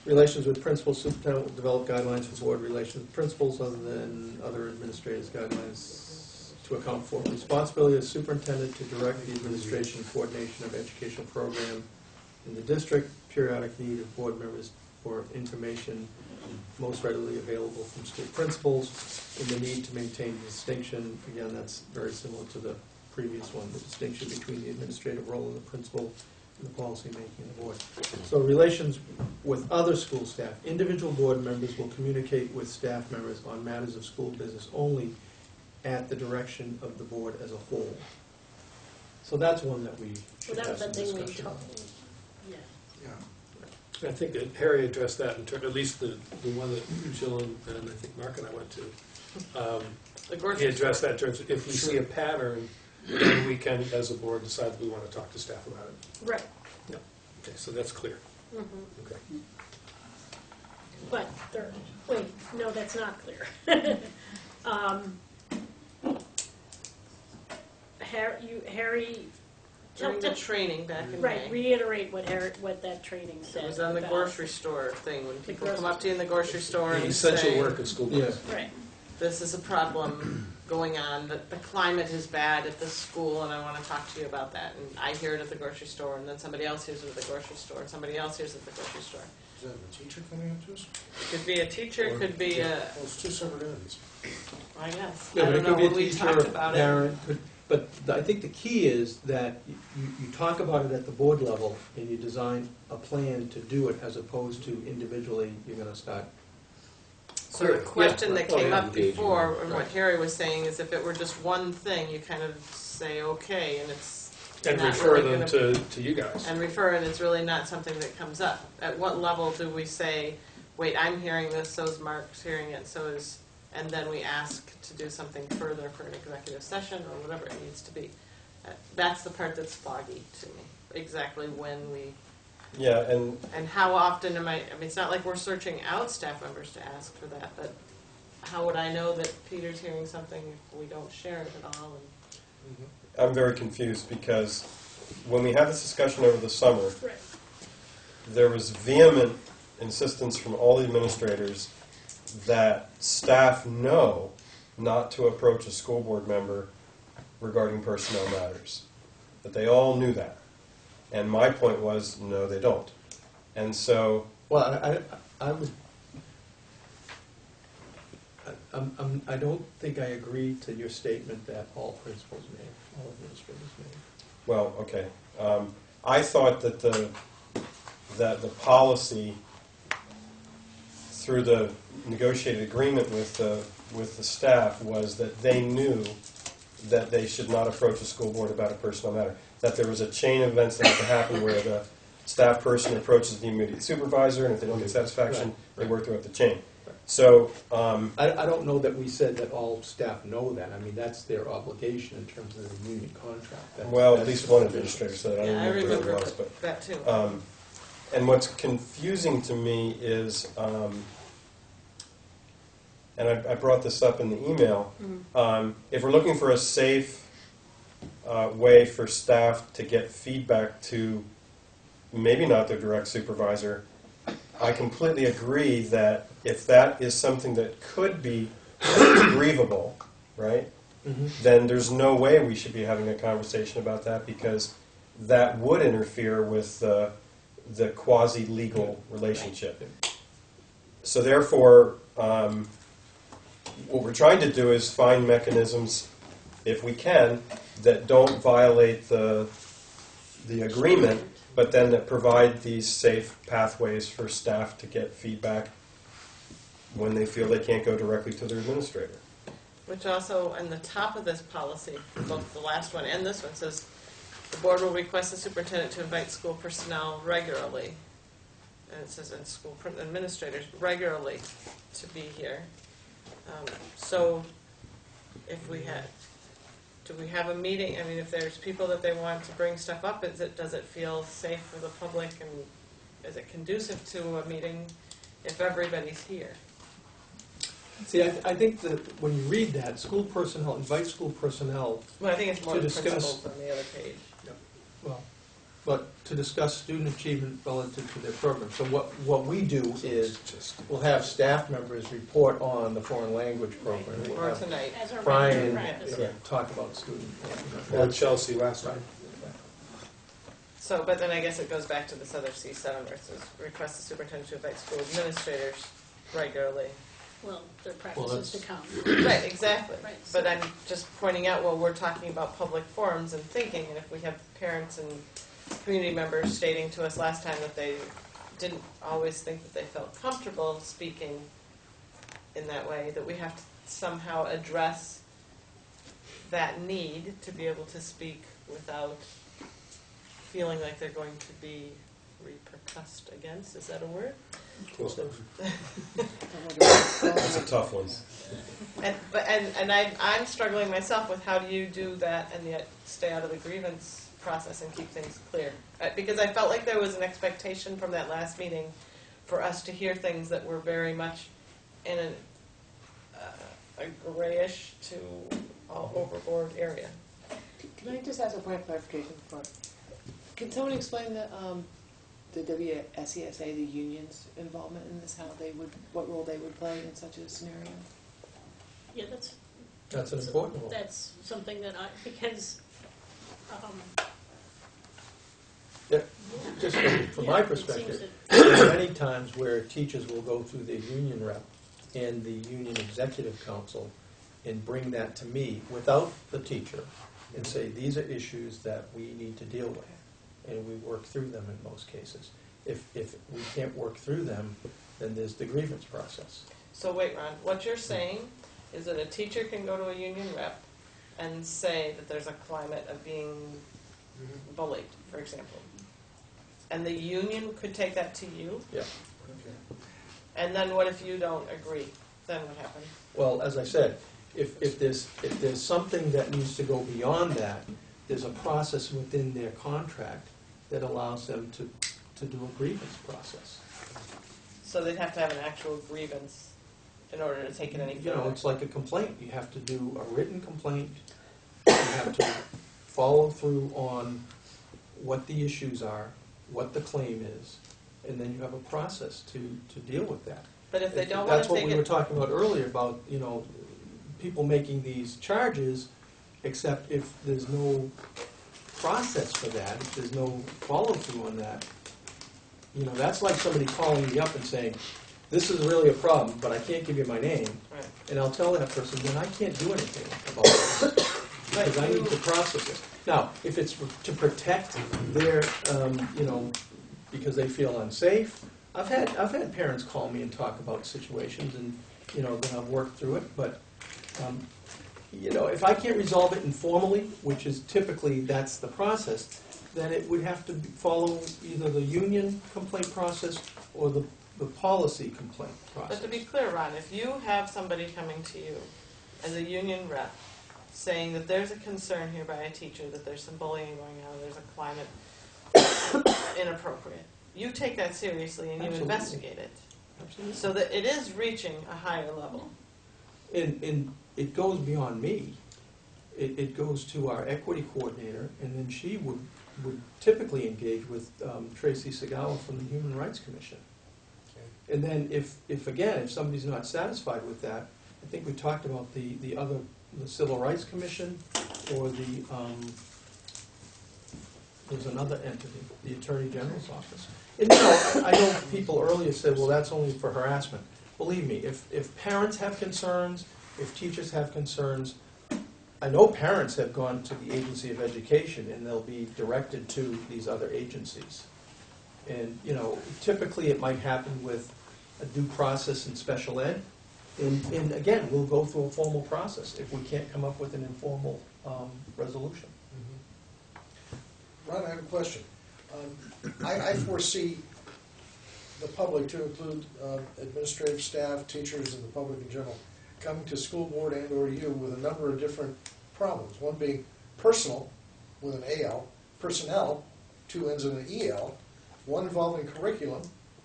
Relations with principals, superintendent will develop guidelines for board relations with principals other than other administrators' guidelines to account for. Responsibility of superintendent to direct the administration and coordination of educational program in the district. Periodic need of board members for information most readily available from school principals, and the need to maintain distinction. Again, that's very similar to the previous one, the distinction between the administrative role of the principal and the policy making of the board. So relations with other school staff. Individual board members will communicate with staff members on matters of school business only at the direction of the board as a whole. So that's one that we should have some discussion on. I think that Harry addressed that, at least the one that Jill and I think Mark and I went to. He addressed that in terms of if we see a pattern, then we can, as a board, decide if we want to talk to staff about it. Right. Yeah. Okay, so that's clear. Okay. But wait, no, that's not clear. Harry. During the training back in May. Right, reiterate what that training said. It was on the about grocery store thing, when people come up to you in the grocery store and essential say, work at school boards. Right. this is a problem going on, that the climate is bad at this school, and I want to talk to you about that. And I hear it at the grocery store, and then somebody else hears it at the grocery store, and somebody else hears it at the grocery store. Is that a teacher coming up to us? Could be a teacher, could be a, Well, it's two separate entities. I guess. Yeah, I but don't it know, could be a when we teacher, talked about it. parent, but I think the key is that you talk about it at the board level and you design a plan to do it as opposed to individually, you're gonna start. So the question that came up before, and what Right. Harry was saying, is if it were just one thing, you kind of say, okay, and it's And not refer really them gonna- to you guys. And refer, and it's really not something that comes up. At what level do we say, wait, I'm hearing this, so's Mark's hearing it, so is, and then we ask to do something further for an executive session or whatever it needs to be. That's the part that's foggy to me, exactly when we, Yeah, and and how often am I mean, it's not like we're searching out staff members to ask for that, but how would I know that Peter's hearing something if we don't share it at all? And I'm very confused because when we had this discussion over the summer, there was vehement insistence from all the administrators that staff know not to approach a school board member regarding personnel matters. That they all knew that. And my point was, no, they don't. And so... Well, I would, I don't think I agree to your statement that all principals may, all administrators may. Well, okay. I thought that the policy through the negotiated agreement with the staff was that they knew that they should not approach a school board about a personal matter. That there was a chain of events that had to happen where the staff person approaches the immediate supervisor, and if they don't get satisfaction, they work throughout the chain. So I don't know that we said that all staff know that. I mean, that's their obligation in terms of the union contract. Well, at least one administrator said it. I don't I remember who it remember was, but that too. and what's confusing to me is, and I brought this up in the email, if we're looking for a safe way for staff to get feedback to maybe not their direct supervisor, I completely agree that if that is something that could be grievable, right, then there's no way we should be having a conversation about that because that would interfere with the quasi-legal relationship. So therefore, what we're trying to do is find mechanisms, if we can, that don't violate the agreement, but then that provide these safe pathways for staff to get feedback when they feel they can't go directly to their administrator. Which also, on the top of this policy, both the last one and this one, says, the board will request the superintendent to invite school personnel regularly. And it says, and school administrators regularly to be here. So, if we had, do we have a meeting? I mean, if there's people that they want to bring stuff up, does it feel safe for the public, and is it conducive to a meeting if everybody's here? See, I think that when you read that, school personnel, invite school personnel Well, I think it's more to the discuss. principles on the other page. Well, but to discuss student achievement relative to their program. So what we do is, we'll have staff members report on the foreign language program. We'll Or have tonight. As a Brian regular practice. talk about student. Or Chelsea last night. So, but then I guess it goes back to this other C7 where it says, request the superintendent to invite school administrators regularly. Well, their practice is to come. Right, exactly. Right, But I'm just pointing out, well, we're talking about public forums and thinking, and if we have parents and community members stating to us last time that they didn't always think that they felt comfortable speaking in that way, that we have to somehow address that need to be able to speak without feeling like they're going to be repercussed against. Is that a word? Close enough. That's a tough one. And I'm struggling myself with how do you do that and yet stay out of the grievance process and keep things clear. Because I felt like there was an expectation from that last meeting for us to hear things that were very much in a grayish to all overboard area. Can I just ask a point of clarification before? Can someone explain the WSESA, the union's involvement in this, what role they would play in such a scenario? Yeah, That's an important role. That's something that because Yeah, just from my it perspective, seems there are many times where teachers will go through their union rep and the union executive council and bring that to me without the teacher and say, these are issues that we need to deal with. And we work through them in most cases. If we can't work through them, then there's the grievance process. So wait, Ron, what you're saying is that a teacher can go to a union rep and say that there's a climate of being bullied, for example. And the union could take that to you? Yeah. Okay. And then what if you don't agree? Then what happens? Well, as I said, if there's something that needs to go beyond that, there's a process within their contract that allows them to do a grievance process. So they'd have to have an actual grievance in order to take it any further? You know, it's like a complaint. You have to do a written complaint. You have to follow through on what the issues are, what the claim is, and then you have a process to deal with that. But if they don't want That's to what take we were it... talking about earlier, about, you know, people making these charges, except if there's no process for that, if there's no follow-through on that. You know, that's like somebody calling me up and saying, this is really a problem, but I can't give you my name. Right. And I'll tell that person, then I can't do anything about it, because I need to process it. Now, if it's to protect their, you know, because they feel unsafe, I've had parents call me and talk about situations, and, you know, then I've worked through it, but, you know, if I can't resolve it informally, which is typically that's the process, then it would have to follow either the union complaint process or the policy complaint process. But to be clear, Ron, if you have somebody coming to you as a union rep saying that there's a concern here by a teacher, that there's some bullying going on, there's a climate inappropriate, you take that seriously and you Absolutely. investigate it. Absolutely. So that it is reaching a higher level. And it goes beyond me. It goes to our equity coordinator, and then she would typically engage with Tracy Segawa from the Human Rights Commission. And then if somebody's not satisfied with that, I think we talked about the Civil Rights Commission, or there's another entity, the Attorney General's office. And you know, I know people earlier said, well, that's only for harassment. Believe me, if parents have concerns, if teachers have concerns, I know parents have gone to the Agency of Education and they'll be directed to these other agencies. And, you know, typically it might happen with a due process in special ed. And again, we'll go through a formal process if we can't come up with an informal resolution. Ron, I have a question. I foresee the public, to include administrative staff, teachers, and the public in general, coming to school board and or you with a number of different problems. One being personal, with an AL, personnel, 2 N's and an EL, one involving curriculum,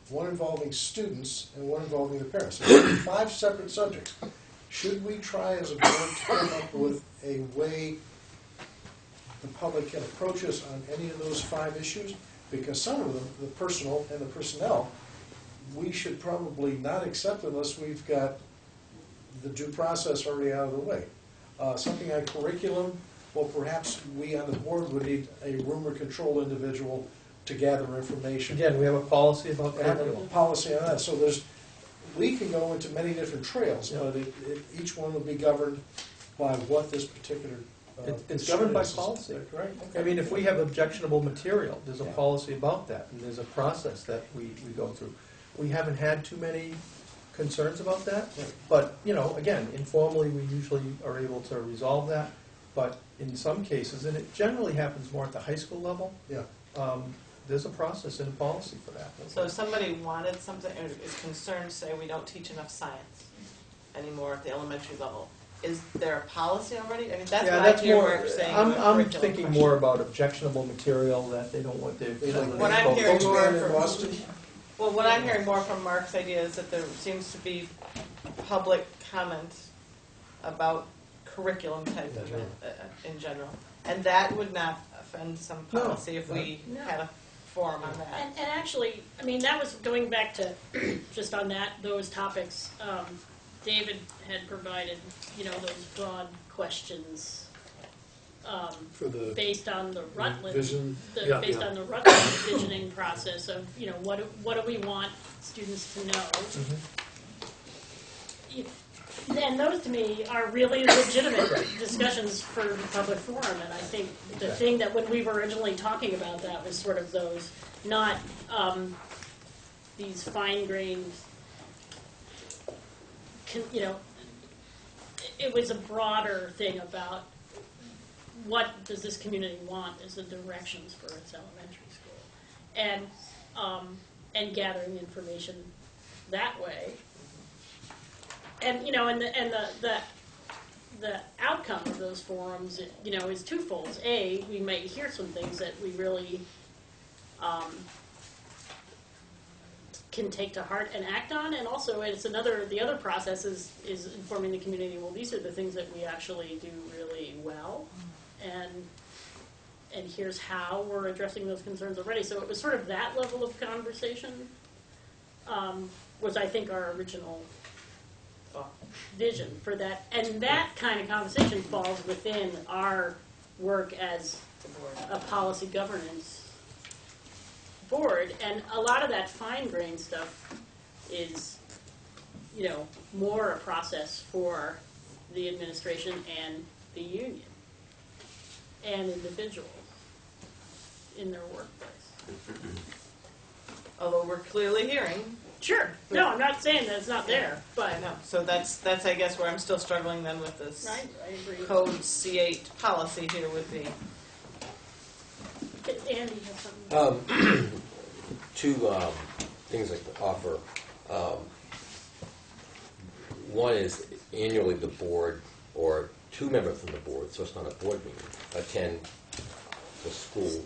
one involving students, and one involving the parents. So 5 separate subjects. Should we try as a board to come up with a way the public can approach us on any of those 5 issues? Because some of them, the personal and the personnel, we should probably not accept unless we've got the due process already out of the way. Something like curriculum, well, perhaps we on the board would need a rumor control individual to gather information. Again, we have a policy about We have a curriculum. policy on that, so we can go into many different trails, but each one will be governed by what this particular. It's governed by is. policy. Right, I mean, if we have objectionable material, there's a policy about that, and there's a process that we go through. We haven't had too many concerns about that, but, again, informally, we usually are able to resolve that, but in some cases, and it generally happens more at the high school level, there's a process and a policy for that. So if somebody wanted something, or is concerned, say, we don't teach enough science anymore at the elementary level, is there a policy already? I mean, that's what I hear Mark saying. I'm curriculum thinking question. more about objectionable material that they don't want their children What I'm hearing exposed to. more from, well, what I'm hearing more from Mark's idea is that there seems to be public comment about curriculum type of in general, and that would not offend some policy if we had a forum on that. And actually, I mean, that was going back to just on those topics. David had provided, those broad questions For the based on the Rutland, vision. based on the Rutland visioning process of, what do we want students to know? And those, to me, are really legitimate discussions for the public forum. And I think the thing that when we were originally talking about that was sort of those, not these fine-grained, it was a broader thing about what does this community want as the directions for its elementary school, and gathering information that way. And the outcome of those forums, is twofold. A, we might hear some things that we really can take to heart and act on, and also the other process is informing the community, well, these are the things that we actually do really well, and here's how we're addressing those concerns already. So it was sort of that level of conversation was, I think, our original vision for that, and that kind of conversation falls within our work as a policy governance board, and a lot of that fine-grained stuff is, more a process for the administration and the union and individuals in their workplace. Although we're clearly hearing. Sure. No, I'm not saying that it's not there, but I know. So that's I guess where I'm still struggling then with this I agree. code C8 policy here would be. Andy has something. Two things I could offer. One is annually the board, or two members from the board, so it's not a board meeting, attend the school,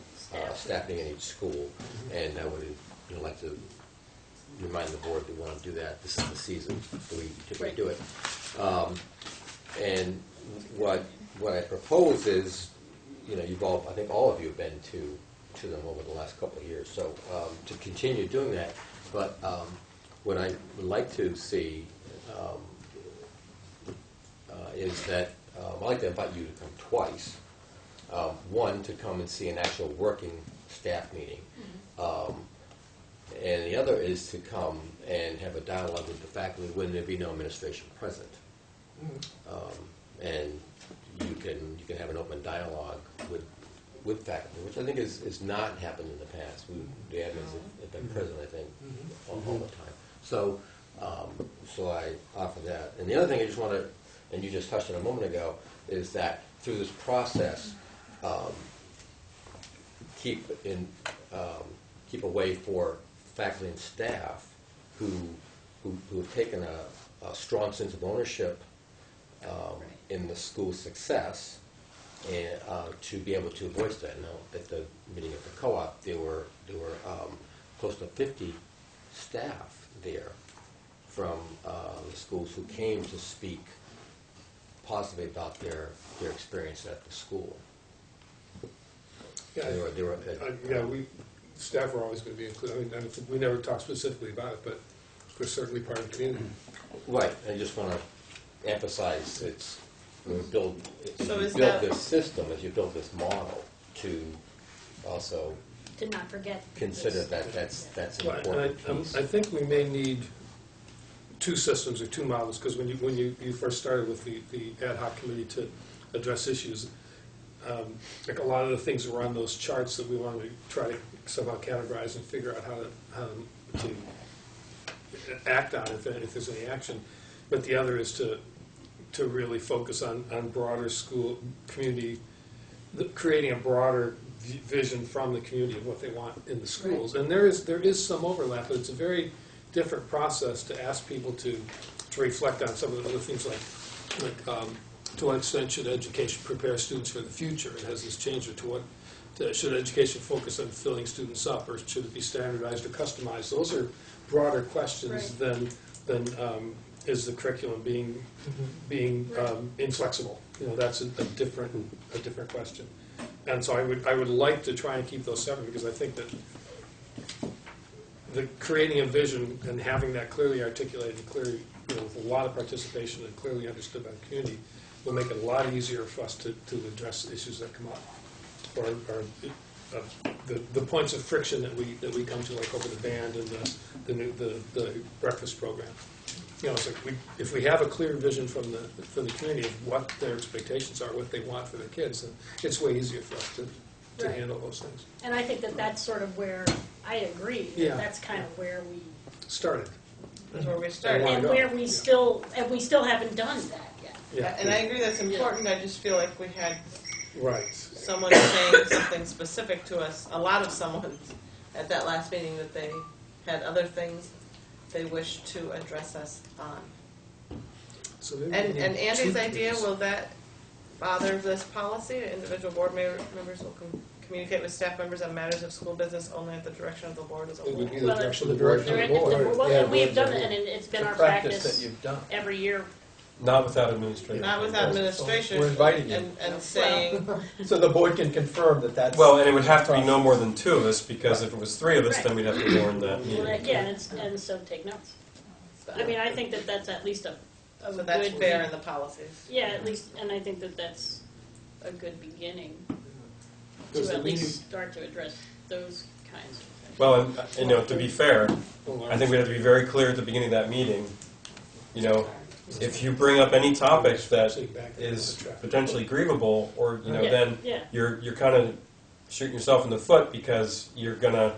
staff meeting in each school, and I would like to remind the board we want to do that. This is the season, so we typically do it. And what I propose is, I think all of you have been to them over the last couple of years, so to continue doing that. But what I would like to see is that I'd like to invite you to come twice. One, to come and see an actual working staff meeting. And the other is to come and have a dialogue with the faculty when there be no administration present. And you can have an open dialogue with faculty, which I think is not happened in the past. The admins have been present, I think, all the time. So I offer that. And the other thing I just want to, and you just touched on a moment ago, is that through this process, keep a way for faculty and staff who have taken a strong sense of ownership in the school's success, and to be able to voice that. Now, at the meeting at the co-op, there were close to 50 staff there from the schools who came to speak positively about their experience at the school. Yeah, staff are always going to be included. I mean, we never talk specifically about it, but we're certainly part of the community. Right. I just want to emphasize it's we build, So you is build that- this system, as you build this model, to also To not forget. consider that that's an Right, and important piece. I think we may need two systems or two models, because when you first started with the ad hoc committee to address issues, like a lot of the things were on those charts that we wanted to try to somehow categorize and figure out how to act on if there's any action. But the other is to really focus on broader school community, creating a broader vision from the community of what they want in the schools. And there is some overlap, but it's a very different process to ask people to reflect on some of the other things like to what extent should education prepare students for the future, and has this changed, or should education focus on filling students up, or should it be standardized or customized? Those are broader questions than is the curriculum being inflexible? You know, that's a different question. And so I would like to try and keep those separate, because I think that the creating a vision and having that clearly articulated and clearly, with a lot of participation and clearly understood by the community will make it a lot easier for us to address issues that come up, or the points of friction that we come to, like over the band and the breakfast program. You know, it's like if we have a clear vision from the community of what their expectations are, what they want for their kids, then it's way easier for us to handle those things. And I think that that's sort of where I agree. Yeah. That's kind of where we started. That's where we started. And where we still haven't done that yet. Yeah. And I agree that's important. I just feel like we had someone Right. saying something specific to us, a lot of someone at that last meeting, that they had other things they wish to address us on. So And Andy's idea, will that bother this policy? Individual board members will communicate with staff members on matters of school business only at the direction of the board as a It whole. would be the Well, direction of the direction board. of the board. Well, Yeah, and we've boards done are- it, and it's been the our practice practice that you've done. every year. Not without administrative. Not with administration. We're inviting you. And saying, So the board can confirm that that's. Well, and it would have to be no more than two of us, because if it was three of us, then we'd have to warn that Well, meeting. yeah, and so take notes. I mean, I think that that's at least a so that's good fair in the policies. Yeah, at least, and I think that that's a good beginning Does to the at least meeting- start to address those kinds of things. Well, and to be fair, I think we have to be very clear at the beginning of that meeting. If you bring up any topic that is potentially grievable, or then you're kind of shooting yourself in the foot, because you're gonna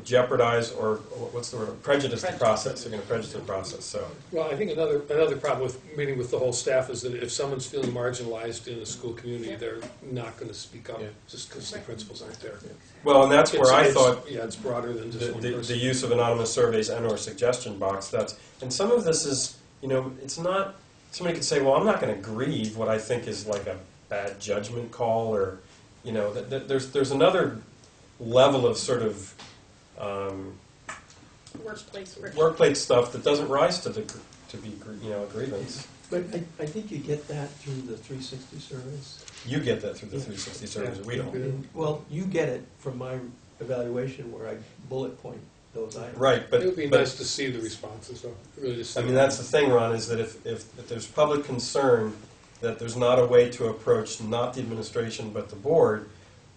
jeopardize, or what's the word, prejudice the process. You're gonna prejudice the process. So. Well, I think another problem with meeting with the whole staff is that if someone's feeling marginalized in a school community, they're not going to speak up just because the principals aren't there. Well, and that's where I thought it's broader than just one person. the use of anonymous surveys and/or suggestion box. And some of this is, it's not. Somebody could say, well, I'm not going to grieve what I think is like a bad judgment call, or there's another level of sort of workplace stuff that doesn't rise to be a grievance. But I think you get that through the 360 surveys. You get that through the 360 surveys. We don't. Well, you get it from my evaluation where I bullet point those items. Right, but it would be nice to see the responses, though. Really to see that's the thing, Ron, is that if there's public concern that there's not a way to approach not the administration but the board,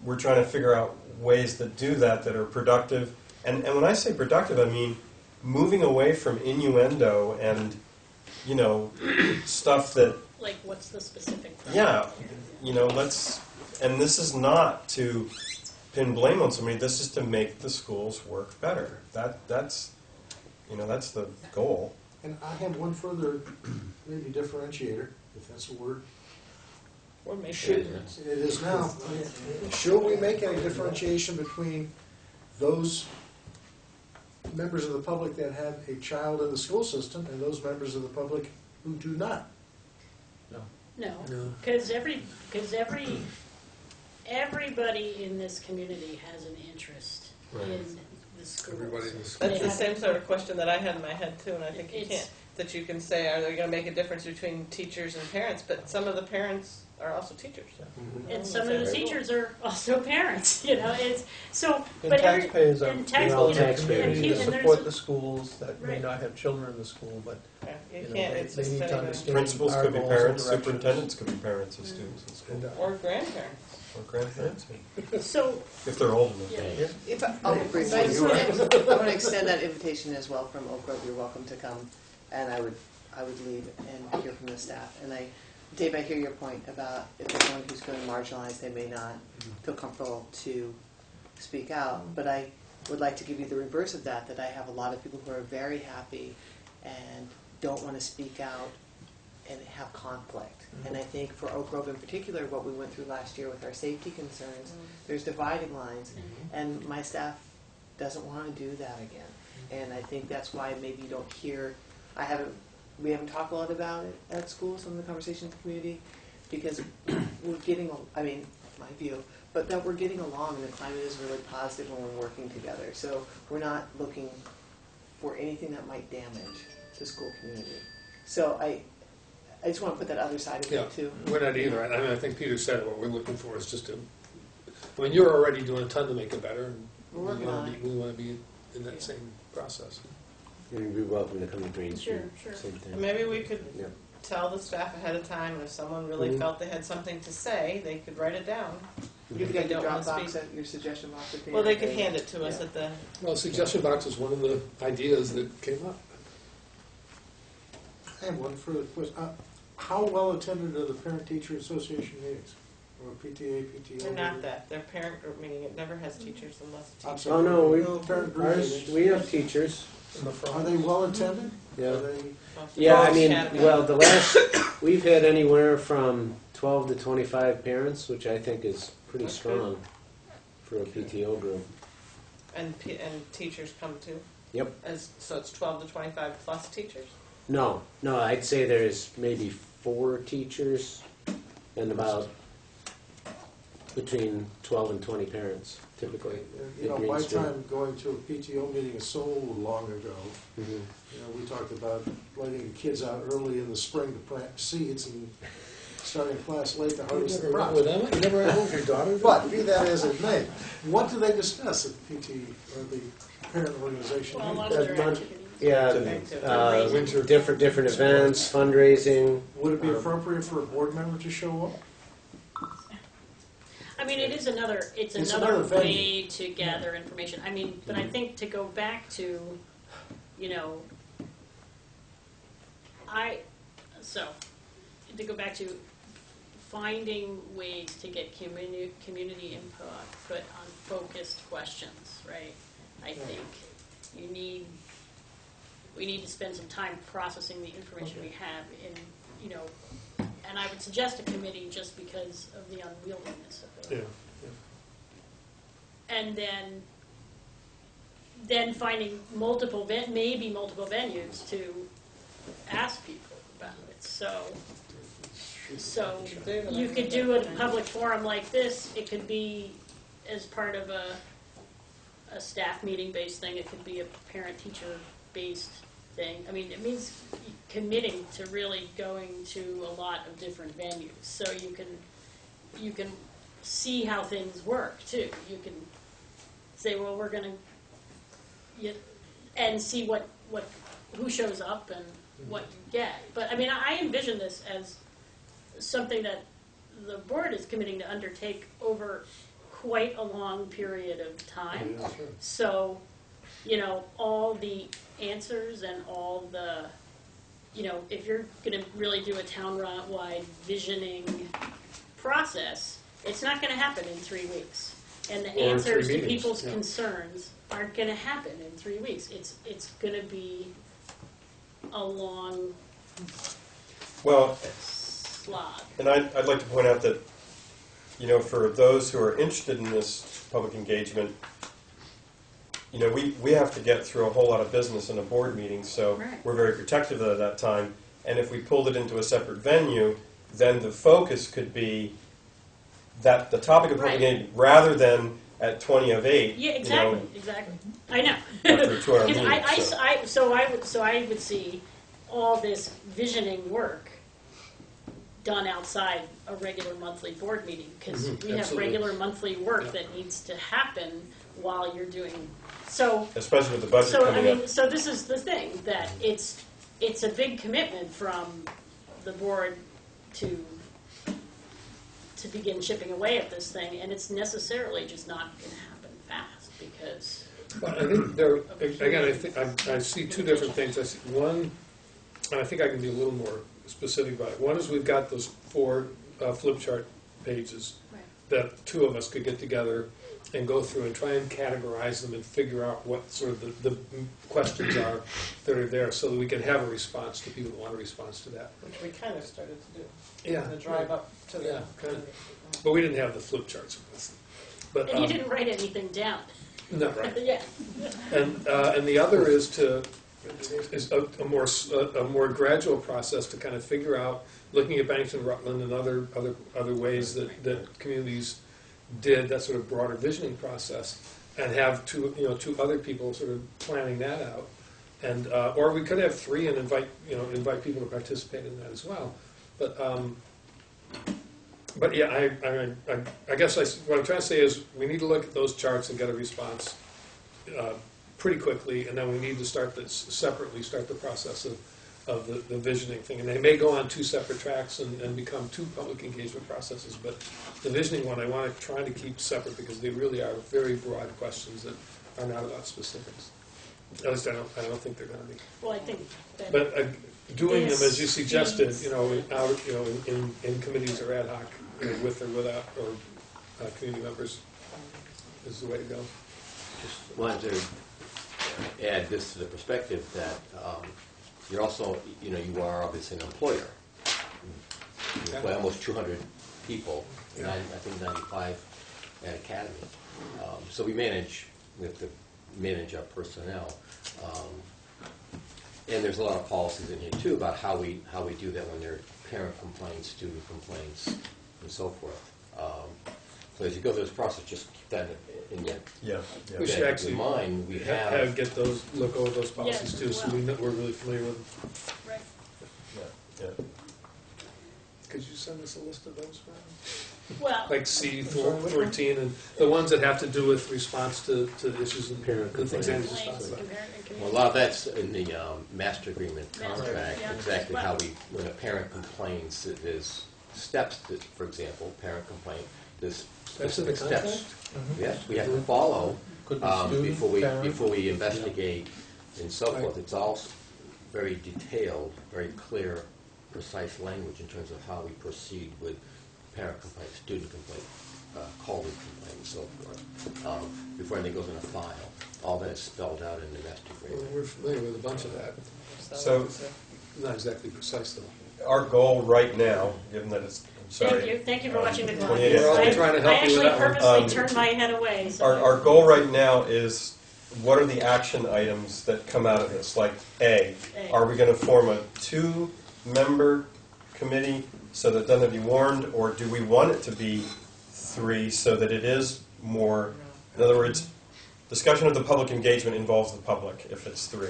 we're trying to figure out ways that do that are productive. And when I say productive, I mean moving away from innuendo and, stuff that... Like, what's the specific problem? Yeah, and this is not to pin blame on somebody, this is to make the schools work better. That's the goal. And I have one further, maybe differentiator, if that's a word. Or maybe It is now. Should we make any differentiation between those members of the public that have a child in the school system and those members of the public who do not? No, because everybody in this community has an interest in the schools. That's the same sort of question that I had in my head too, and I think you It's- can't. That you can say, are they going to make a difference between teachers and parents? But some of the parents are also teachers. And some of the teachers are also parents, you know, it's, so, And but every. taxpayers are and tax- people you in know, the community and to there's support a- the schools that may Right. not have children in the school, but Yeah, you you know, can't, they it's they just need to anyway. understand Principals our could be goals and parents, directions. superintendents could be parents of students in school, And, Or grandparents. or grandparents, So, if they're old enough. yeah. If I just want to extend that invitation as well from Oak Grove, you're welcome to come, and I would leave and hear from the staff. And Dave, I hear your point about if there's someone who's feeling marginalized, they may not feel comfortable to speak out, but I would like to give you the reverse of that, that I have a lot of people who are very happy and don't want to speak out and have conflict. And I think for Oak Grove in particular, what we went through last year with our safety concerns, there's dividing lines, and my staff doesn't want to do that again. And I think that's why maybe you don't hear, we haven't talked a lot about it at school, some of the conversations in the community, because we're getting, I mean, my view, but that we're getting along and the climate is really positive when we're working together. So we're not looking for anything that might damage the school community. So I just want to put that other side of Yeah, it too. we're not either. I mean, I think Peter said it, what we're looking for is just to, I mean, you're already doing a ton to make it better, and We're working on it. we want to be in that same process. You'd be welcome to come to Green Street. Sure. Same thing. And maybe we could Yeah. tell the staff ahead of time, and if someone really felt they had something to say, they could write it down. You've If got they your don't wanna Dropbox, speak. at your suggestion box at the Well, they end. could hand it to us Yeah. at the, Well, suggestion box is one of the ideas that came up. I have one further question. How well attended are the parent-teacher association meetings? Or PTA, PTO? they're not that, their parent group meeting, it never has teachers unless I'm teachers. sorry. Oh, no, Parent group ours, meetings. we have teachers. in the front. Are they well attended? Yeah. Are they? Yeah, I Both mean, chat well, we've had anywhere from 12 to 25 parents, which I think is pretty That's strong for a PTO group. And teachers come too? Yep. So it's 12 to 25 plus teachers? No, I'd say there's maybe 4 teachers and about between 12 and 20 parents, typically. You know, at Green my Street. time going to a PTO meeting is so long ago. Mhm. You know, we talked about letting the kids out early in the spring to plant seeds and starting class late to harvest the Never met crops. with Emma? You never met with your daughter? But be that as it may, what do they discuss at the PT or the parent organization Well, a lot meeting? of their Mon- activities. Yeah, Winter. different events, fundraising. Would it be appropriate for a board member to show up? I mean, it's another It's another another venue. way to gather information. I mean, but I think to go back to, you know, to go back to finding ways to get community input on focused questions, right? I think we need to spend some time processing the information we have in, you know, and I would suggest a committee just because of the unwieldiness of it. Yeah. And then finding maybe multiple venues to ask people about it. So you could do a public forum like this. It could be as part of a staff meeting based thing. It could be a parent-teacher based thing. I mean, it means committing to really going to a lot of different venues. So you can see how things work too. You can say, well, we're going to, and see who shows up and what you get. But I mean, I envision this as something that the board is committing to undertake over quite a long period of time. Yeah, sure. So, you know, all the answers and all the, you know, if you're going to really do a town-wide visioning process, it's not going to happen in 3 weeks. And the Or in 3 answers to meetings, people's yeah. concerns aren't going to happen in 3 weeks. It's going to be a long Well, slog. and I'd like to point out that, you know, for those who are interested in this public engagement, you know, we have to get through a whole lot of business in a board meeting, so Right. we're very protective of that time. And if we pulled it into a separate venue, then the focus could be that the topic of public Right. engagement, rather than at 20 of 8. Yeah, you exactly, know, exactly. I know. After 2 hour Because meeting, so I would see all this visioning work done outside a regular monthly board meeting, because we have absolutely. regular monthly work Yeah. that needs to happen while you're doing, so. Especially with the budget So, I coming mean, up. so this is the thing, that it's a big commitment from the board to begin chipping away at this thing, and it's necessarily just not gonna happen fast, because. Well, I think there, again, I think, I see two different things. I see one, and I think I can be a little more specific about it. One is we've got those 4 flip chart pages that 2 of us could get together and go through and try and categorize them and figure out what sort of the questions are that are there, so that we can have a response to people who want a response to that. Which we kind of started to do. Yeah. The drive up to the. Yeah, kind of. But we didn't have the flip charts with us. But, And you didn't write anything down. No, right. Yeah. And the other is a more gradual process to kind of figure out, looking at Bennington, Rutland, and other ways that communities did that sort of broader visioning process, and have two other people sort of planning that out, and or we could have 3 and invite people to participate in that as well, but yeah, I guess what I'm trying to say is we need to look at those charts and get a response pretty quickly, and then we need to start the process of the visioning thing. And they may go on 2 separate tracks and become 2 public engagement processes, but the visioning one I want to try to keep separate, because they really are very broad questions that are not about specifics. At least I don't think they're going to be. Well, I think that. But doing them as you suggested, in committees or ad hoc, with or without, or community members, is the way to go. Just wanted to add this to the perspective that you're also, you are obviously an employer. You employ almost 200 people, and I think 95 at Academy. So we have to manage our personnel. And there's a lot of policies in here too about how we do that when there are parent complaints, student complaints, and so forth. So as you go through this process, just keep that in We should actually mind. We look over those policies too, so we're really familiar with them. Right. Yeah. Could you send us a list of those, Brian? Well. Like C14 and the ones that have to do with response to issues and parent the things complaints. Andy's talking about. Well, a lot of that's in the master agreement Master, contract, yeah. exactly how when a parent complains, there's steps, for example, parent complaint, there's That's in the specific contract? steps. Yes, we have to follow Could be student, parent. before we investigate and so forth. It's all very detailed, very clear, precise language in terms of how we proceed with parent complaint, student complaint, colleague complaint, and so forth, before anything goes in a file. All that is spelled out in the master Well, agreement. we're familiar with a bunch of that. So Not exactly precise though. our goal right now, given that it's, I'm sorry. Thank you for watching the clock. 28. We're all trying to help I you with actually that one. purposely turned my head away. So Our goal right now is, what are the action items that come out of this? Like A, are we going to form a 2-member committee so that it doesn't have to be warned, or do we want it to be 3 so that it is more, in other words, discussion of the public engagement involves the public if it's 3.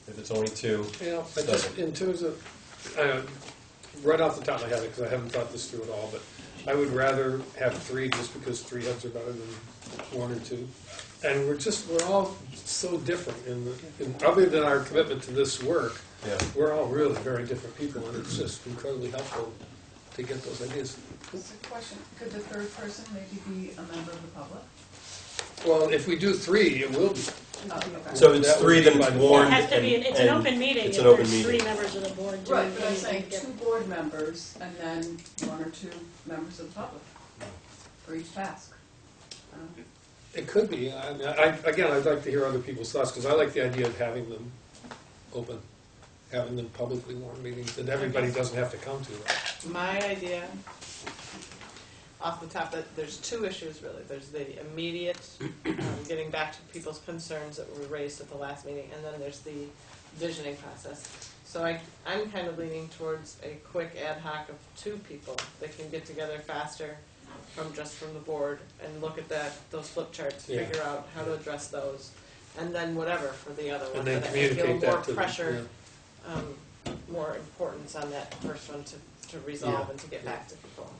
If it's only 2, I just, in terms of, right off the top of my head, because I haven't thought this through at all, but I would rather have 3 just because 3 heads are better than 1 or 2. And we're all so different other than our commitment to this work, we're all really very different people, and it's just incredibly helpful to get those ideas. Just a question, could the 3rd person maybe be a member of the public? Well, if we do 3, it will be. So it's 3 then it's warned. it has to be. It's an open meeting. It's if an open there's meeting. 3 members of the board doing Right, but I'm saying anything. 2 board members and then 1 or 2 members of the public for each task. It could be. Again, I'd like to hear other people's thoughts, because I like the idea of having them open, having them publicly warned meetings that everybody doesn't have to come to. My idea, off the top, that there's 2 issues really. There's the immediate, getting back to people's concerns that were raised at the last meeting, and then there's the visioning process. So I'm kind of leaning towards a quick ad hoc of 2 people that can get together faster from the board and look at those flip charts, figure out how to address those, and then whatever for the other one. And then But I communicate feel that more to them, pressure, more importance on that first one to to resolve Yeah. and to get back to people.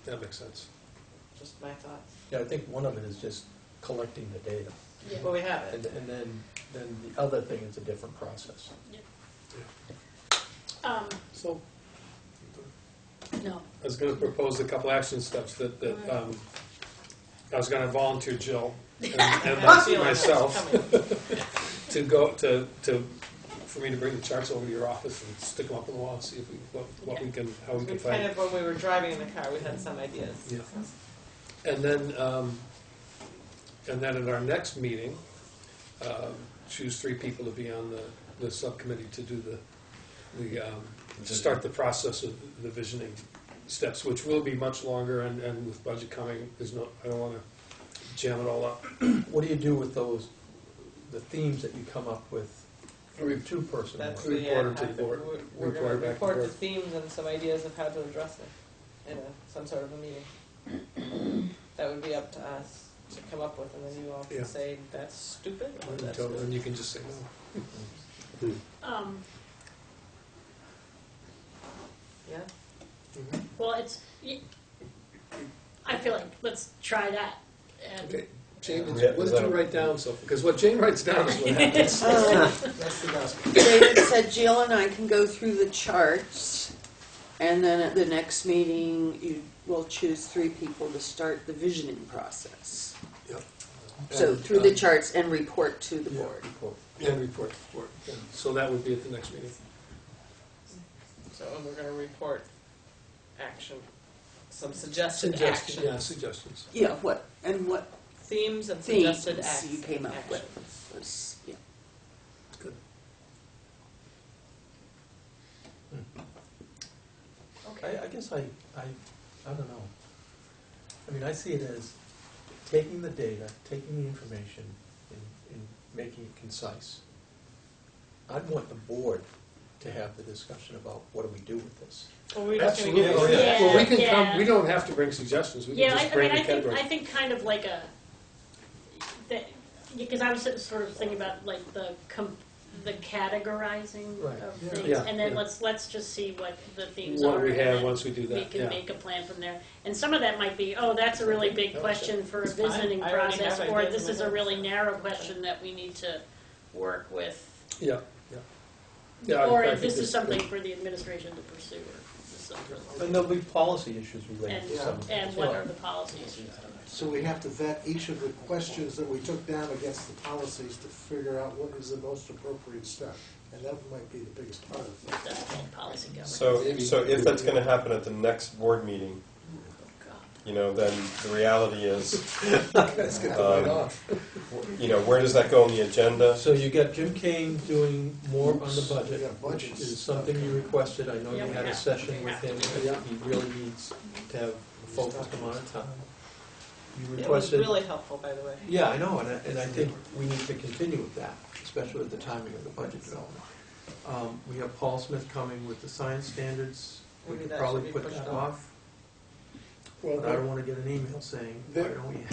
That makes sense. Just my thoughts. Yeah, I think one of it is just collecting the data. Yeah. Well, we have it. And then the other thing is a different process. So, No. I was going to propose a couple action steps that I was going to volunteer Jill and myself to go for me to bring the charts over to your office and stick them up on the wall and see if what we can, how we can find. Kind of when we were driving in the car, we had some ideas. Yeah. And then at our next meeting, choose 3 people to be on the subcommittee to do to start the process of the visioning steps, which will be much longer, and with budget coming, I don't want to jam it all up. What do you do with the themes that you come up with? Or 2-person? That's Reporter to the board. We're going Report to back to report the board. themes and some ideas of how to address it in some sort of a meeting. That would be up to us to come up with, and then you all can Yeah. say that's stupid or that's And good. you can just say no. Yeah. Well, I feel like let's try that. And Okay. Jane, what did you write down? Because what Jane writes down is what happens. That's the best. David said Jill and I can go through the charts, and then at the next meeting, you will choose 3 people to start the visioning process. Yep. So And, through the charts and report to the board. And report to the board. Yeah. So that would be at the next meeting. So we're going to report action, some suggested action. Yeah, suggestions. Yeah, what Themes and themes suggested actions. you came up with. Actions. Yeah. Good. Okay. I guess I don't know. I mean, I see it as taking the data, taking the information, and making it concise. I'd want the board to have the discussion about what do we do with this. Well, we're just going to Absolutely. give Oh, yeah. Well, we can Yeah. come. We don't have to bring suggestions. We Yeah, can just bring the I categories. think kind of like because I was sort of thinking about like the categorizing Right. of Yeah. things, Yeah. and then Yeah. let's just see what the themes What are. we and have then once we do that, we can yeah. make a plan from there. And some of that might be, oh, that's a really big question for a It's fine. visiting I already process, have or ideas this in my is a head. really narrow question that we need to work with. Yeah. Yeah. Or I if think this is something good. for the administration to pursue, or this is something. And there'll be policy issues related And, to some. and what are the policies? So we have to vet each of the questions that we took down against the policies to figure out what is the most appropriate step. And that might be the biggest part of it. That's called policy governance. So if that's going to happen at the next board meeting, then the reality is, Let's get the light off. where does that go on the agenda? So you got Jim Kane doing more on the Yeah, budget, which budgets. is something you requested. I know you Yeah, we had a have- session we with have to him, do because he really needs to have a focused amount of time. You It was requested. really helpful, by the way. Yeah, I know, and I think we need to continue with that, especially with the timing of the budget development. We have Paul Smith coming with the science standards. We Maybe could that should probably be put pushed that off. off. But I don't want to get an email saying, why don't we?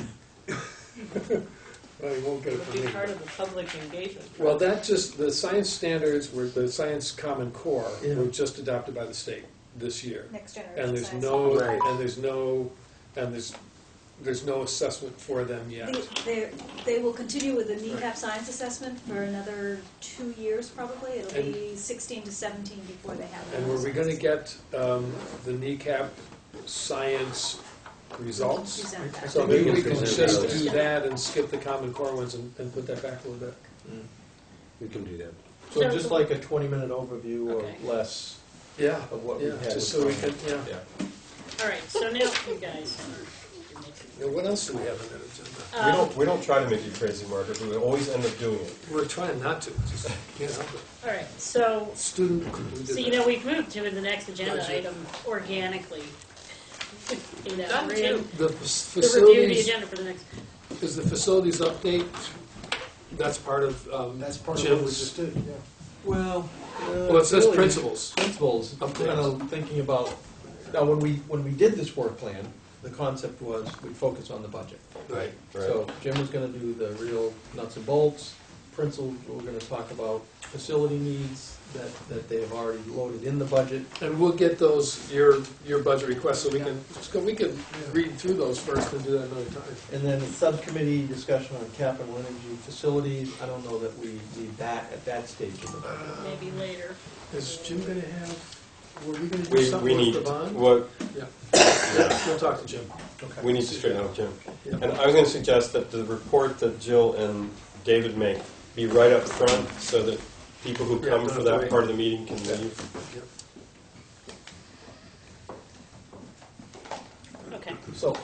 Well, you won't get It it would from be me. part of the public engagement. Well, the science standards were the Science Common Core Yeah. were just adopted by the state this year, Next and generation there's science. no Right. there's no assessment for them yet. They will continue with the kneecap science assessment for another 2 years probably. It'll be 16 to 17 before they have And those. were we going to get the kneecap science results? Present that. So maybe we can present just those. do that and skip the Common Core ones and put that back a little bit. We can do that. So just like a 20-minute overview Okay. or less Yeah, of what we yeah, had. just with so we Brian. can, yeah. All right, so now you guys. Now, what else do we have on that agenda? We don't try to make you crazy, Margaret, but we always end up doing it. We're trying not to, just can't help it. All right, so Student, we So, did that. we've moved to the next agenda Budget. item organically. Done We're too. in The to review the facilities, agenda for the next. is the facilities update, that's part of That's part of what we Jim's. just did, yeah. Well, Well, it says really, principles. Principles, I'm kind of thinking about, now, when we did this work plan, the concept was we'd focus on the budget. Right. So Jim was gonna do the real nuts and bolts, principles, we're gonna talk about facility needs that they have already loaded in the budget. And we'll get those, your budget requests, so we can read through those first and do that another time. And then the subcommittee discussion on capital energy facilities, I don't know that we need that at that stage of the budget. Maybe later. Is Jim gonna have, were we gonna do We something need, with the bond? what, We'll talk to Jim. we need to straighten out with Jim. Yeah. And I was going to suggest that the report that Jill and David make be right up front so that people who come for that part of the meeting can leave. Okay. So,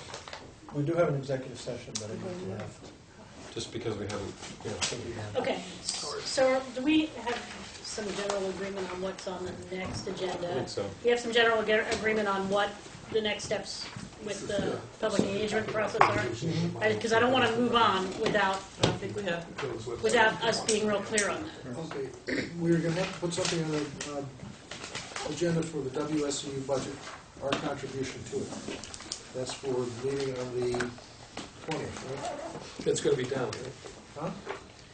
we do have an executive session, but I think we have. Just because we haven't, you know. Okay, so do we have some general agreement on what's on the next agenda? I think so. We have some general agreement on what the next steps with the public engagement process are? Because I don't want to move on without, I don't think we have. without us being real clear on that. Okay, we're going to have to put something on the agenda for the WSU budget, our contribution to it. That's for the meeting on the 20th, right? It's gonna be down, right? Huh?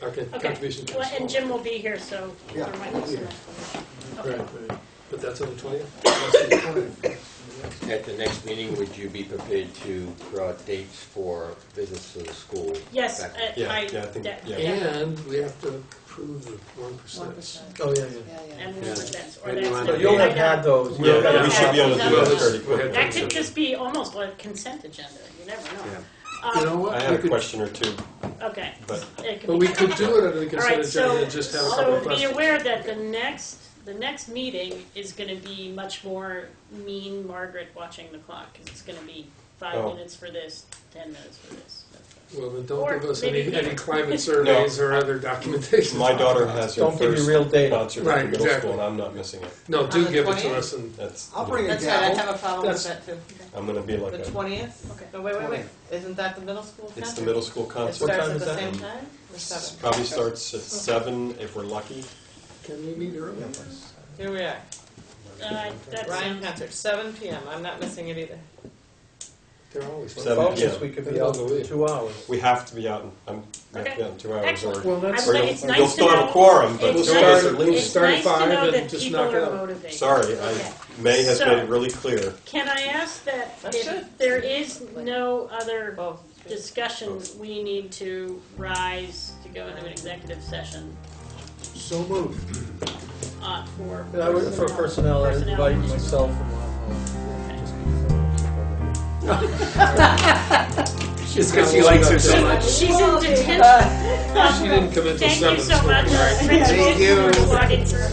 Okay, Okay, contribution. well, and Jim will be here, so Yeah, there might he'll be be some here. explanation. Okay. Right. But that's on the 20th? That's the 20th. At the next meeting, would you be prepared to draw dates for visits to the school? Yes, Back- I think, yeah. And we have to approve the 1%. Oh, yeah, yeah. And Yeah. 1%, or Maybe that's one the. of You'll have right had now. those. Yeah, We'll we should be able to have do those. that pretty quickly. That could just be almost like a consent agenda, you never know. You know what? I had a question or two, Okay. but It could But be- we could do it under the All consent right, agenda and just have a couple so of be questions. aware that the next meeting is going to be much more mean Margaret watching the clock, because it's going to be 5 Oh. minutes for this, 10 minutes for this. Well, then don't Or give us maybe- any climate surveys or other documentation. my daughter has her Don't give me first real data. concert at Right, the middle exactly. school, and I'm not missing it. No, do On the give it to 20th? us and, That's, I'll bring a That's right, I gavel. have a problem with That's- that too. I'm going to be like The a, 20th? Okay. No, wait. Isn't that the middle school concert? it's the middle school It concert. starts time at is the that? same time? Or 7? Probably starts at 7 if we're lucky. can we meet early? Here we are. That Ryan sounds, concert, 7 p.m. I'm not missing it either. They're always. 7 Focus, p.m. we could be out in 2 hours. We have to be out in, we have to be out in 2 hours, Excellent. or, Well, that's, or But you'll, it's you'll nice still to have know- a quorum, but it's two of nice- us are leaving. it's Start at nice to 5 know and that just people knock it are out. motivated. Sorry, Okay. May has So- made it really clear. Can I ask that That if should. there is no other Oh, discussion, we need to rise to go into an executive session So moved. for And I would, for personnel, I'd invite myself and Just because she likes her so much. She's in detention. She didn't come in till Thank you 7 so much. this morning. Thank Thank you. for walking through.